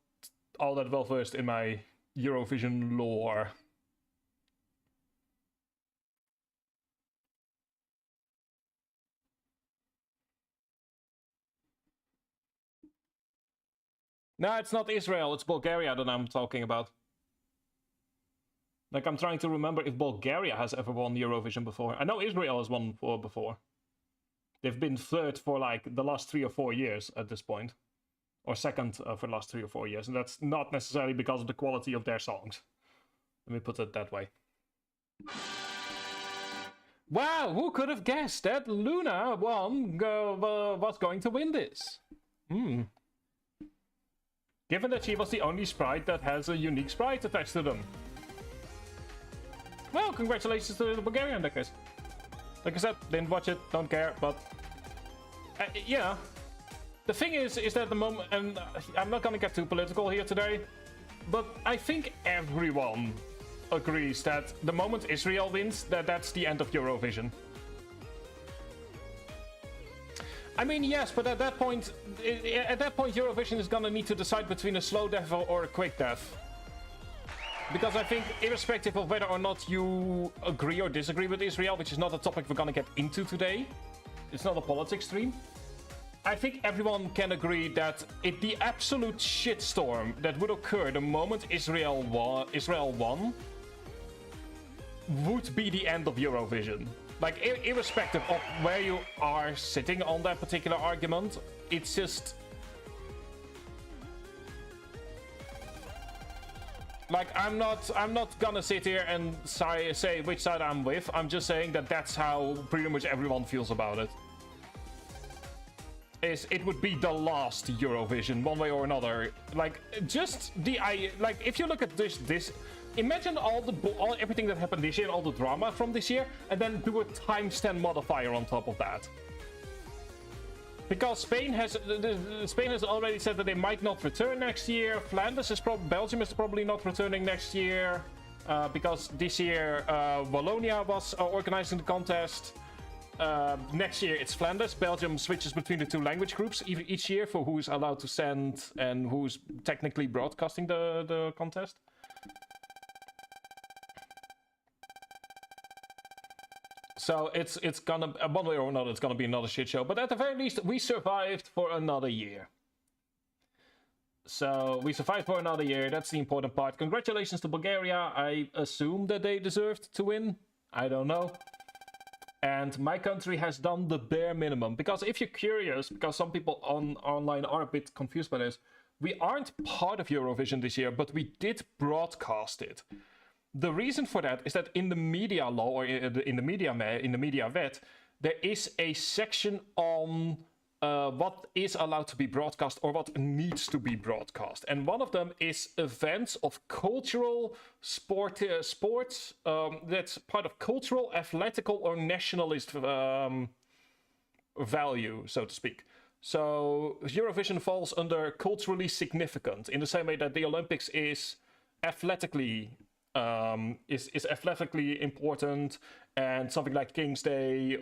all that well versed in my Eurovision lore. No, it's not Israel, it's Bulgaria that I'm talking about. Like, I'm trying to remember if Bulgaria has ever won Eurovision before. I know Israel has won before. They've been third for, like, the last 3 or 4 years at this point. Or second for the last 3 or 4 years. And that's not necessarily because of the quality of their songs. Let me put it that way. Wow, who could have guessed that Luna was going to win this? Given that she was the only sprite that has a unique sprite attached to them. Well, congratulations to the Bulgarian in that case. Like I said, didn't watch it, don't care, but... yeah. The thing is that the moment... And I'm not gonna get too political here today, but I think everyone agrees that the moment Israel wins, that's the end of Eurovision. I mean, yes, but at that point Eurovision is gonna need to decide between a slow death or a quick death. Because I think, irrespective of whether or not you agree or disagree with Israel, which is not a topic we're gonna get into today, it's not a politics stream, I think everyone can agree that the absolute shitstorm that would occur the moment Israel won would be the end of Eurovision. Like, irrespective of where you are sitting on that particular argument, it's just... Like, I'm not gonna sit here and say which side I'm with. I'm just saying that that's how pretty much everyone feels about it. It would be the last Eurovision, one way or another. Like, just like, if you look at this, imagine everything that happened this year and all the drama from this year, and then do a times 10 modifier on top of that. Because Spain has already said that they might not return next year. Belgium is probably not returning next year. Because this year Wallonia was organizing the contest. Next year it's Flanders. Belgium switches between the two language groups each year for who's allowed to send and who's technically broadcasting the contest. So it's gonna, one way or another, it's gonna be another shit show. But at the very least, we survived for another year. So we survived for another year. That's the important part. Congratulations to Bulgaria. I assume that they deserved to win. I don't know. And my country has done the bare minimum. Because if you're curious, because some people online are a bit confused by this, we aren't part of Eurovision this year, but we did broadcast it. The reason for that is that in the media law, or in the media vet, there is a section on what is allowed to be broadcast or what needs to be broadcast. And one of them is events of cultural sports that's part of cultural, athletical, or nationalist value, so to speak. So Eurovision falls under culturally significant, in the same way that the Olympics is athletically important, and something like King's Day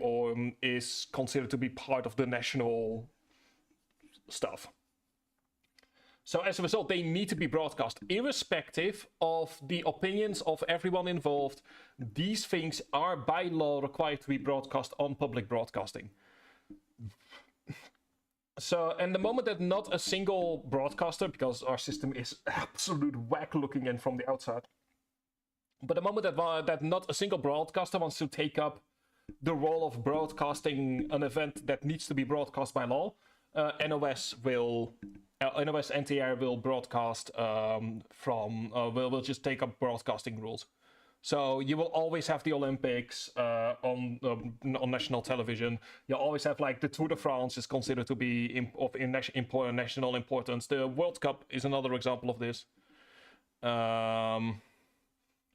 is considered to be part of the national stuff. So as a result, they need to be broadcast. Irrespective of the opinions of everyone involved, these things are by law required to be broadcast on public broadcasting. So, and the moment that not a single broadcaster, because our system is absolute whack looking in from the outside, but the moment that not a single broadcaster wants to take up the role of broadcasting an event that needs to be broadcast by law, NOS NTR will broadcast will just take up broadcasting rules. So you will always have the Olympics on national television. You'll always have, like, the Tour de France is considered to be of national importance. The World Cup is another example of this.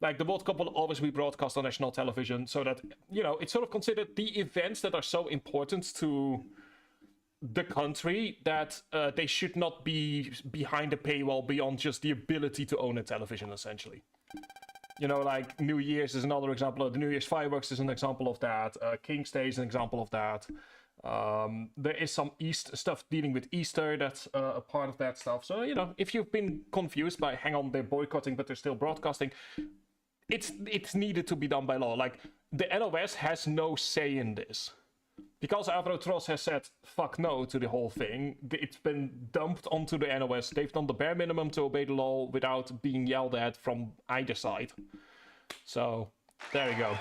Like, the World Cup will always be broadcast on national television, so that, you know, it's sort of considered the events that are so important to the country that they should not be behind a paywall beyond just the ability to own a television, essentially. You know, like, New Year's is another example. The New Year's fireworks is an example of that. King's Day is an example of that. There is some stuff dealing with Easter that's a part of that stuff. So, you know, if you've been confused by, hang on, they're boycotting, but they're still broadcasting, it's needed to be done by law. Like, the NOS has no say in this. Because Avrotros has said fuck no to the whole thing, it's been dumped onto the NOS. They've done the bare minimum to obey the law without being yelled at from either side. So, there you go.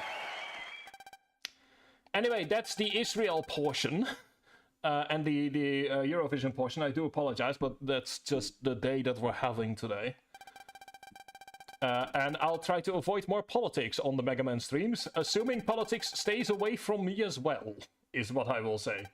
Anyway, that's the Israel portion. And the Eurovision portion. I do apologize, but that's just the day that we're having today. And I'll try to avoid more politics on the Mega Man streams, assuming politics stays away from me as well, is what I will say.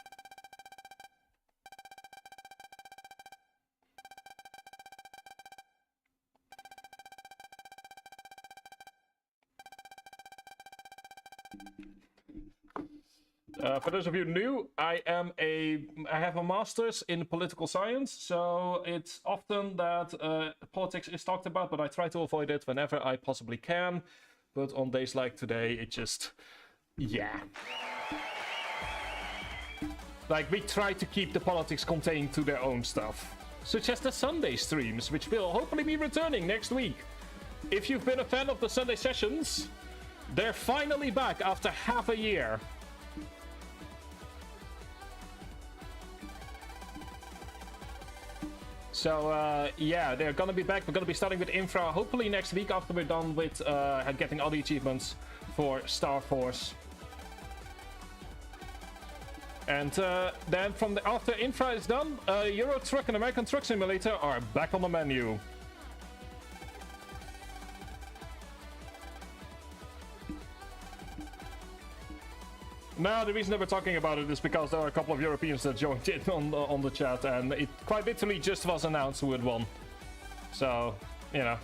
For those of you new, I have a master's in political science, so it's often that politics is talked about, but I try to avoid it whenever I possibly can. But on days like today, it just, yeah. Like, we try to keep the politics contained to their own stuff, such as the Sunday streams, which will hopefully be returning next week. If you've been a fan of the Sunday sessions, they're finally back after half a year. So, yeah, they're gonna be back. We're gonna be starting with Infra hopefully next week after we're done with getting all the achievements for Starforce. And then after Infra is done, Euro Truck and American Truck Simulator are back on the menu. Now, the reason that we're talking about it is because there are a couple of Europeans that joined in on the chat, and it quite literally just was announced who had won. So, you know.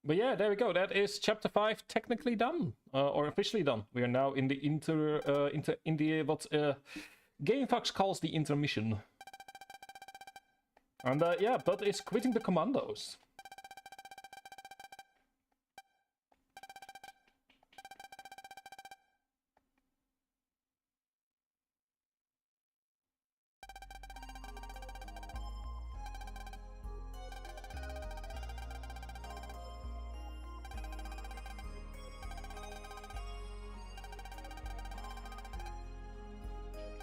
But yeah, there we go. That is chapter 5 technically done, or officially done. We are now in the what GameFox calls the intermission. And yeah, Bud is quitting the commandos.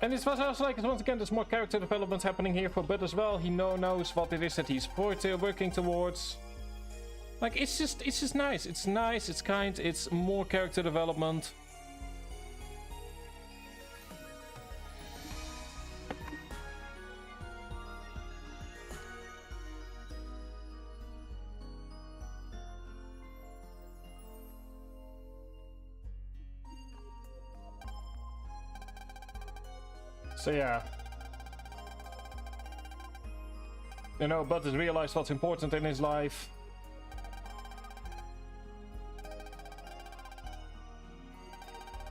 And it was also like, once again, there's more character development happening here for Bud as well. He knows what it is that he's working towards. Like, it's just nice. It's nice, it's kind, it's more character development. So yeah, you know, Bud has realized what's important in his life.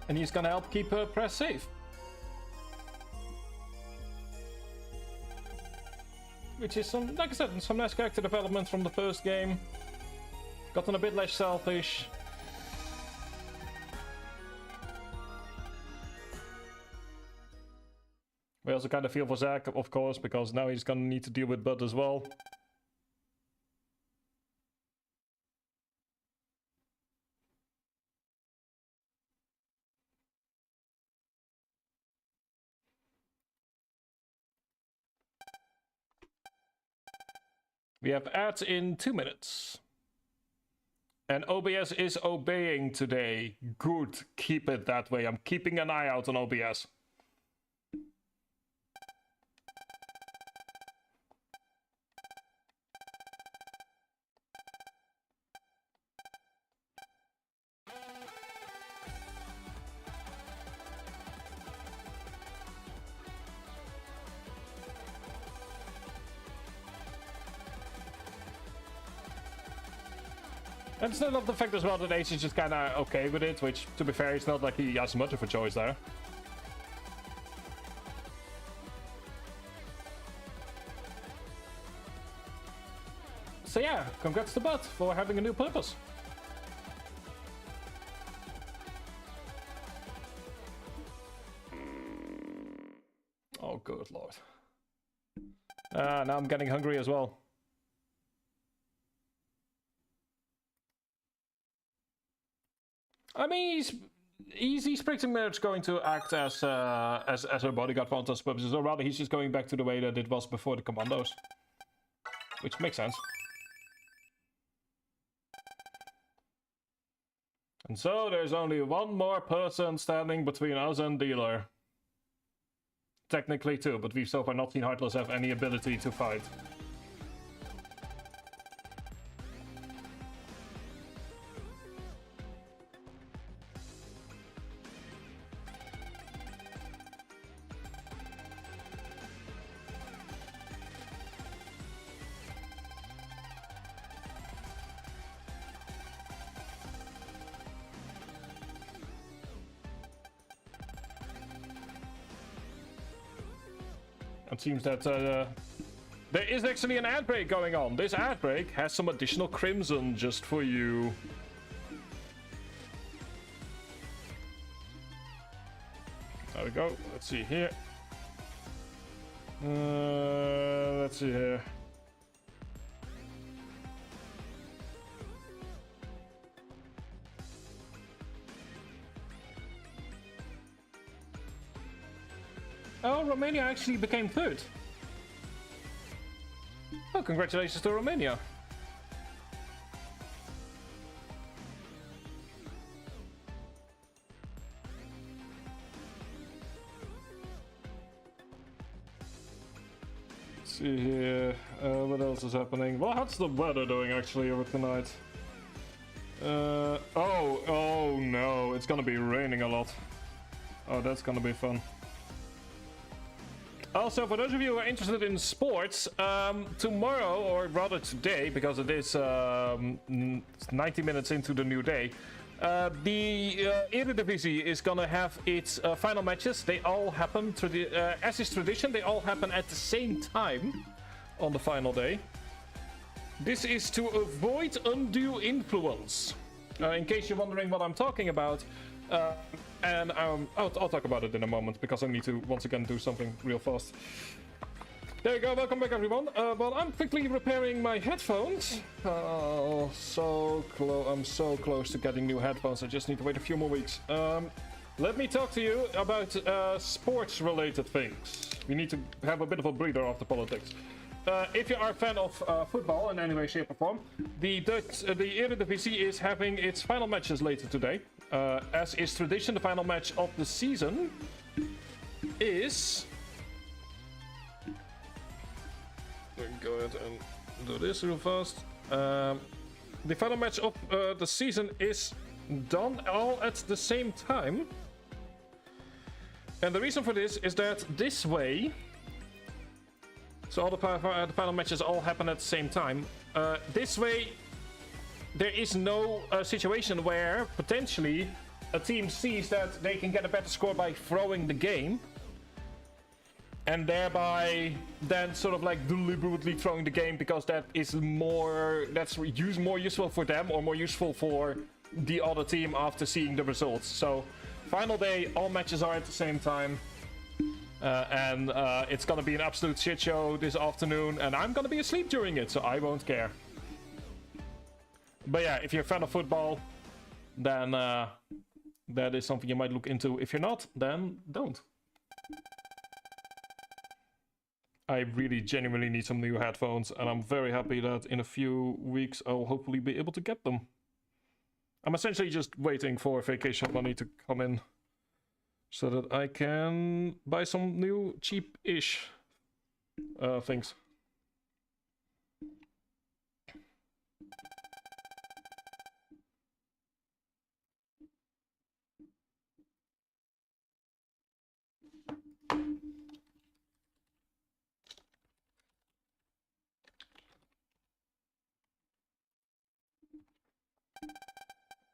And he's gonna help keep Press safe. Which is some, like I said, some nice character development from the first game. Gotten a bit less selfish. We also kind of feel for Zack, of course, because now he's gonna need to deal with Bud as well. We have ads in 2 minutes. And OBS is obeying today. Good, keep it that way. I'm keeping an eye out on OBS. And still love the fact as well that Ace is just kind of okay with it, which, to be fair, it's not like he has much of a choice there. So yeah, congrats to Bud for having a new purpose. Oh, good lord. Now I'm getting hungry as well. I mean, he's pretty much going to act as her bodyguard for all those purposes, or rather, he's just going back to the way that it was before the commandos, which makes sense. And so there's only one more person standing between us and Dealer. Technically two, but we've so far not seen Heartless have any ability to fight. It seems that there is actually an ad break going on. This ad break has some additional crimson just for you. There we go. Let's see here. Let's see here. Oh, Romania actually became third. Oh, congratulations to Romania. Let's see here. What else is happening? Well, how's the weather doing actually over tonight? Oh no, it's gonna be raining a lot. Oh, that's gonna be fun. Also, for those of you who are interested in sports, tomorrow, or rather today, because it is 90 minutes into the new day, the Eredivisie is gonna have its final matches. They all happen, as is tradition, they all happen at the same time on the final day. This is to avoid undue influence. In case you're wondering what I'm talking about, and I'll talk about it in a moment, because I need to once again do something real fast. There you go, welcome back everyone. Well, I'm quickly repairing my headphones. Oh, I'm so close to getting new headphones. I just need to wait a few more weeks. Let me talk to you about sports-related things. We need to have a bit of a breather after politics. If you are a fan of football in any way, shape or form, the Eredivisie is having its final matches later today. As is tradition, the final match of the season is... Go ahead and do this real fast. The final match of the season is done all at the same time. And the reason for this is that this way... So all the final matches all happen at the same time. This way, there is no situation where potentially a team sees that they can get a better score by throwing the game, and thereby then sort of like deliberately throwing the game because that's more useful for them or more useful for the other team after seeing the results. So final day, all matches are at the same time. And it's gonna be an absolute shit show this afternoon, and I'm gonna be asleep during it, so I won't care. But yeah, if you're a fan of football, then that is something you might look into. If you're not, then don't. I really genuinely need some new headphones, and I'm very happy that in a few weeks I'll hopefully be able to get them. I'm essentially just waiting for vacation money to come in, so that I can buy some new cheap-ish things.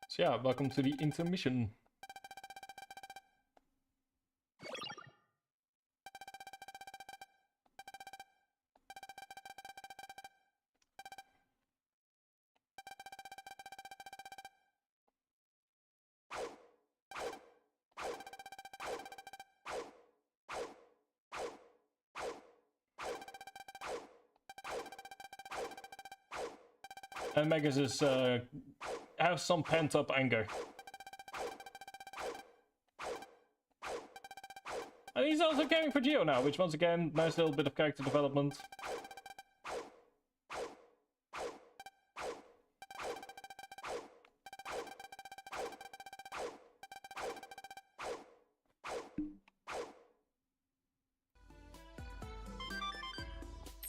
So yeah, welcome to the intermission. And Megas is has some pent-up anger. And he's also caring for Geo now, which once again, nice little bit of character development.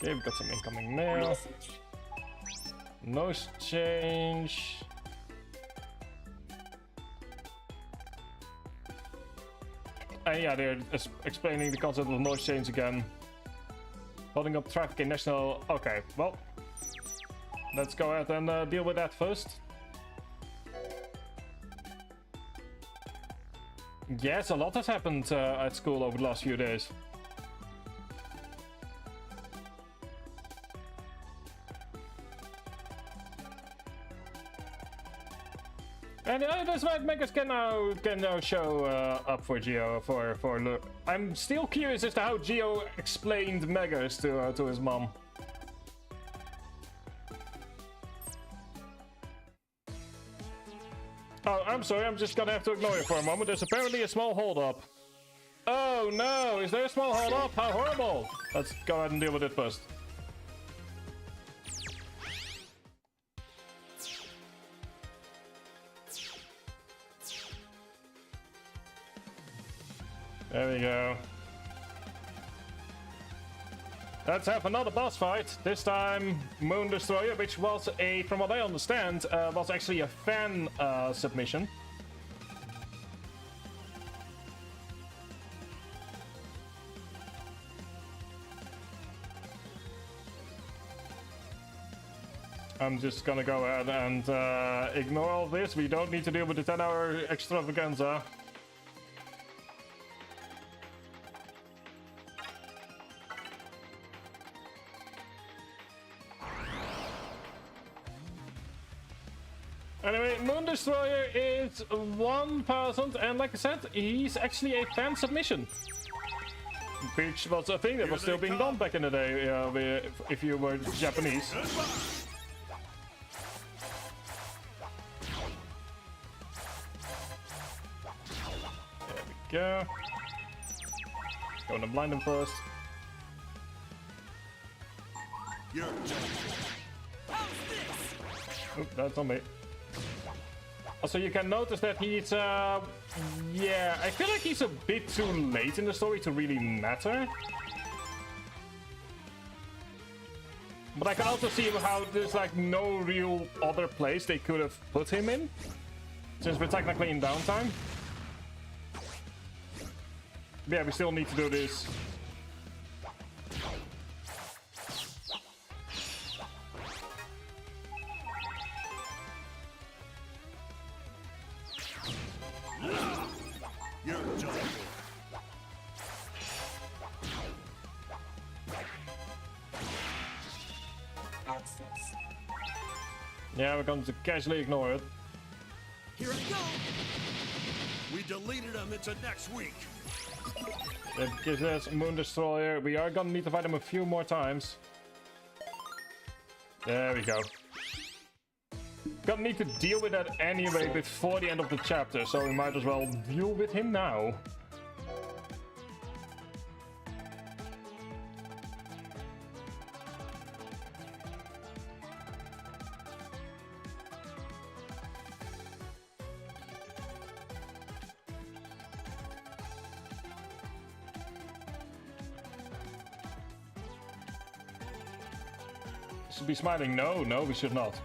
Okay, we've got some incoming mail. Noise change. And yeah, they're explaining the concept of noise change again. Holding up traffic in national... Okay, well, let's go ahead and deal with that first. Yes, a lot has happened at school over the last few days. And that's why Megas can now show up for Geo for look. I'm still curious as to how Geo explained Megas to his mom. Oh, I'm sorry, I'm just gonna have to ignore you for a moment. There's apparently a small hold-up. Oh no, is there a small hold-up? How horrible! Let's go ahead and deal with it first. There we go. Let's have another boss fight. This time, Moon Destroyer, which was from what I understand, was actually a fan submission. I'm just gonna go ahead and ignore all this. We don't need to deal with the 10-hour extravaganza. Anyway, Moon Destroyer is 1,000, and like I said, he's actually a fan submission. Which was a thing that was still being done back in the day, if you were Japanese. There we go. Going to blind him first. Oop, that's on me. Also, you can notice that he's, yeah, I feel like he's a bit too late in the story to really matter. But I can also see how there's like no real other place they could have put him in, since we're technically in downtime. But yeah, we still need to do this. Yeah, we're going to casually ignore it. Here I go. We deleted him into next week. That gives us Moon Destroyer. We are gonna need to fight him a few more times. There we go. Gonna need to deal with that anyway before the end of the chapter, so we might as well deal with him now. Should be smiling. No, no, we should not.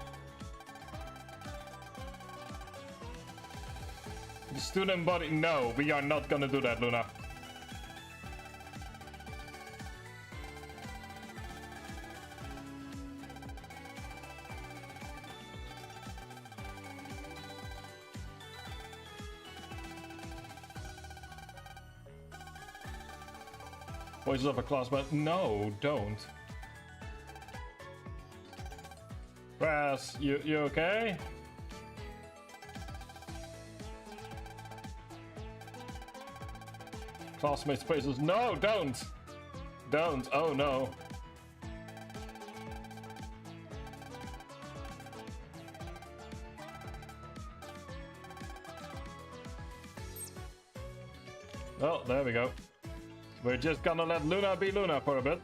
The student body. No, we are not gonna do that, Luna. Voices of a class, but no, don't. Brass, you okay? Classmates praises. No, don't! Don't, oh no. Well, there we go. We're just gonna let Luna be Luna for a bit.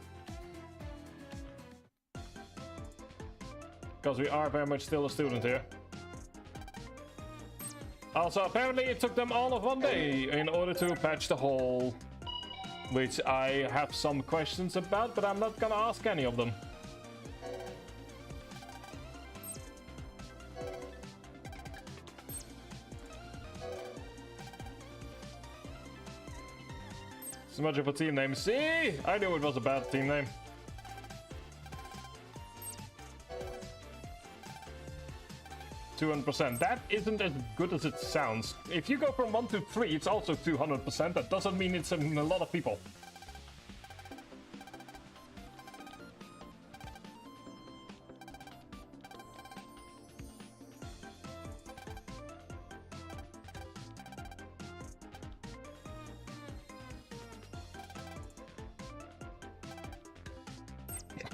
Because we are very much still a student here. Also, apparently it took them all of one day in order to patch the hole. Which I have some questions about, but I'm not gonna ask any of them. So much of a team name. See? I knew it was a bad team name. %. That isn't as good as it sounds. If you go from 1 to 3, it's also 200%. That doesn't mean it's a lot of people.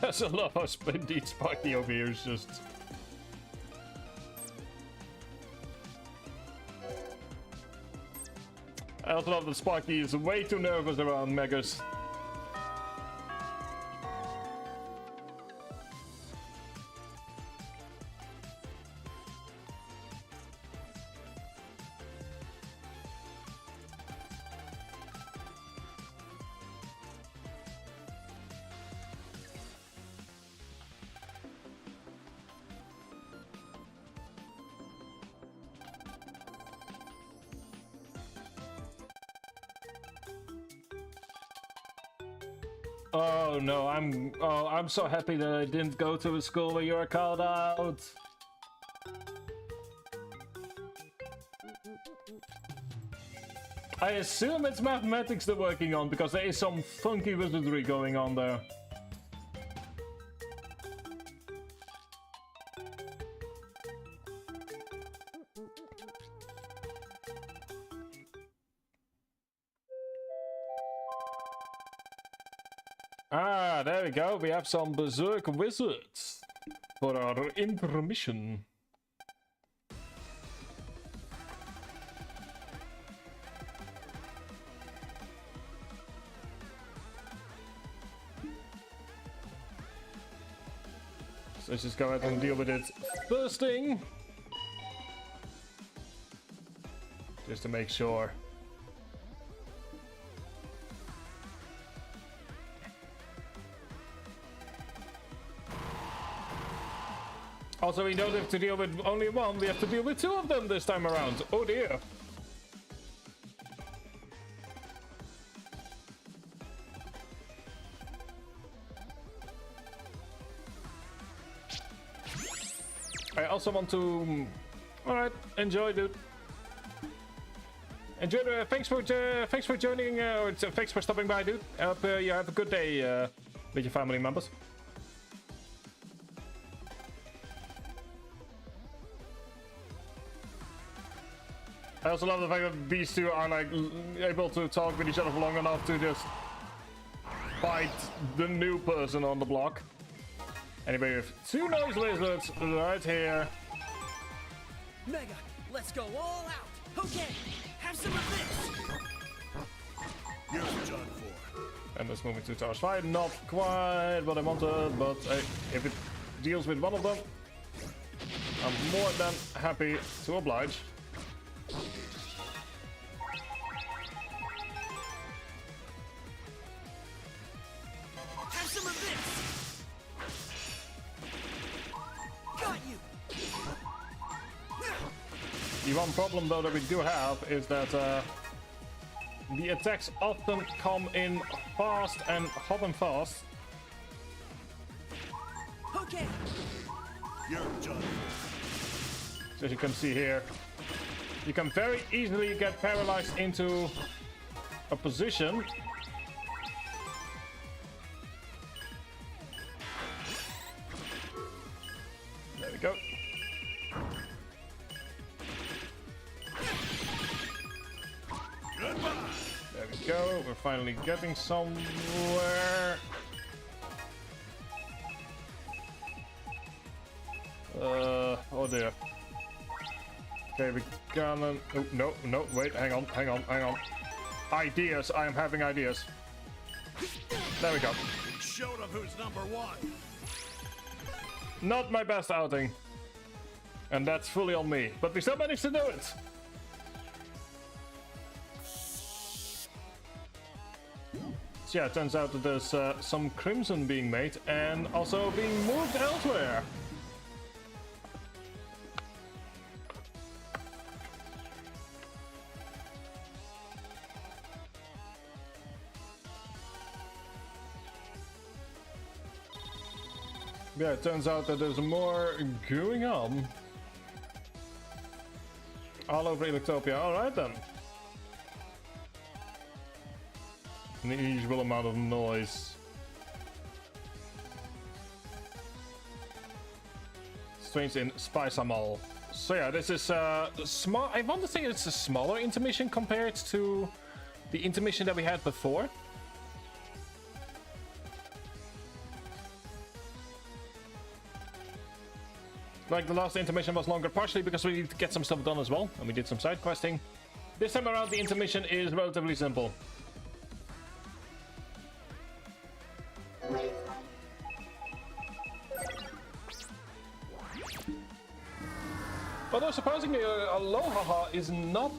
There's a lot of indeed Sparky over here is just... I also love that Sparky is way too nervous around Megas. Oh no, I'm so happy that I didn't go to a school where you're called out. I assume it's mathematics they're working on because there is some funky wizardry going on there. Ah, there we go. We have some berserk wizards for our intermission. So let's just go ahead and deal with it first thing. Just to make sure. Also, we don't have to deal with only one, we have to deal with two of them this time around. Oh dear. I also want to... Alright, enjoy, dude. Enjoy the... Thanks for joining, or thanks for stopping by, dude. I hope you have a good day with your family members. I also love the fact that these two are like able to talk with each other for long enough to just fight the new person on the block. Anyway, we have two noise lizards right here. Mega, let's go all out. Okay, have some of this. You're done for. And let's move into Tower's Fight. Not quite what I wanted, but if it deals with one of them, I'm more than happy to oblige. Have some of this. Got you. The one problem though that we do have is that the attacks often come in fast and hot and fast. Okay. You're done. So as you can see here, you can very easily get paralyzed into a position. There we go. Goodbye. There we go. We're finally getting somewhere. Oh dear. Okay, we gonna... Oh, no, no, wait, hang on. Ideas, I am having ideas. There we go. Show them who's number one. Not my best outing. And that's fully on me. But we still managed to do it. So yeah, it turns out that there's some crimson being made and also being moved elsewhere. Yeah, it turns out that there's more going on all over Electopia. Alright then. An unusual amount of noise. Strange in Spice-Amal. So yeah, this is small. I want to say it's a smaller intermission compared to the intermission that we had before. Like the last intermission was longer, partially because we need to get some stuff done as well, and we did some side questing. This time around, the intermission is relatively simple. Although surprisingly, Aloha is not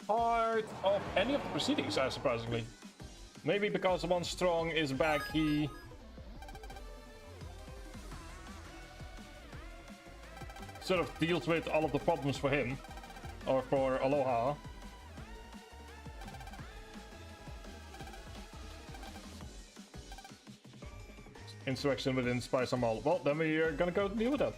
part of any of the proceedings, surprisingly. Maybe because One Strong is back, he... sort of deals with all of the problems for him, or for Aloha. insurrection within Spice Mall. Well, then we are gonna go deal with that.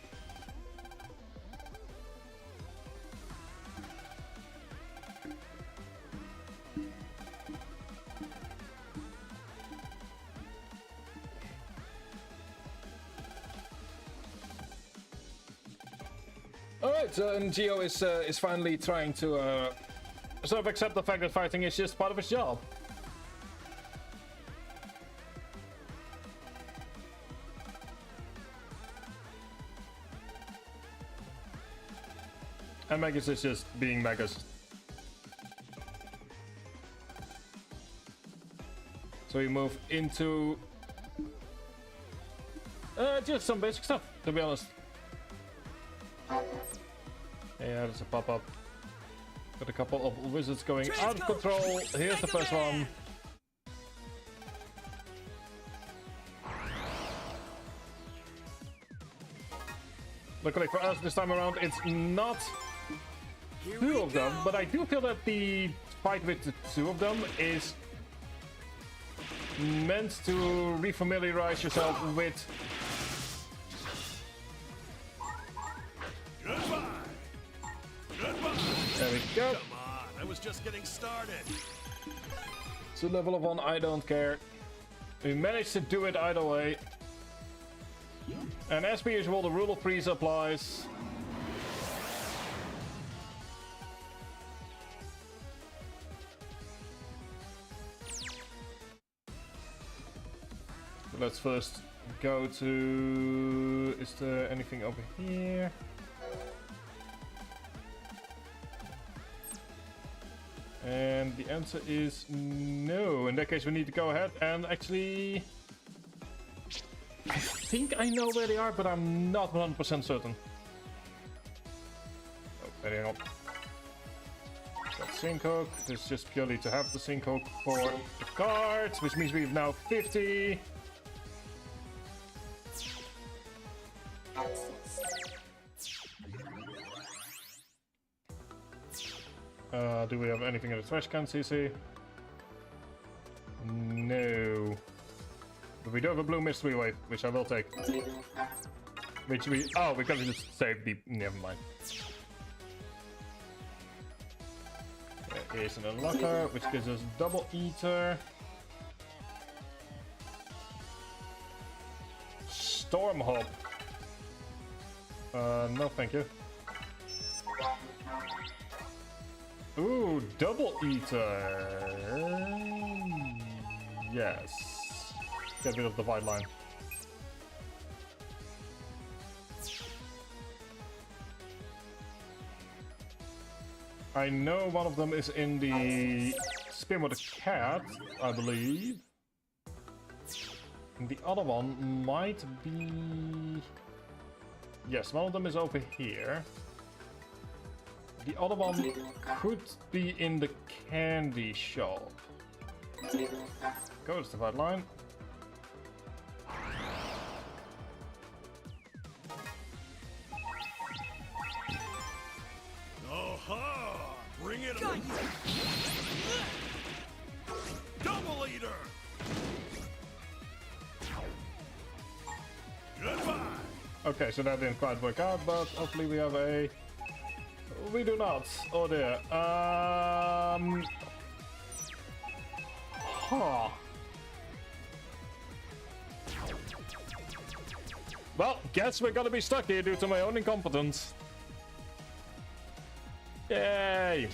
Alright, and Geo is finally trying to sort of accept the fact that fighting is just part of his job. And Magus is just being Magus. So we move into just some basic stuff, to be honest. Yeah, there's a pop-up. Got a couple of wizards going out of control. Here's the first one. Luckily for us this time around, it's not two of them, but I do feel that the fight with the two of them is meant to refamiliarize yourself with. There we go. Come on, I was just getting started. To level of 1, I don't care. We managed to do it either way. And as per usual, the rule of freeze applies. Let's first go to... Is there anything over here? And the answer is no. In that case, we need to go ahead and actually... I think I know where they are, but I'm not 100% certain. Oh, there they are. Got Sync-Hook. This is just purely to have the Sync-Hook for the cards, which means we've now 50. Do we have anything in the trash can, CC? No. But we do have a blue mystery wave, which I will take. Which we... Oh, because we just saved the... Never mind. There is an unlocker, which gives us double eater. Storm hop. No thank you. Ooh, double eater. Yes. Get rid of the white line. I know one of them is in the spin with a cat, I believe. And the other one might be... Yes, one of them is over here. The other one could be in the candy shop. Go to the white line. Oh-ha! Bring it on! Double eater! Goodbye! Okay, so that didn't quite work out, but hopefully we have a... We do not. Oh dear. Huh. Well, guess we're gonna be stuck here due to my own incompetence. Yay!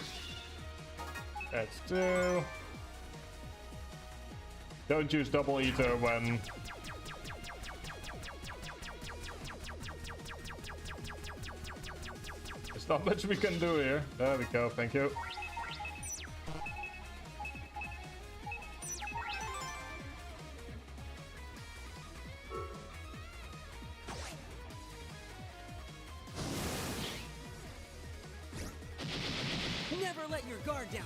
That's 2. Don't use double eater when... There's not much we can do here. There we go, thank you. Never let your guard down.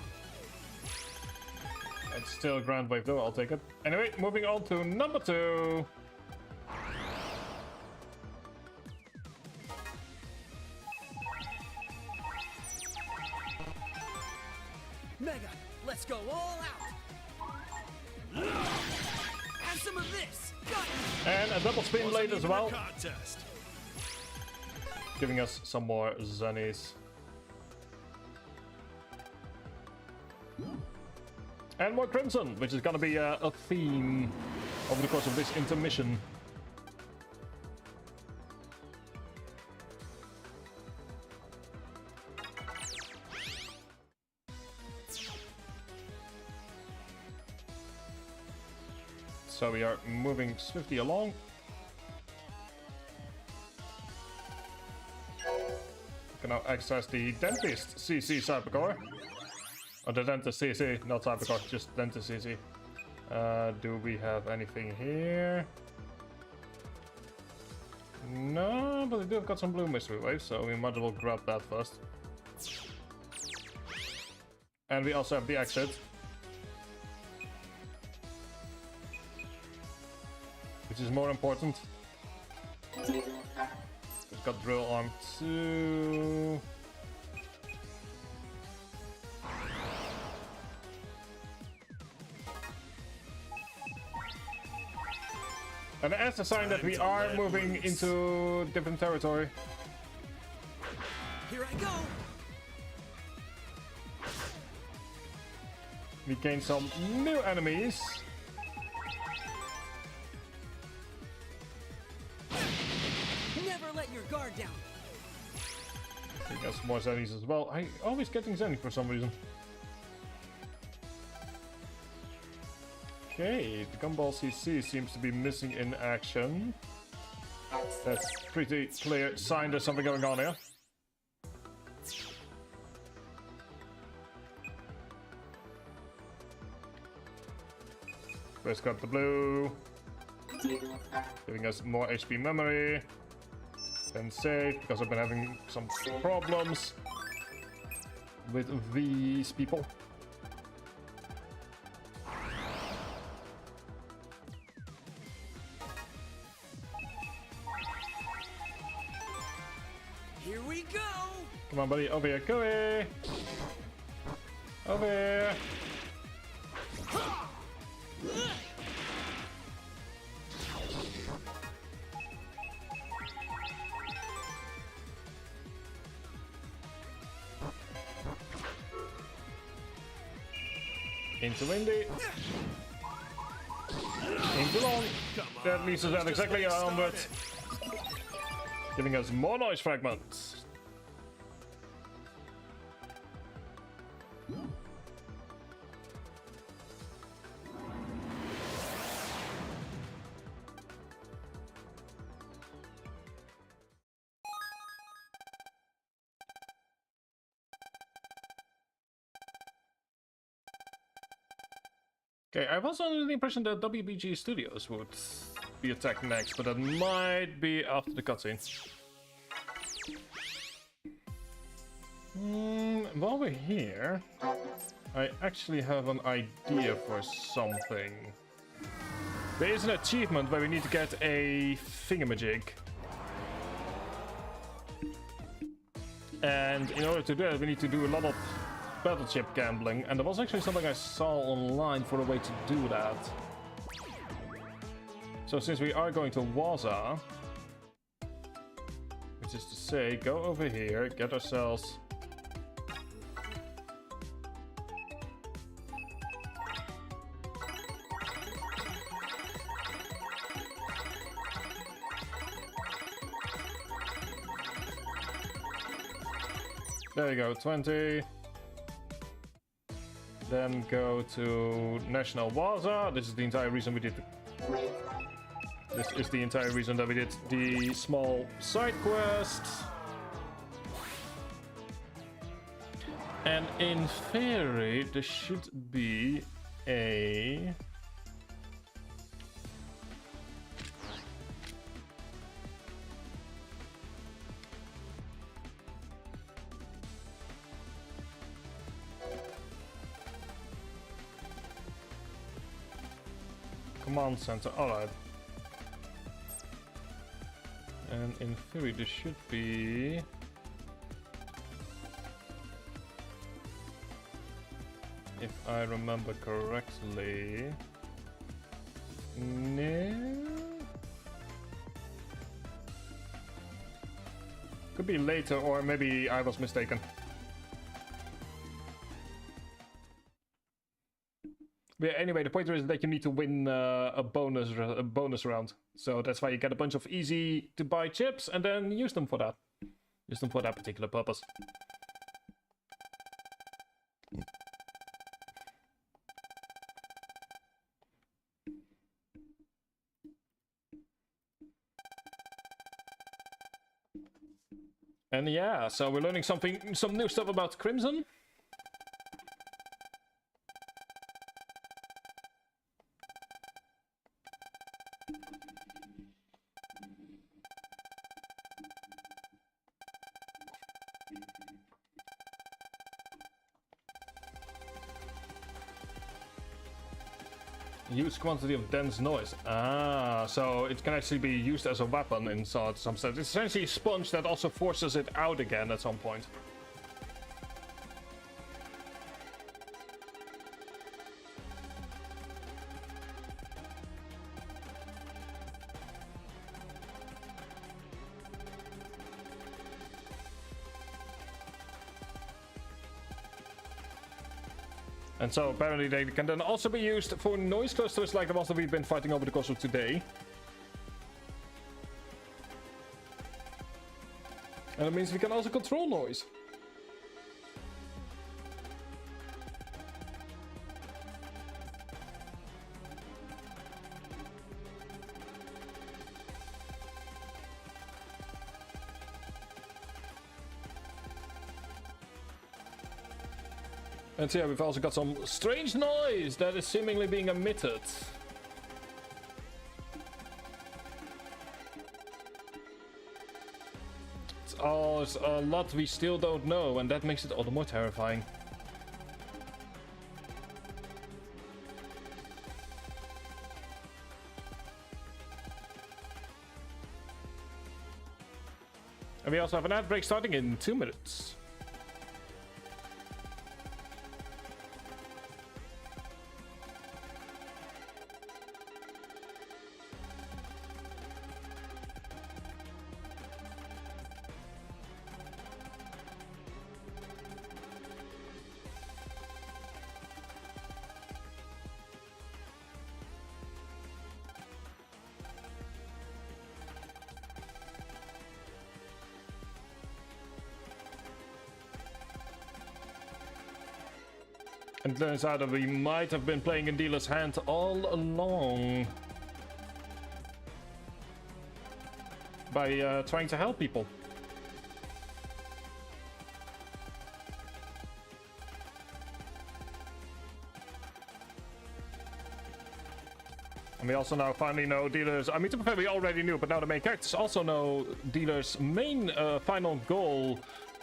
It's still a ground wave though, I'll take it. Anyway, moving on to number 2. Mega, let's go all out. Have some of this. And a double spin blade as Wasn't even a well, contest. giving us some more Zennies. And more Crimson, which is gonna be a theme over the course of this intermission. So we are moving swiftly along. We can now access the Dentist CC Cybercore. Or the Dentist CC, not Cybercore, just Dentist CC. Do we have anything here? No, but we do have got some blue mystery waves, so we might as well grab that first. And we also have the exit. Which is more important. We've got drill arm 2. And as a sign that we are moving into different territory. Here I go. We gain some new enemies. Never let your guard down. We got some more Zennies as well. I always getting Zenny for some reason. Okay, the Gumball CC seems to be missing in action. That's pretty clear sign there's something going on here. Let's grab the blue. Giving us more HP memory. Then save, because I've been having some problems with these people. Here we go. Come on, buddy, over here, go here. Over here. Into Windy. Into Long. That leaves us at exactly 100. Giving us more noise fragments. Okay, I was under the impression that WBG Studios would be attacked next, but that might be after the cutscene. While we're here, I actually have an idea for something. There is an achievement where we need to get a thingamajig. And in order to do that, we need to do a lot of battleship gambling, and there was actually something I saw online for a way to do that. So since we are going to Waza, which is to say, go over here, get ourselves there you go, 20. Then go to National Waza. This is the entire reason we did this is the entire reason that we did the small side quest. And in theory, there should be a command center, alright. And in theory there should be if I remember correctly No. Could be later, or maybe I was mistaken. But yeah, anyway, the point is that you need to win a bonus round. So that's why you get a bunch of easy to buy chips and then use them for that. Use them for that particular purpose. And yeah, so we're learning some new stuff about Crimson. Huge quantity of dense noise. Ah, so it can actually be used as a weapon in some sense. It's essentially a sponge that also forces it out again at some point. And so apparently they can then also be used for noise clusters like the ones that we've been fighting over the course of today. And it means we can also control noise. And so yeah, we've also got some strange noise that is seemingly being emitted. It's a lot we still don't know, and that makes it all the more terrifying. And we also have an ad break starting in 2 minutes. And it turns out that we might have been playing in dealer's hand all along. By trying to help people. And we also now finally know dealers. I mean, to be fair, we already knew, but now the main characters also know dealer's main final goal,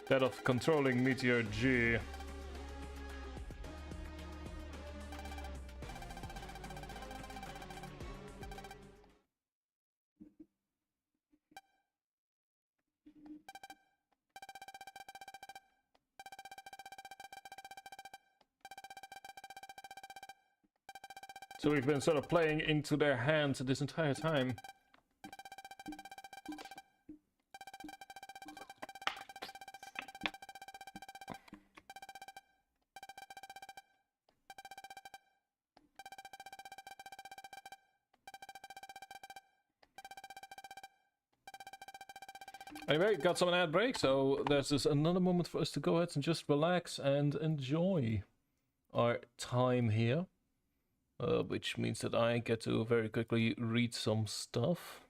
that of controlling Meteor G. So we've been sort of playing into their hands this entire time. Anyway, got some ad break, so there's just another moment for us to go ahead and just relax and enjoy our time here. Which means that I get to very quickly read some stuff.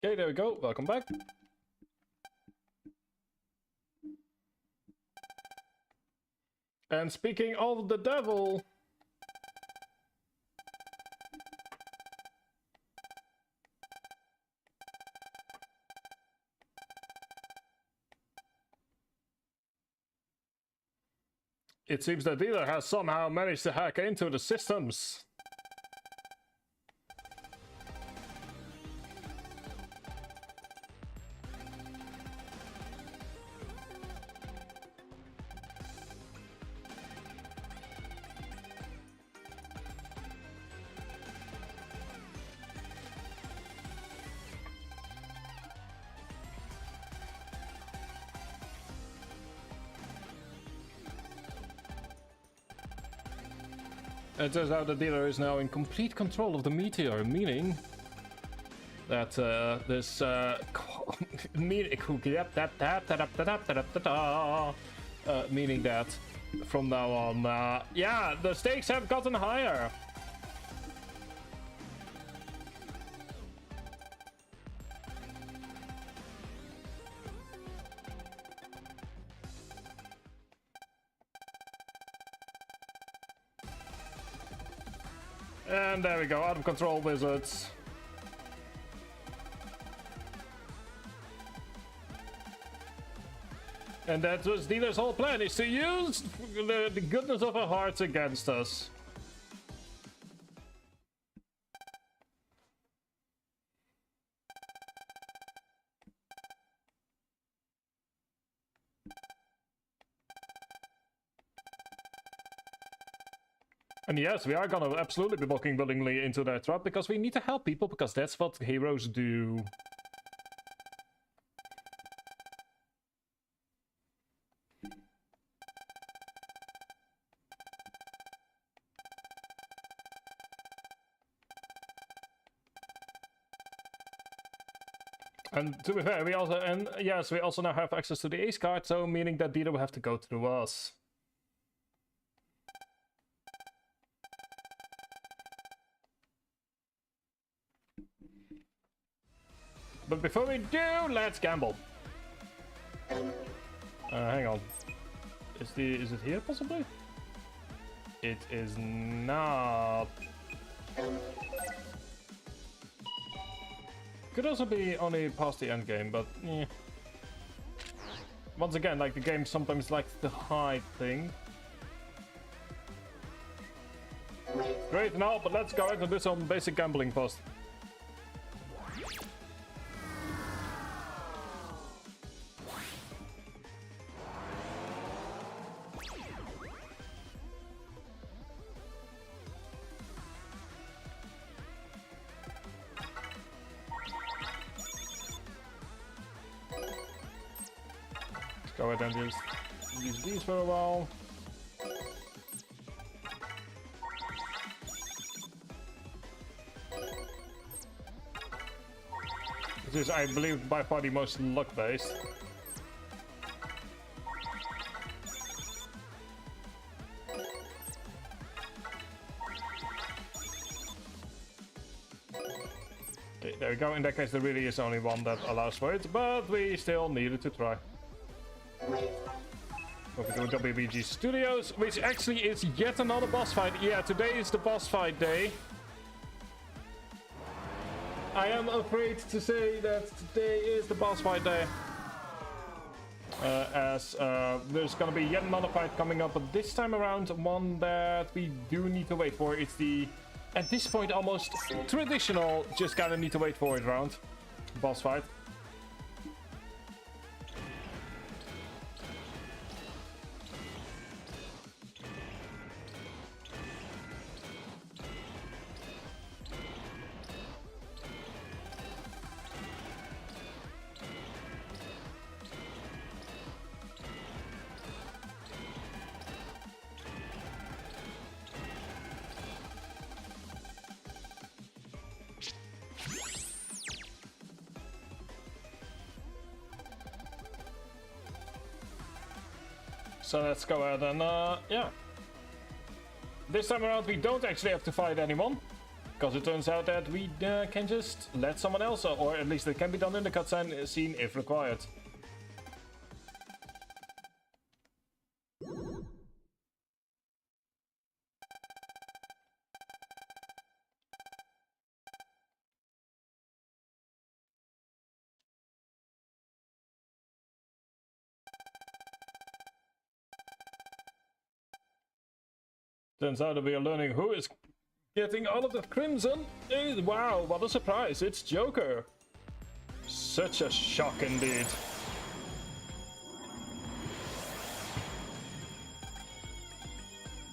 Okay, there we go. Welcome back. And speaking of the devil... It seems the dealer has somehow managed to hack into the systems. It turns out the dealer is now in complete control of the meteor, meaning that this meaning that from now on, yeah, the stakes have gotten higher. And there we go, out of control wizards. And that was dealer's whole plan, is to use the goodness of our hearts against us. And yes, we are gonna absolutely be walking willingly into that trap because we need to help people, because that's what heroes do. And to be fair, we also now have access to the ace card, so meaning that dealer will have to go through us. But before we do, let's gamble. Hang on. Is it here possibly? It is not. Could also be only past the end game, but once again, like the game sometimes likes to hide things. Great, now, but let's go ahead and do some basic gambling first. Go ahead and use these for a while. This is, I believe, by far the most luck-based. Okay, there we go. In that case, there really is only one that allows for it, but we still needed to try. Over to WBG Studios, which actually is yet another boss fight. Yeah, today is the boss fight day. I am afraid to say that today is the boss fight day. As there's gonna be yet another fight coming up, but this time around, one that we do need to wait for. It's the, at this point, almost traditional, just gotta need to wait for it round. Boss fight. So let's go ahead and, yeah. This time around we don't actually have to fight anyone. Because it turns out that we can just let someone else, or at least it can be done in the cutscene scene if required. Turns out that we are learning who is getting all of the crimson. Wow, what a surprise, it's Joker. Such a shock indeed.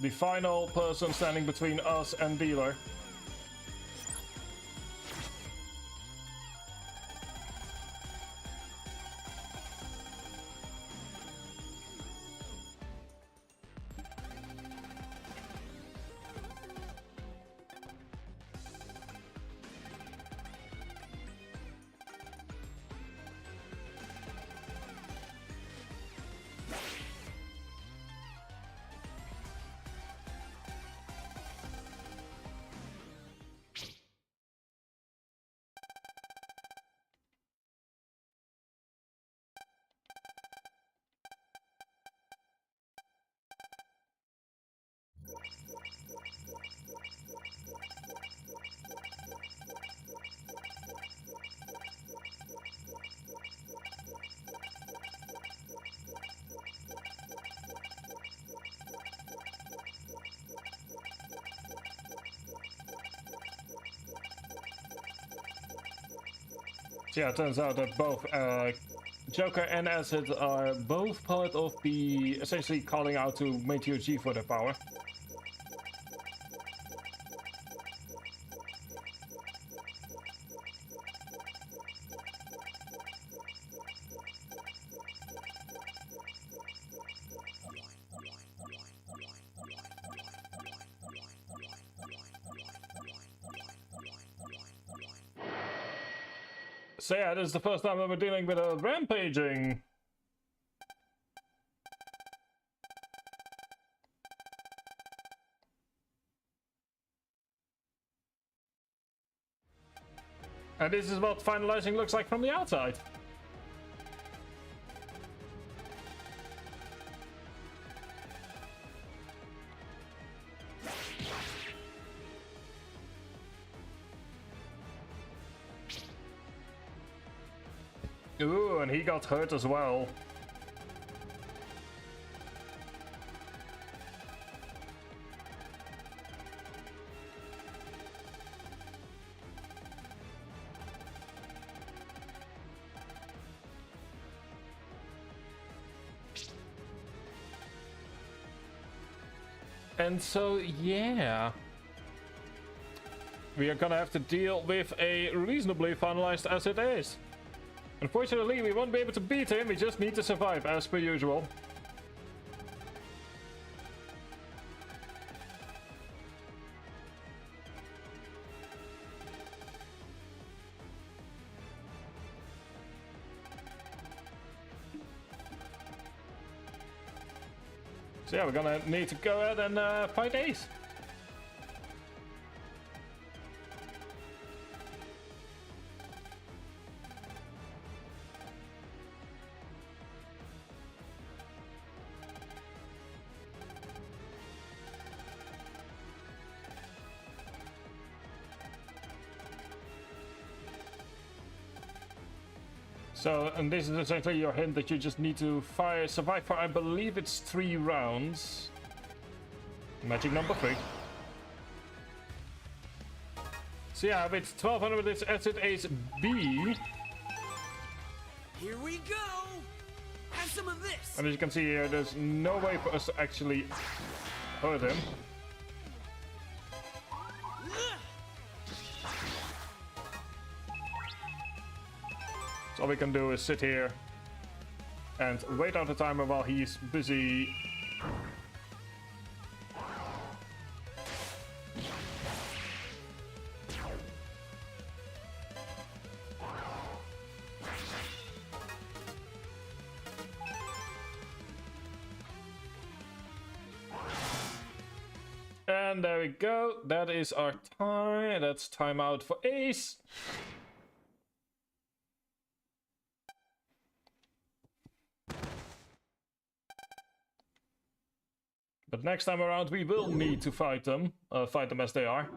The final person standing between us and Dealer. So yeah, it turns out that both Joker and Acid are both part of the essentially calling out to Meteor G for their power. So yeah, this is the first time that we're dealing with a rampaging. And this is what finalizing looks like from the outside. Ooh, and he got hurt as well. And so, yeah. We are gonna have to deal with a reasonably finalized as it is. Unfortunately, we won't be able to beat him, we just need to survive, as per usual. So yeah, we're gonna need to go ahead and fight Ace. So, and this is essentially your hint that you just need to survive for, I believe it's 3 rounds. Magic number 3. So yeah, with 1200 it's Acid Ace B. Here we go! Have some of this! And as you can see here, there's no way for us to actually hurt him. So all we can do is sit here and wait out the timer while he's busy. And there we go. That is our time. That's timeout for Ace. But next time around, we will need to fight them as they are.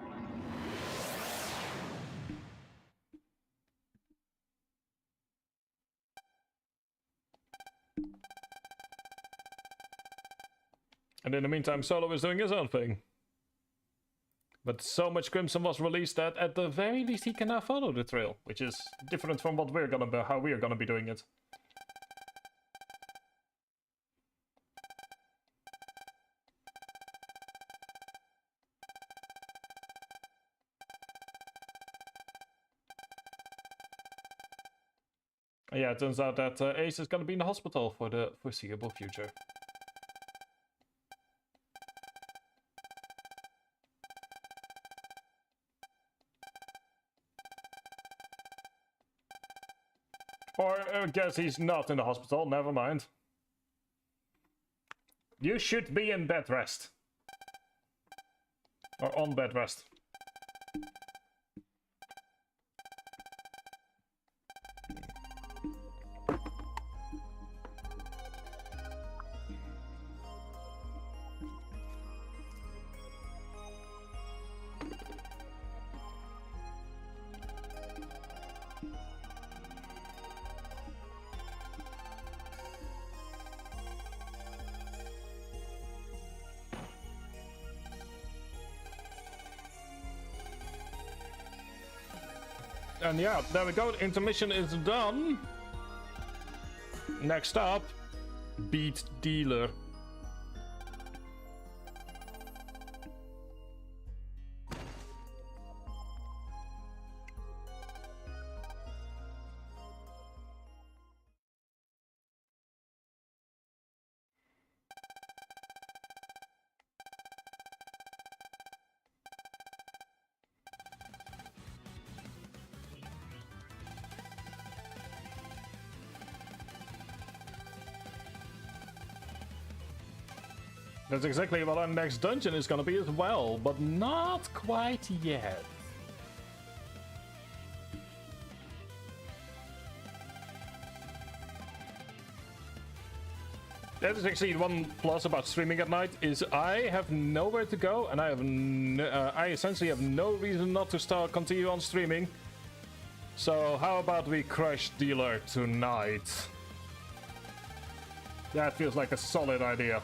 And in the meantime, Solo is doing his own thing. But so much Crimson was released that at the very least he can now follow the trail, which is different from what we're gonna be, how we're gonna be doing it. Yeah, it turns out that Ace is gonna be in the hospital for the foreseeable future. Or I guess he's not in the hospital, never mind. You should be in bed rest. Or on bed rest. And yeah, there we go. Intermission is done. Next up, beat dealer. That's exactly what our next dungeon is gonna be as well, but not quite yet. That is actually one plus about streaming at night, is I have nowhere to go, and I have I essentially have no reason not to continue on streaming. So how about we crush dealer tonight? That feels like a solid idea.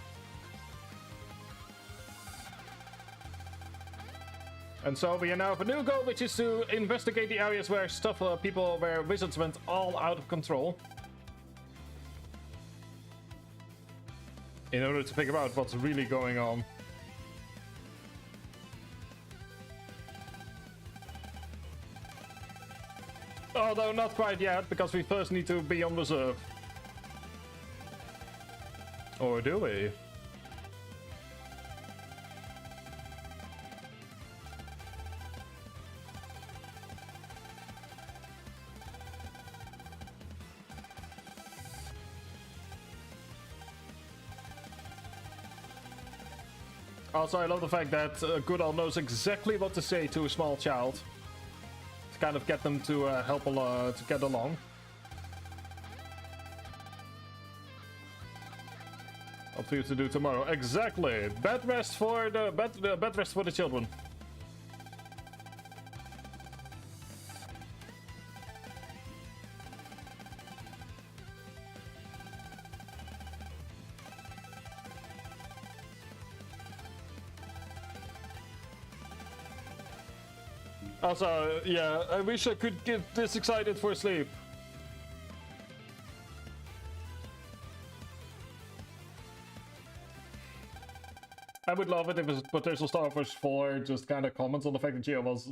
And so we now have a new goal, which is to investigate the areas where where wizards went all out of control. In order to figure out what's really going on. Although not quite yet, because we first need to be on reserve. Or do we? Also, I love the fact that Goodall knows exactly what to say to a small child. To kind of get them to help to get along. Up to you to do tomorrow. Exactly! Bed rest for bed rest for the children. Also, yeah, I wish I could get this excited for sleep. I would love it if a potential Starforce 4 just kind of comments on the fact that Gio was,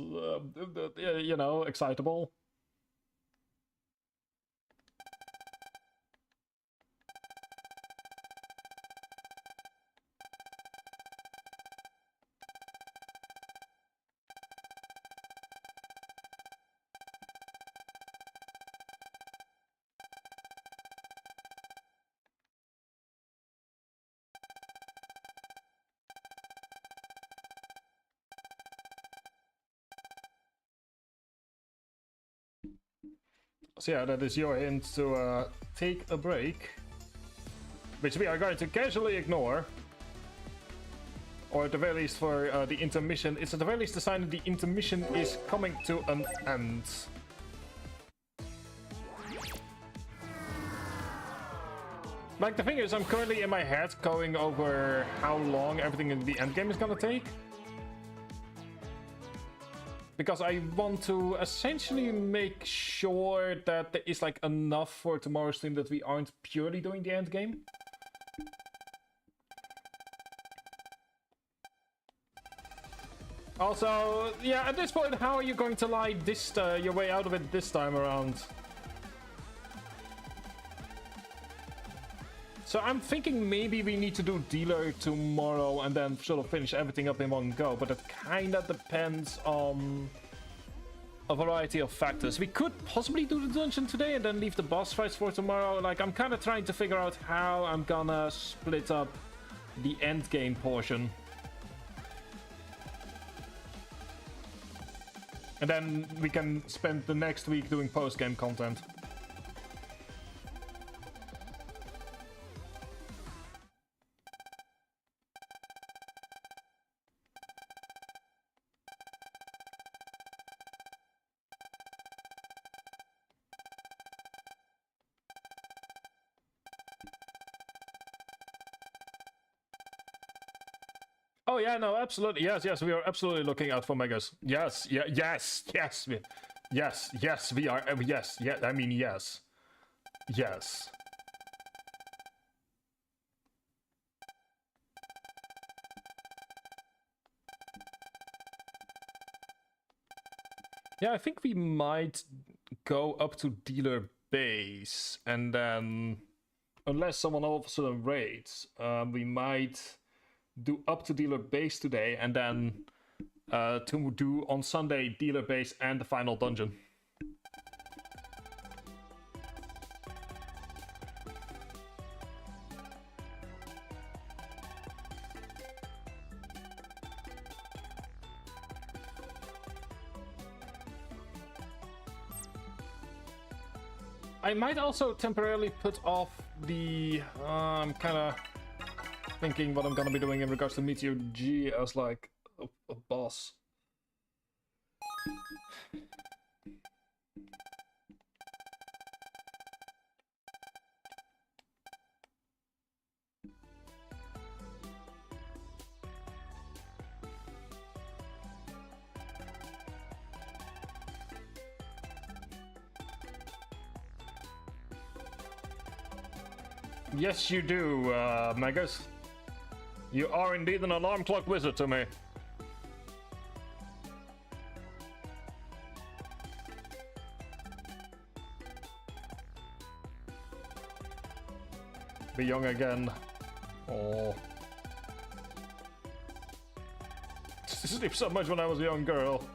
you know, excitable. So yeah, that is your hint to take a break, which we are going to casually ignore. Or at the very least for the intermission. It's at the very least a sign that the intermission is coming to an end. Like, the thing is, I'm currently in my head going over how long everything in the endgame is gonna take. Because I want to essentially make sure that there is like enough for tomorrow's stream that we aren't purely doing the endgame. Also, yeah, at this point, how are you going to lie this your way out of it this time around? So I'm thinking maybe we need to do dealer tomorrow and then sort of finish everything up in one go, but it kind of depends on a variety of factors. We could possibly do the dungeon today and then leave the boss fights for tomorrow. Like, I'm kind of trying to figure out how I'm gonna split up the end game portion. And then we can spend the next week doing post-game content. Oh yeah, no, absolutely. Yes, yes, we are absolutely looking out for megas. Yes, yeah, yes, yes, yes, we are. Yes, yeah, I mean, yes, yes. Yeah, I think we might go up to dealer base, and then, unless someone all of a sudden raids, we might do up to dealer base today, and then to do on Sunday dealer base and the final dungeon. I might also temporarily put off the kind of thinking what I'm gonna be doing in regards to Meteor G as like a boss. Yes, you do, Megas. You are indeed an alarm clock wizard to me. Be young again. Oh. Sleep so much when I was a young girl.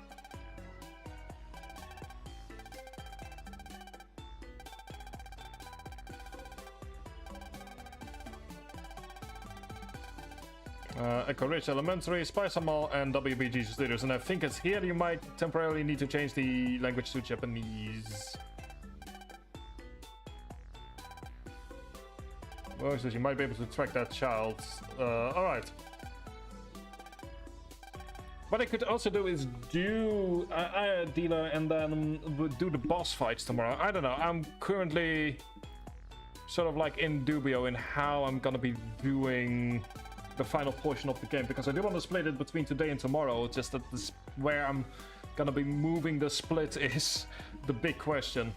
Echo Ridge Elementary, Spice Mall, and WBG Studios. And I think it's here you might temporarily need to change the language to Japanese. Well, so you might be able to track that child. Alright. What I could also do is do a dealer and then do the boss fights tomorrow. I don't know. I'm currently sort of like in dubio in how I'm gonna be doing the final portion of the game, because I do want to split it between today and tomorrow. Just that this where I'm gonna be moving the split is the big question.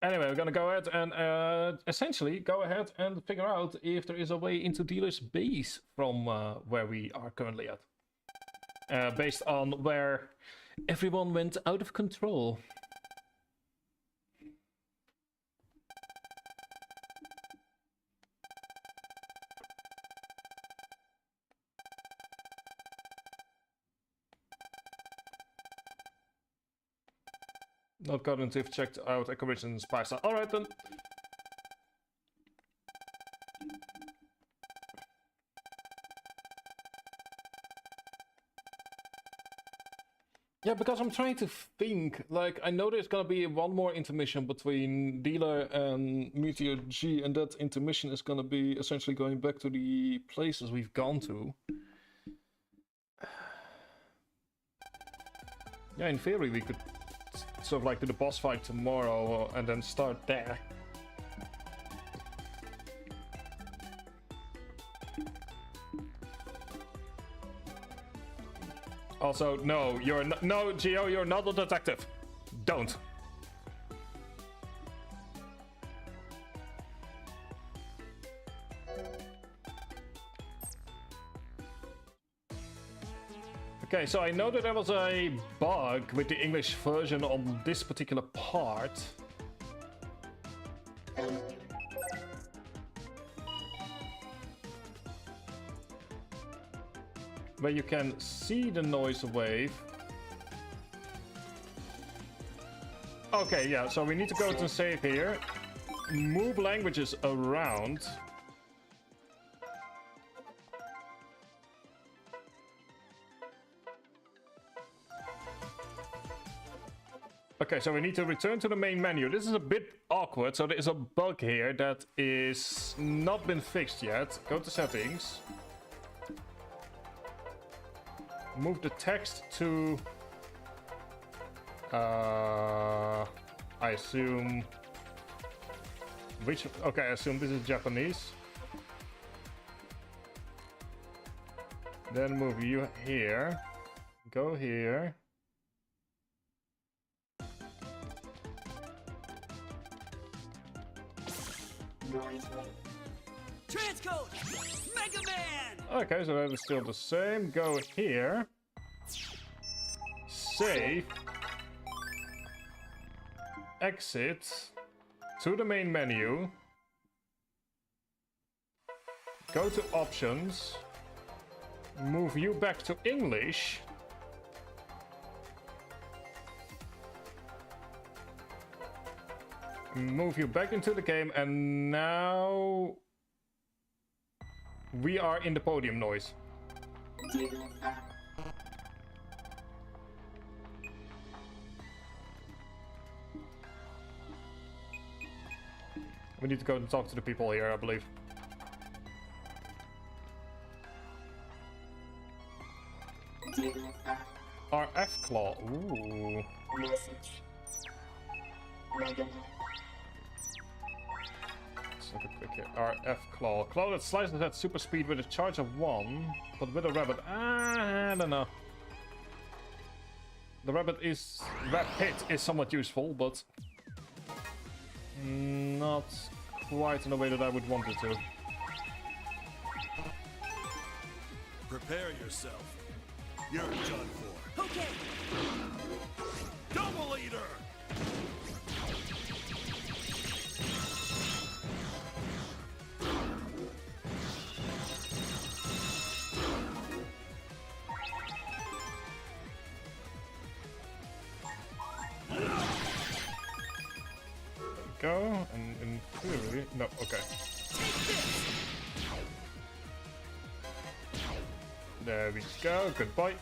Anyway, we're gonna go ahead and essentially go ahead and figure out if there is a way into dealer's base from where we are currently at, based on where everyone went out of control. Not cognitive, checked out acquisition and spice. Alright then. Yeah, because I'm trying to think. Like, I know there's gonna be one more intermission between Dealer and Meteor G, and that intermission is gonna be essentially going back to the places we've gone to. Yeah, in theory, we could sort of like do the boss fight tomorrow and then start there. Also, no, no, Gio, you're not a detective. Don't. Okay, so I know that there was a bug with the English version on this particular part. Where you can see the noise wave. Okay, yeah, so we need to go to save here. Move languages around. Okay, so we need to return to the main menu. This is a bit awkward, so there is a bug here that is not been fixed yet. Go to settings. Move the text to... I assume... Which... Okay, I assume this is Japanese. Then move you here. Go here. Transcode! Mega Man! Okay, so that is still the same. Go here. Save. Exit. To the main menu. Go to options. Move you back to English. Move you back into the game, and now we are in the podium noise. We need to go and talk to the people here, I believe. RF claw. Ooh. Message. Mega. Let's look at quick here. RF claw. Claw that slices at super speed with a charge of 1, but with a rabbit. I don't know. The rabbit hit is somewhat useful, but not quite in the way that I would want it to. Prepare yourself. You're done for. Okay! Double eater! Go, and in theory... No, okay. There we go, goodbye.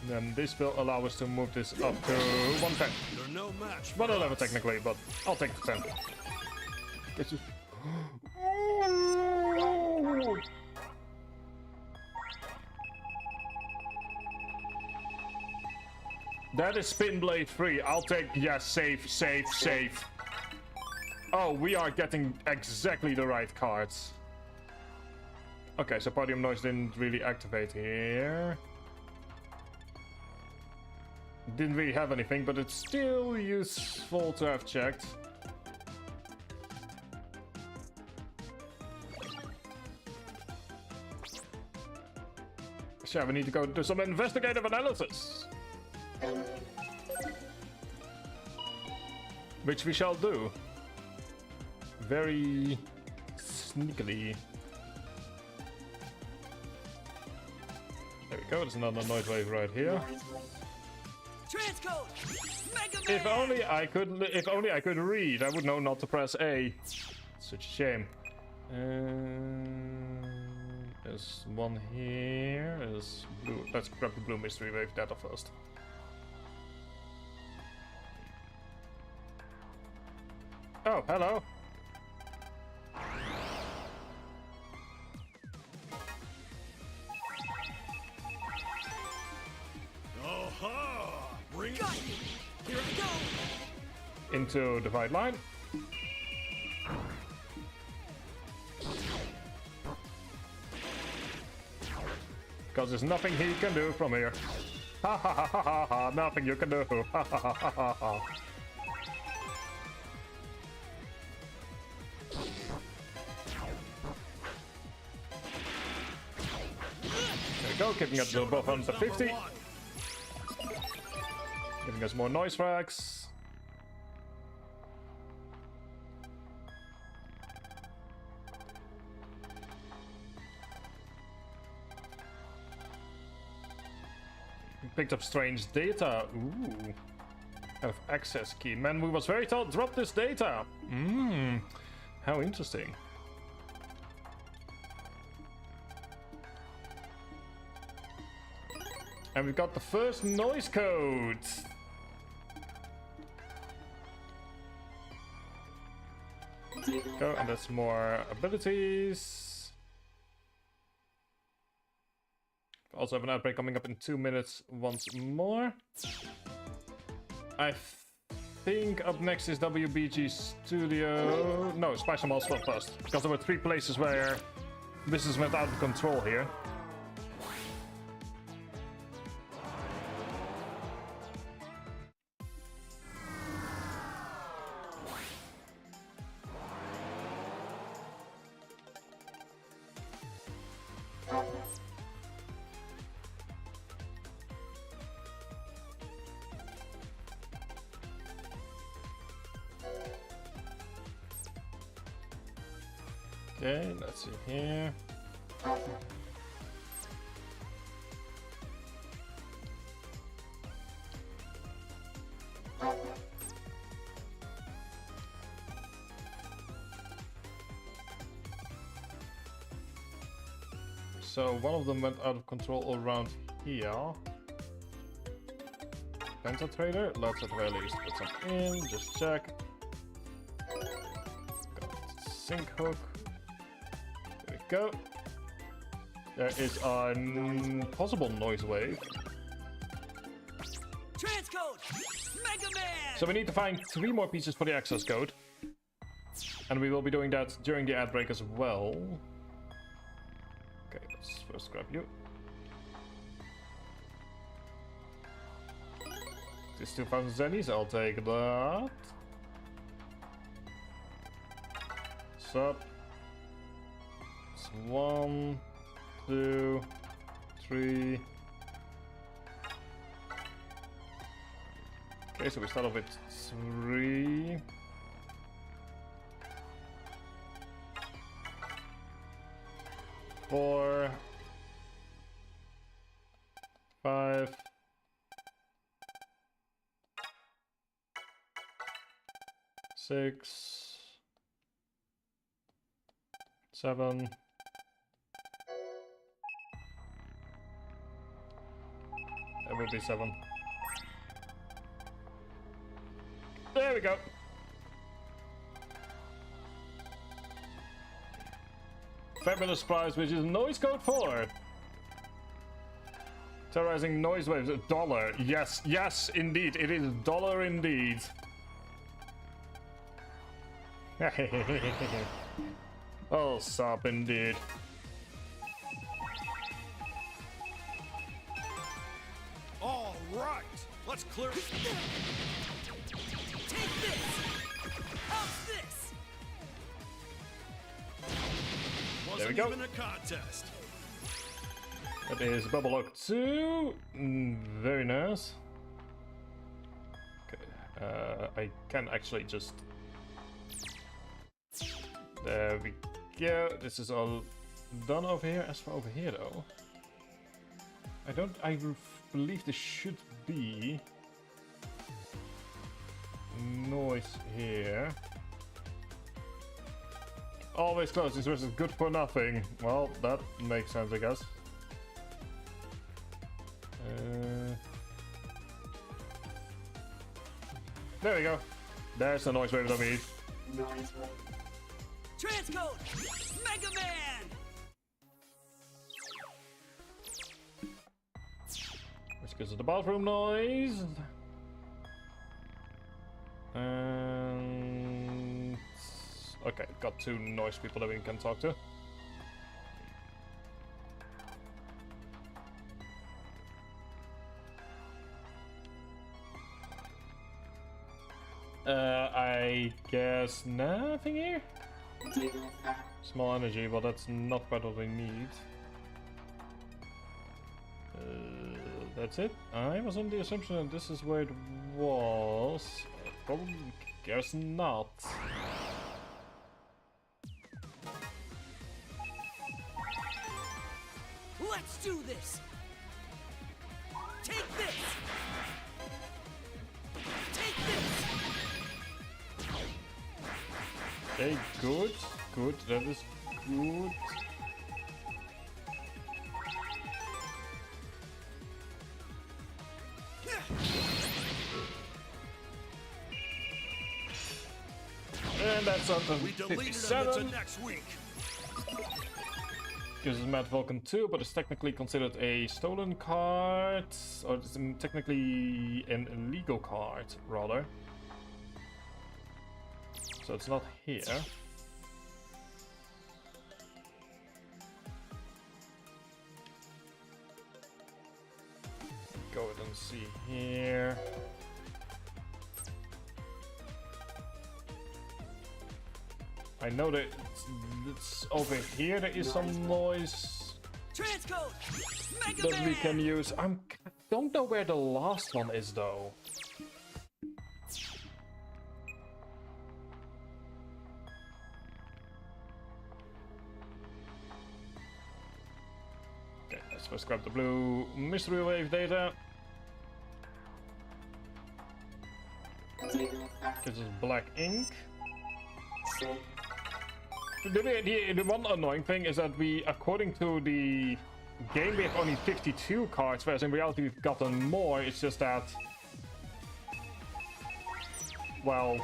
Then this will allow us to move this up to 110. You're no match for 111 us. technically, but I'll take the 10. It's just... That is Spin Blade 3. I'll take... Yeah, save, save, save. Oh, we are getting exactly the right cards. Okay, so podium noise didn't really activate here. Didn't really have anything, but it's still useful to have checked. So we need to go do some investigative analysis. Which we shall do. Very sneakily. There we go, there's another noise wave right here. Transcode! Mega Man! If only I could read, I would know not to press A. Such a shame. There's one here. There's blue. Let's grab the blue mystery wave data first. Oh, hello. Aha! Bring it. Got you! Here I go! Into the right line. Because there's nothing he can do from here. Ha ha ha ha ha ha, nothing you can do. Ha ha ha ha ha ha. There we go, keeping up to above 150. Giving us more noise frags. Picked up strange data. Ooh. Have access key. Man, we was very told drop this data. How interesting. And we got the first noise code. Go, and that's more abilities. Also have an outbreak coming up in 2 minutes once more. I think up next is WBG Studio. No, Spice and Mall first. Because there were 3 places where business went out of control here. Okay, let's see here. So one of them went out of control around here. Penta Trader, let's at the very least put some in, just check. Got sync hook. There we go. There is a possible noise wave. Transcode! Mega Man! So we need to find 3 more pieces for the access code. And we will be doing that during the ad break as well. Okay, let's first grab you. This 2000 zennies, I'll take that. Sup. It's 1, 2, 3. Okay, so we start off with 3. 4, 5, 6, 7. It will be 7. There we go. Fabulous prize, which is noise code 4. Terrorizing noise waves, $1. Yes, yes, indeed, it is $1 indeed. Oh, sop indeed. All right, let's clear. Take this! How's this? Wasn't we go. even a contest. That is Bubble Lock 2. Very nice. Okay, I can actually just... There we go. This is all done over here. As for over here, though, I believe there should be noise here. always close. This is good for nothing. Well, that makes sense, I guess. There we go. There's the noise wave that we need. Noise wave. Transcode! Mega Man! Which gives us the bathroom noise. And okay, got 2 noise people that we can talk to. I guess nothing here. Small energy, but that's not quite what we need. That's it. I was on the assumption that this is where it was. Probably guess not. Let's do this! Take this! Take this! Okay, good. Good, that is good. And that's on We deleted them 57. until next week. Gives us Mad Vulcan 2, but it's technically considered a stolen card. Or it's technically an illegal card, rather. So it's not here. Go ahead and see here. I know that it's over here. There is some noise Transcode! Mega that we can use. Don't know where the last one is though. Okay, let's first grab the blue mystery wave data. This is black ink. The one annoying thing is that we, according to the game, we have only 52 cards, whereas in reality we've gotten more. It's just that, well,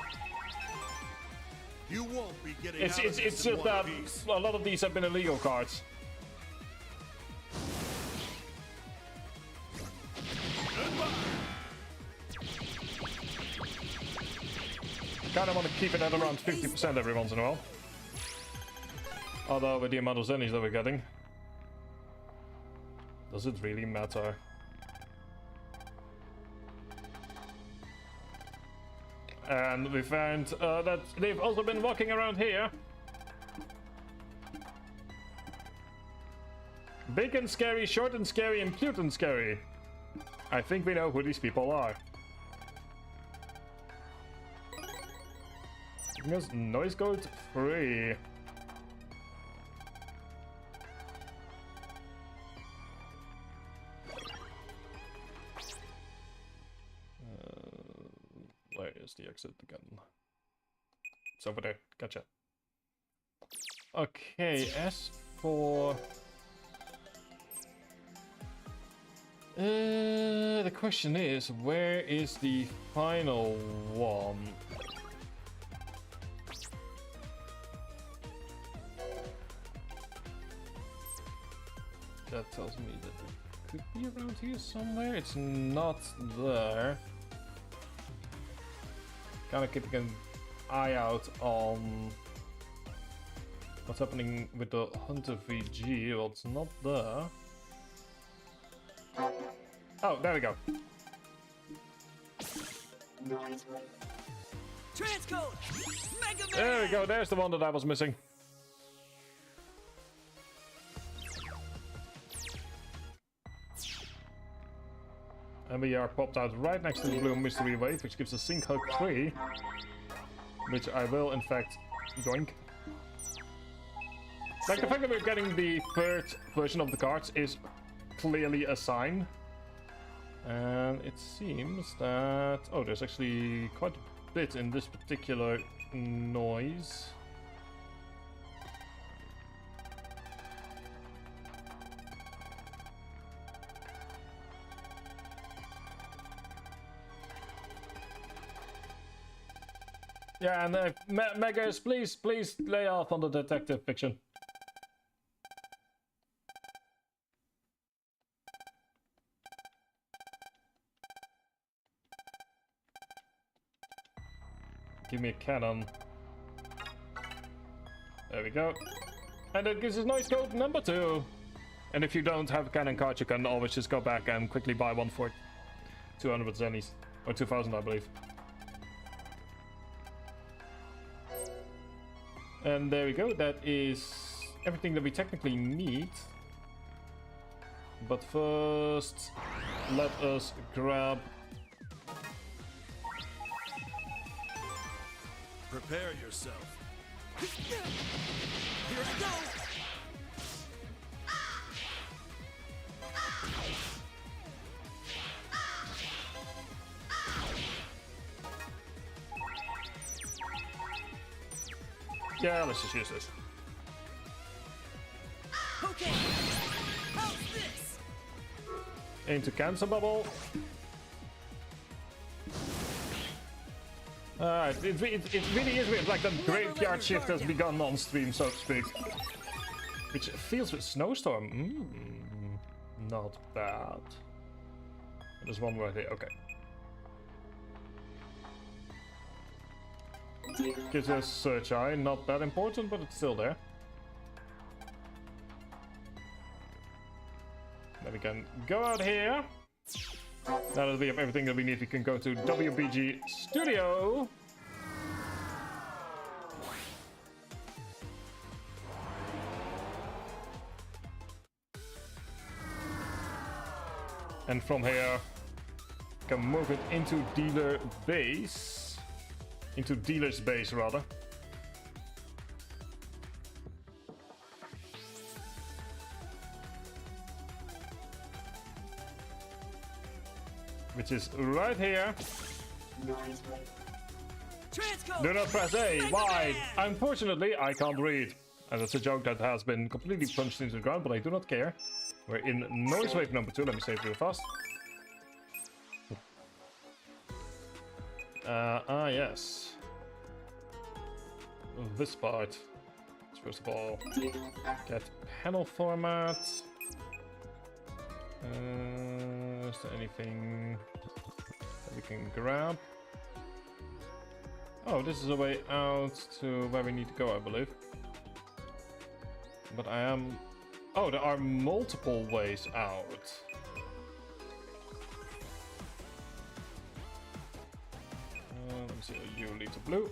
You won't be getting it's out of this just in one that piece. a lot of these have been illegal cards. Kind of want to keep it at around 50% every once in a while. Although with the amount of zennies that we're getting, does it really matter? And we found that they've also been walking around here. Big and scary, short and scary, and cute and scary. I think we know who these people are. Because noise gold free. Where is the exit again? It's over there. Gotcha. Okay, as for the question is, where is the final one? That tells me that it could be around here somewhere. It's not there. Kind of keeping an eye out on what's happening with the Hunter VG. Well, it's not there. Oh, there we go. Noise wave. Transcode! Mega Man! There we go. There's the one that I was missing. And we are popped out right next to the blue mystery wave, which gives us Sync Hug 3, which I will in fact doink. Like the fact that we're getting the third version of the cards is clearly a sign. And it seems that, oh, there's actually quite a bit in this particular noise. Yeah, and Megas, please lay off on the detective fiction. Give me a cannon. There we go. And that gives us noise code number 2. And if you don't have a cannon card, you can always just go back and quickly buy one for 200 zennies. Or 2000, I believe. And there we go. That is everything that we technically need. But first, let us grab... Prepare yourself. Here I go! Yeah, let's just use this. Okay! How's this? Into cancer bubble. It really is weird, like that graveyard shift has begun on stream, so to speak. Which feels with snowstorm. Not bad. There's one right here, okay. Gives us search eye, not that important, but it's still there. Then we can go out here. Now that we have everything that we need, we can go to WBG Studio. And from here, we can move it into dealer base. Into dealer's base, rather. Which is right here. Transcode! Do not press A. Why? Unfortunately, I can't read. And that's a joke that has been completely punched into the ground, but I do not care. We're in noise wave number 2. Let me say it real fast. Yes. This part. First of all, get panel format. Is there anything that we can grab? Oh, this is a way out to where we need to go, I believe. But I am... Oh, there are multiple ways out. Let me see, you lead to blue.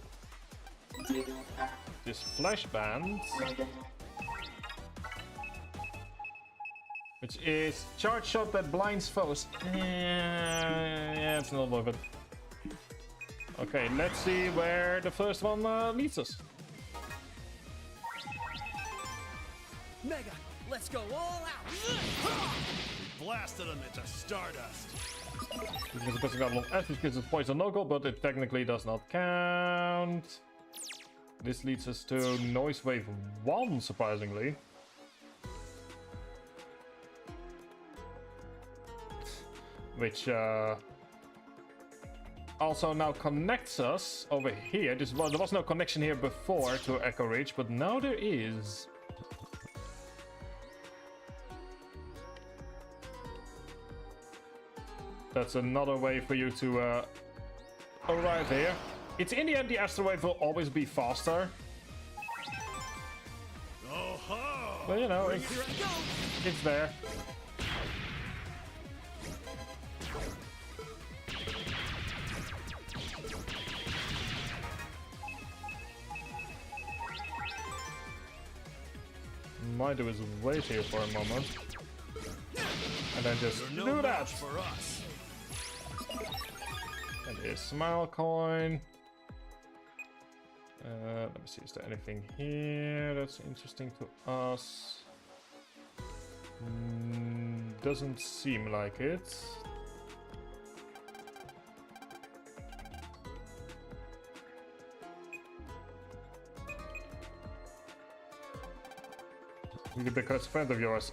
This flash band, which is charge shot that blinds foes. Yeah, it's not worth it. Okay, let's see where the first one leads us. Mega, let's go all out! We blasted them into stardust. Because the person got a lot of S, which gives us poison local, but it technically does not count. This leads us to Noise Wave 1, surprisingly. Which also now connects us over here. There was no connection here before to Echo Ridge, but now there is. That's another way for you to arrive here. It's in the end, the Astro Wave will always be faster. Oh ho! But you know, Here I go! it's there. Might do is wait here for a moment. And then just You're do no that! match for us. And here's Smile Coin. Let me see, is there anything here that's interesting to us? Doesn't seem like it. Really big friend of yours.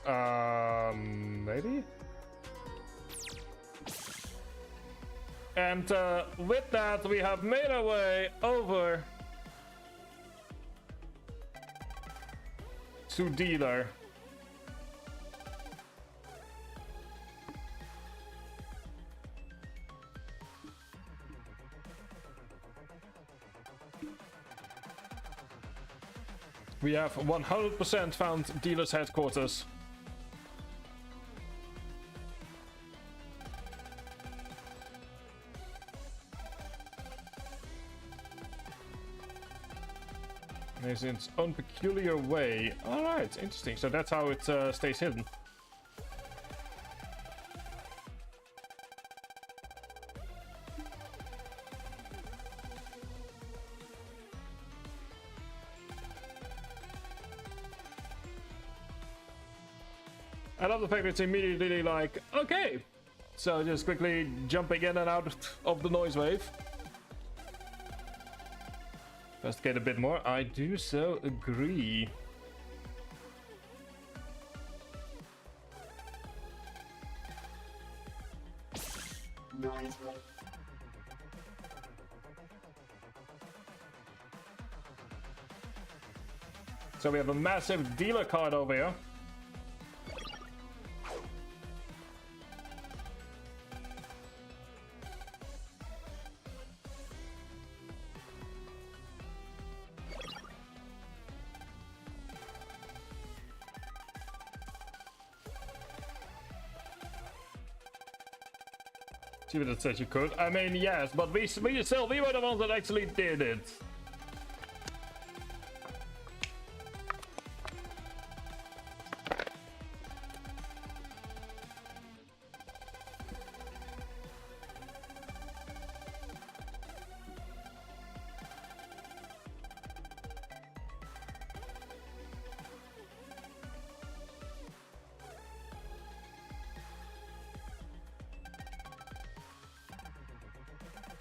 Maybe? And with that, we have made our way over to dealer. We have 100% found dealer's headquarters. It's in its own peculiar way. Alright, interesting. So that's how it stays hidden. I love the fact that it's immediately like, okay. So just quickly jumping in and out of the noise wave. Investigate a bit more. I do so agree. Noise wave. So we have a massive dealer card over here. See what it says you could. I mean, yes, but we were the ones that actually did it.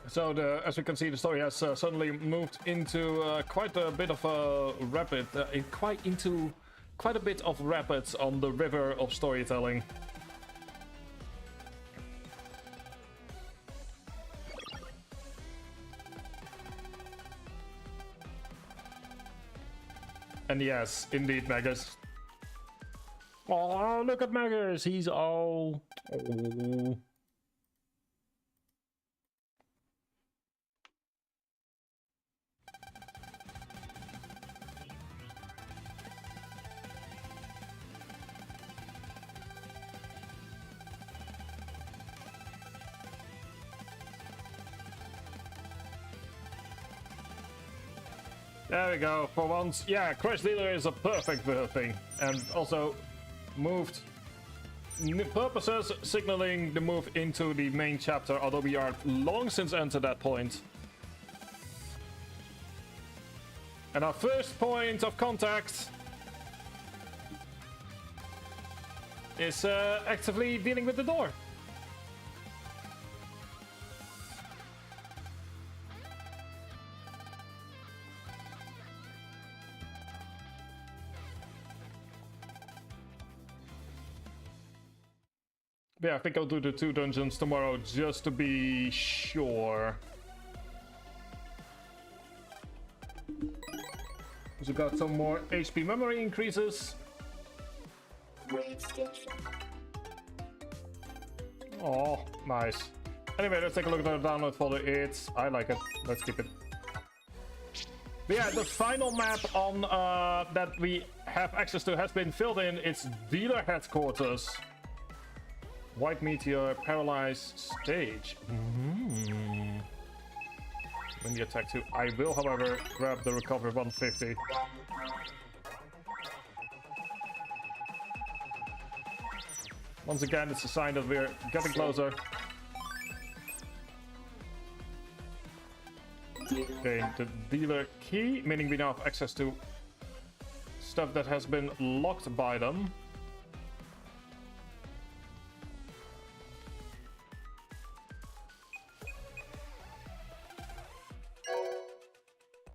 So, as we can see, the story has suddenly moved into quite a bit of a rapid, quite a bit of rapids on the river of storytelling. And yes, indeed, Magus. Oh, look at Magus. He's all. Oh. There we go, for once. Yeah, Crash Dealer is a perfect thing. And also moved purposes signaling the move into the main chapter, although we are long since entered that point. And our first point of contact is actively dealing with the door. Yeah, I think I'll do the 2 dungeons tomorrow just to be sure. So we got some more HP memory increases. Wave station. Oh, nice. Anyway, let's take a look at the download folder. I like it. Let's keep it. But yeah, the final map on that we have access to has been filled in. It's dealer headquarters. White meteor, paralyzed stage. When the attack 2. I will, however, grab the recovery 150. Once again, it's a sign that we're getting closer. Okay, the dealer key, meaning we now have access to stuff that has been locked by them.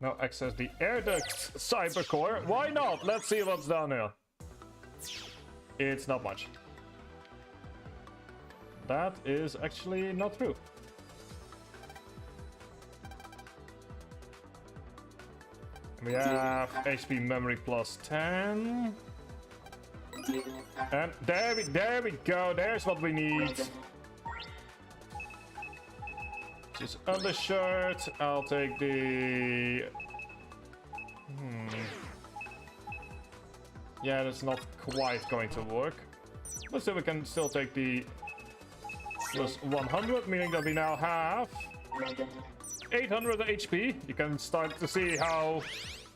Now access the air duct cybercore. Why not? Let's see what's down here. It's not much. That is actually not true. We have HP memory plus 10. And there we go. There's what we need. Just undershirt. I'll take the... Yeah, that's not quite going to work. But still, we can still take the plus 100, meaning that we now have 800 HP. You can start to see how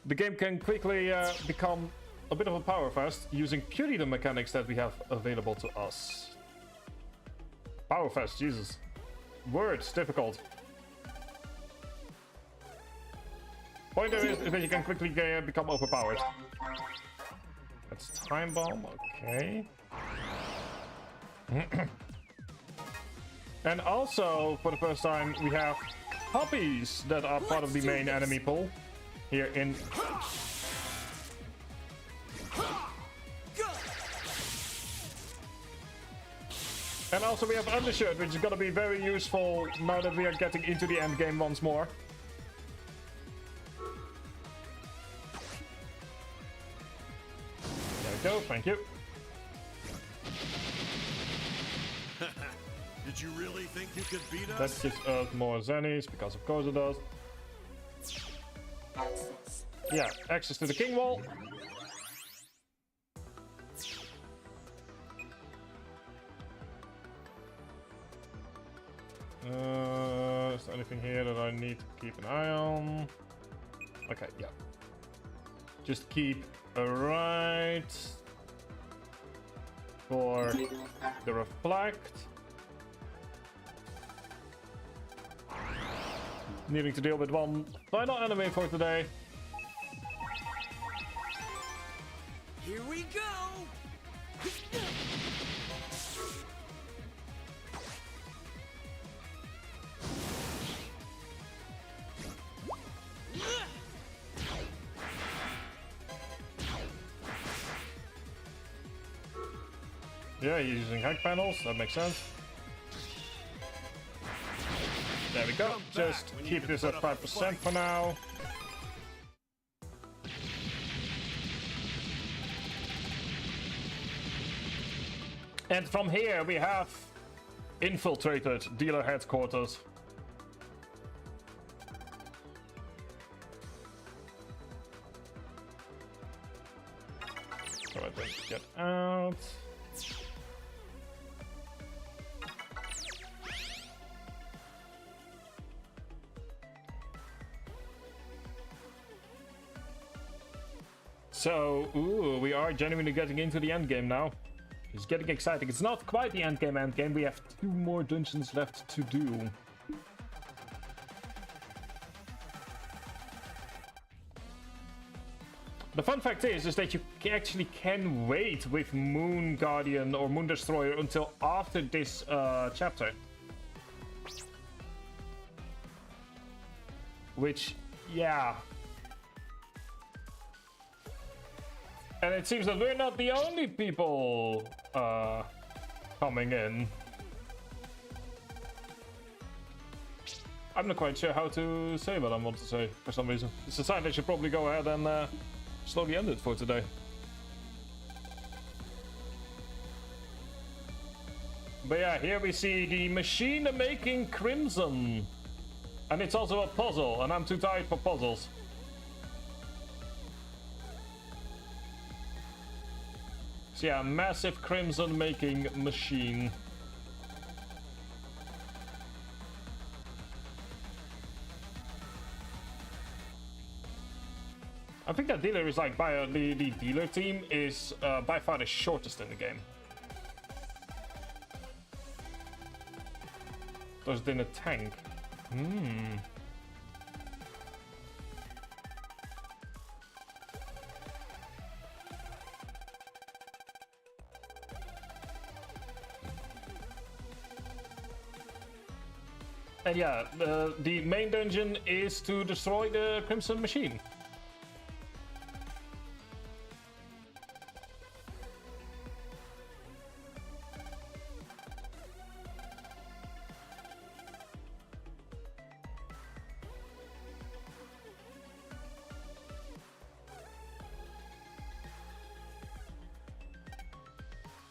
the game can quickly become a bit of a power fest using purely the mechanics that we have available to us. Power fest, Jesus. Words, difficult. Pointer is that you can quickly become overpowered. That's time bomb, okay. And also, for the first time, we have puppies that are part of the main enemy pool here in... And also we have undershirt, which is gonna be very useful now that we are getting into the end game once more. There we go, thank you. Did you really think you could beat That us? gives us more zennies, because of course it does. Access. Yeah, access to the king wall. Is there anything here that I need to keep an eye on? Okay, yeah. Just keep a right for the reflect. Needing to deal with one final enemy for today. Here we go! Yeah, he's using hack panels, that makes sense. There we go. Just keep this at 5% for now. And from here we have infiltrated dealer headquarters. So I think get out. So, ooh, we are genuinely getting into the end game now. It's getting exciting. It's not quite the end game. We have 2 more dungeons left to do. The fun fact is that you actually can wait with Moon Guardian or Moon Destroyer until after this chapter. Which, yeah. And it seems that we're not the only people coming in. I'm not quite sure how to say what I want to say for some reason. It's a sign that I should probably go ahead and slowly end it for today. But yeah, here we see the machine making crimson. And it's also a puzzle, and I'm too tired for puzzles. So yeah, massive crimson making machine. I think that dealer is like the dealer team is by far the shortest in the game. Does it in a tank? And yeah, the main dungeon is to destroy the Crimson Machine.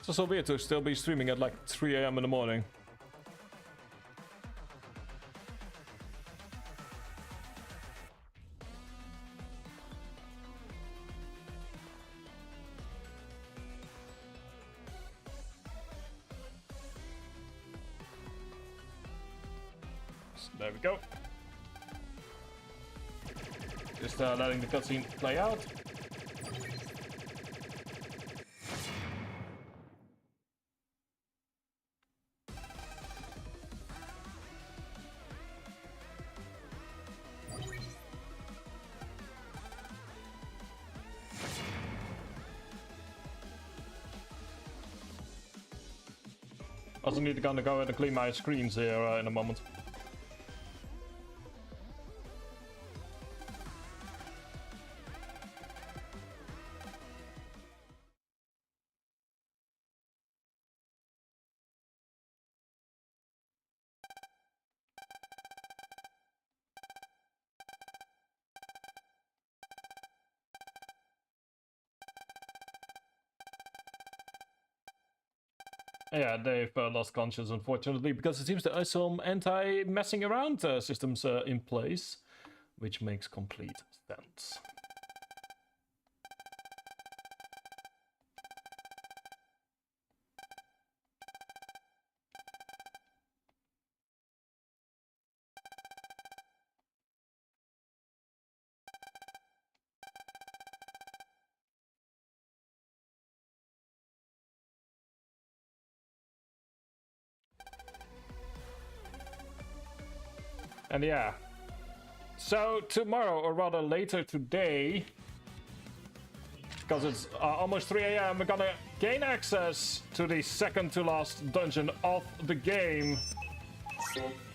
It's also weird to still be streaming at like 3 AM in the morning. So there we go. Just letting the cutscene play out. Also need to go ahead and clean my screens here in a moment. Yeah, they've lost conscience, unfortunately, because it seems there are some anti-messing around systems in place, which makes complete sense. And yeah, so tomorrow, or rather later today, because it's almost 3 AM, we're gonna gain access to the second to last dungeon of the game.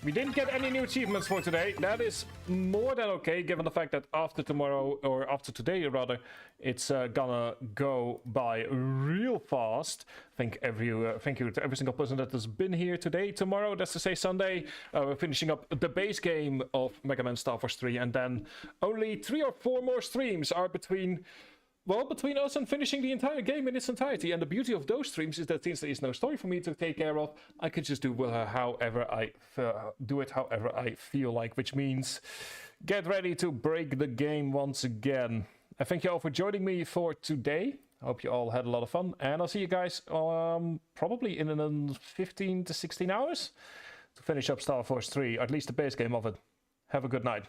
We didn't get any new achievements for today. That is more than okay, given the fact that after tomorrow, or after today rather, it's gonna go by real fast. Thank you to every single person that has been here today. Tomorrow, that's to say Sunday, we're finishing up the base game of Mega Man Starforce 3, and then only 3 or 4 more streams are between us and finishing the entire game in its entirety. And the beauty of those streams is that since there is no story for me to take care of, I could just do however I feel like, which means get ready to break the game once again. I thank you all for joining me for today. I hope you all had a lot of fun, and I'll see you guys probably in 15 to 16 hours to finish up Starforce 3, or at least the base game of it. Have a good night.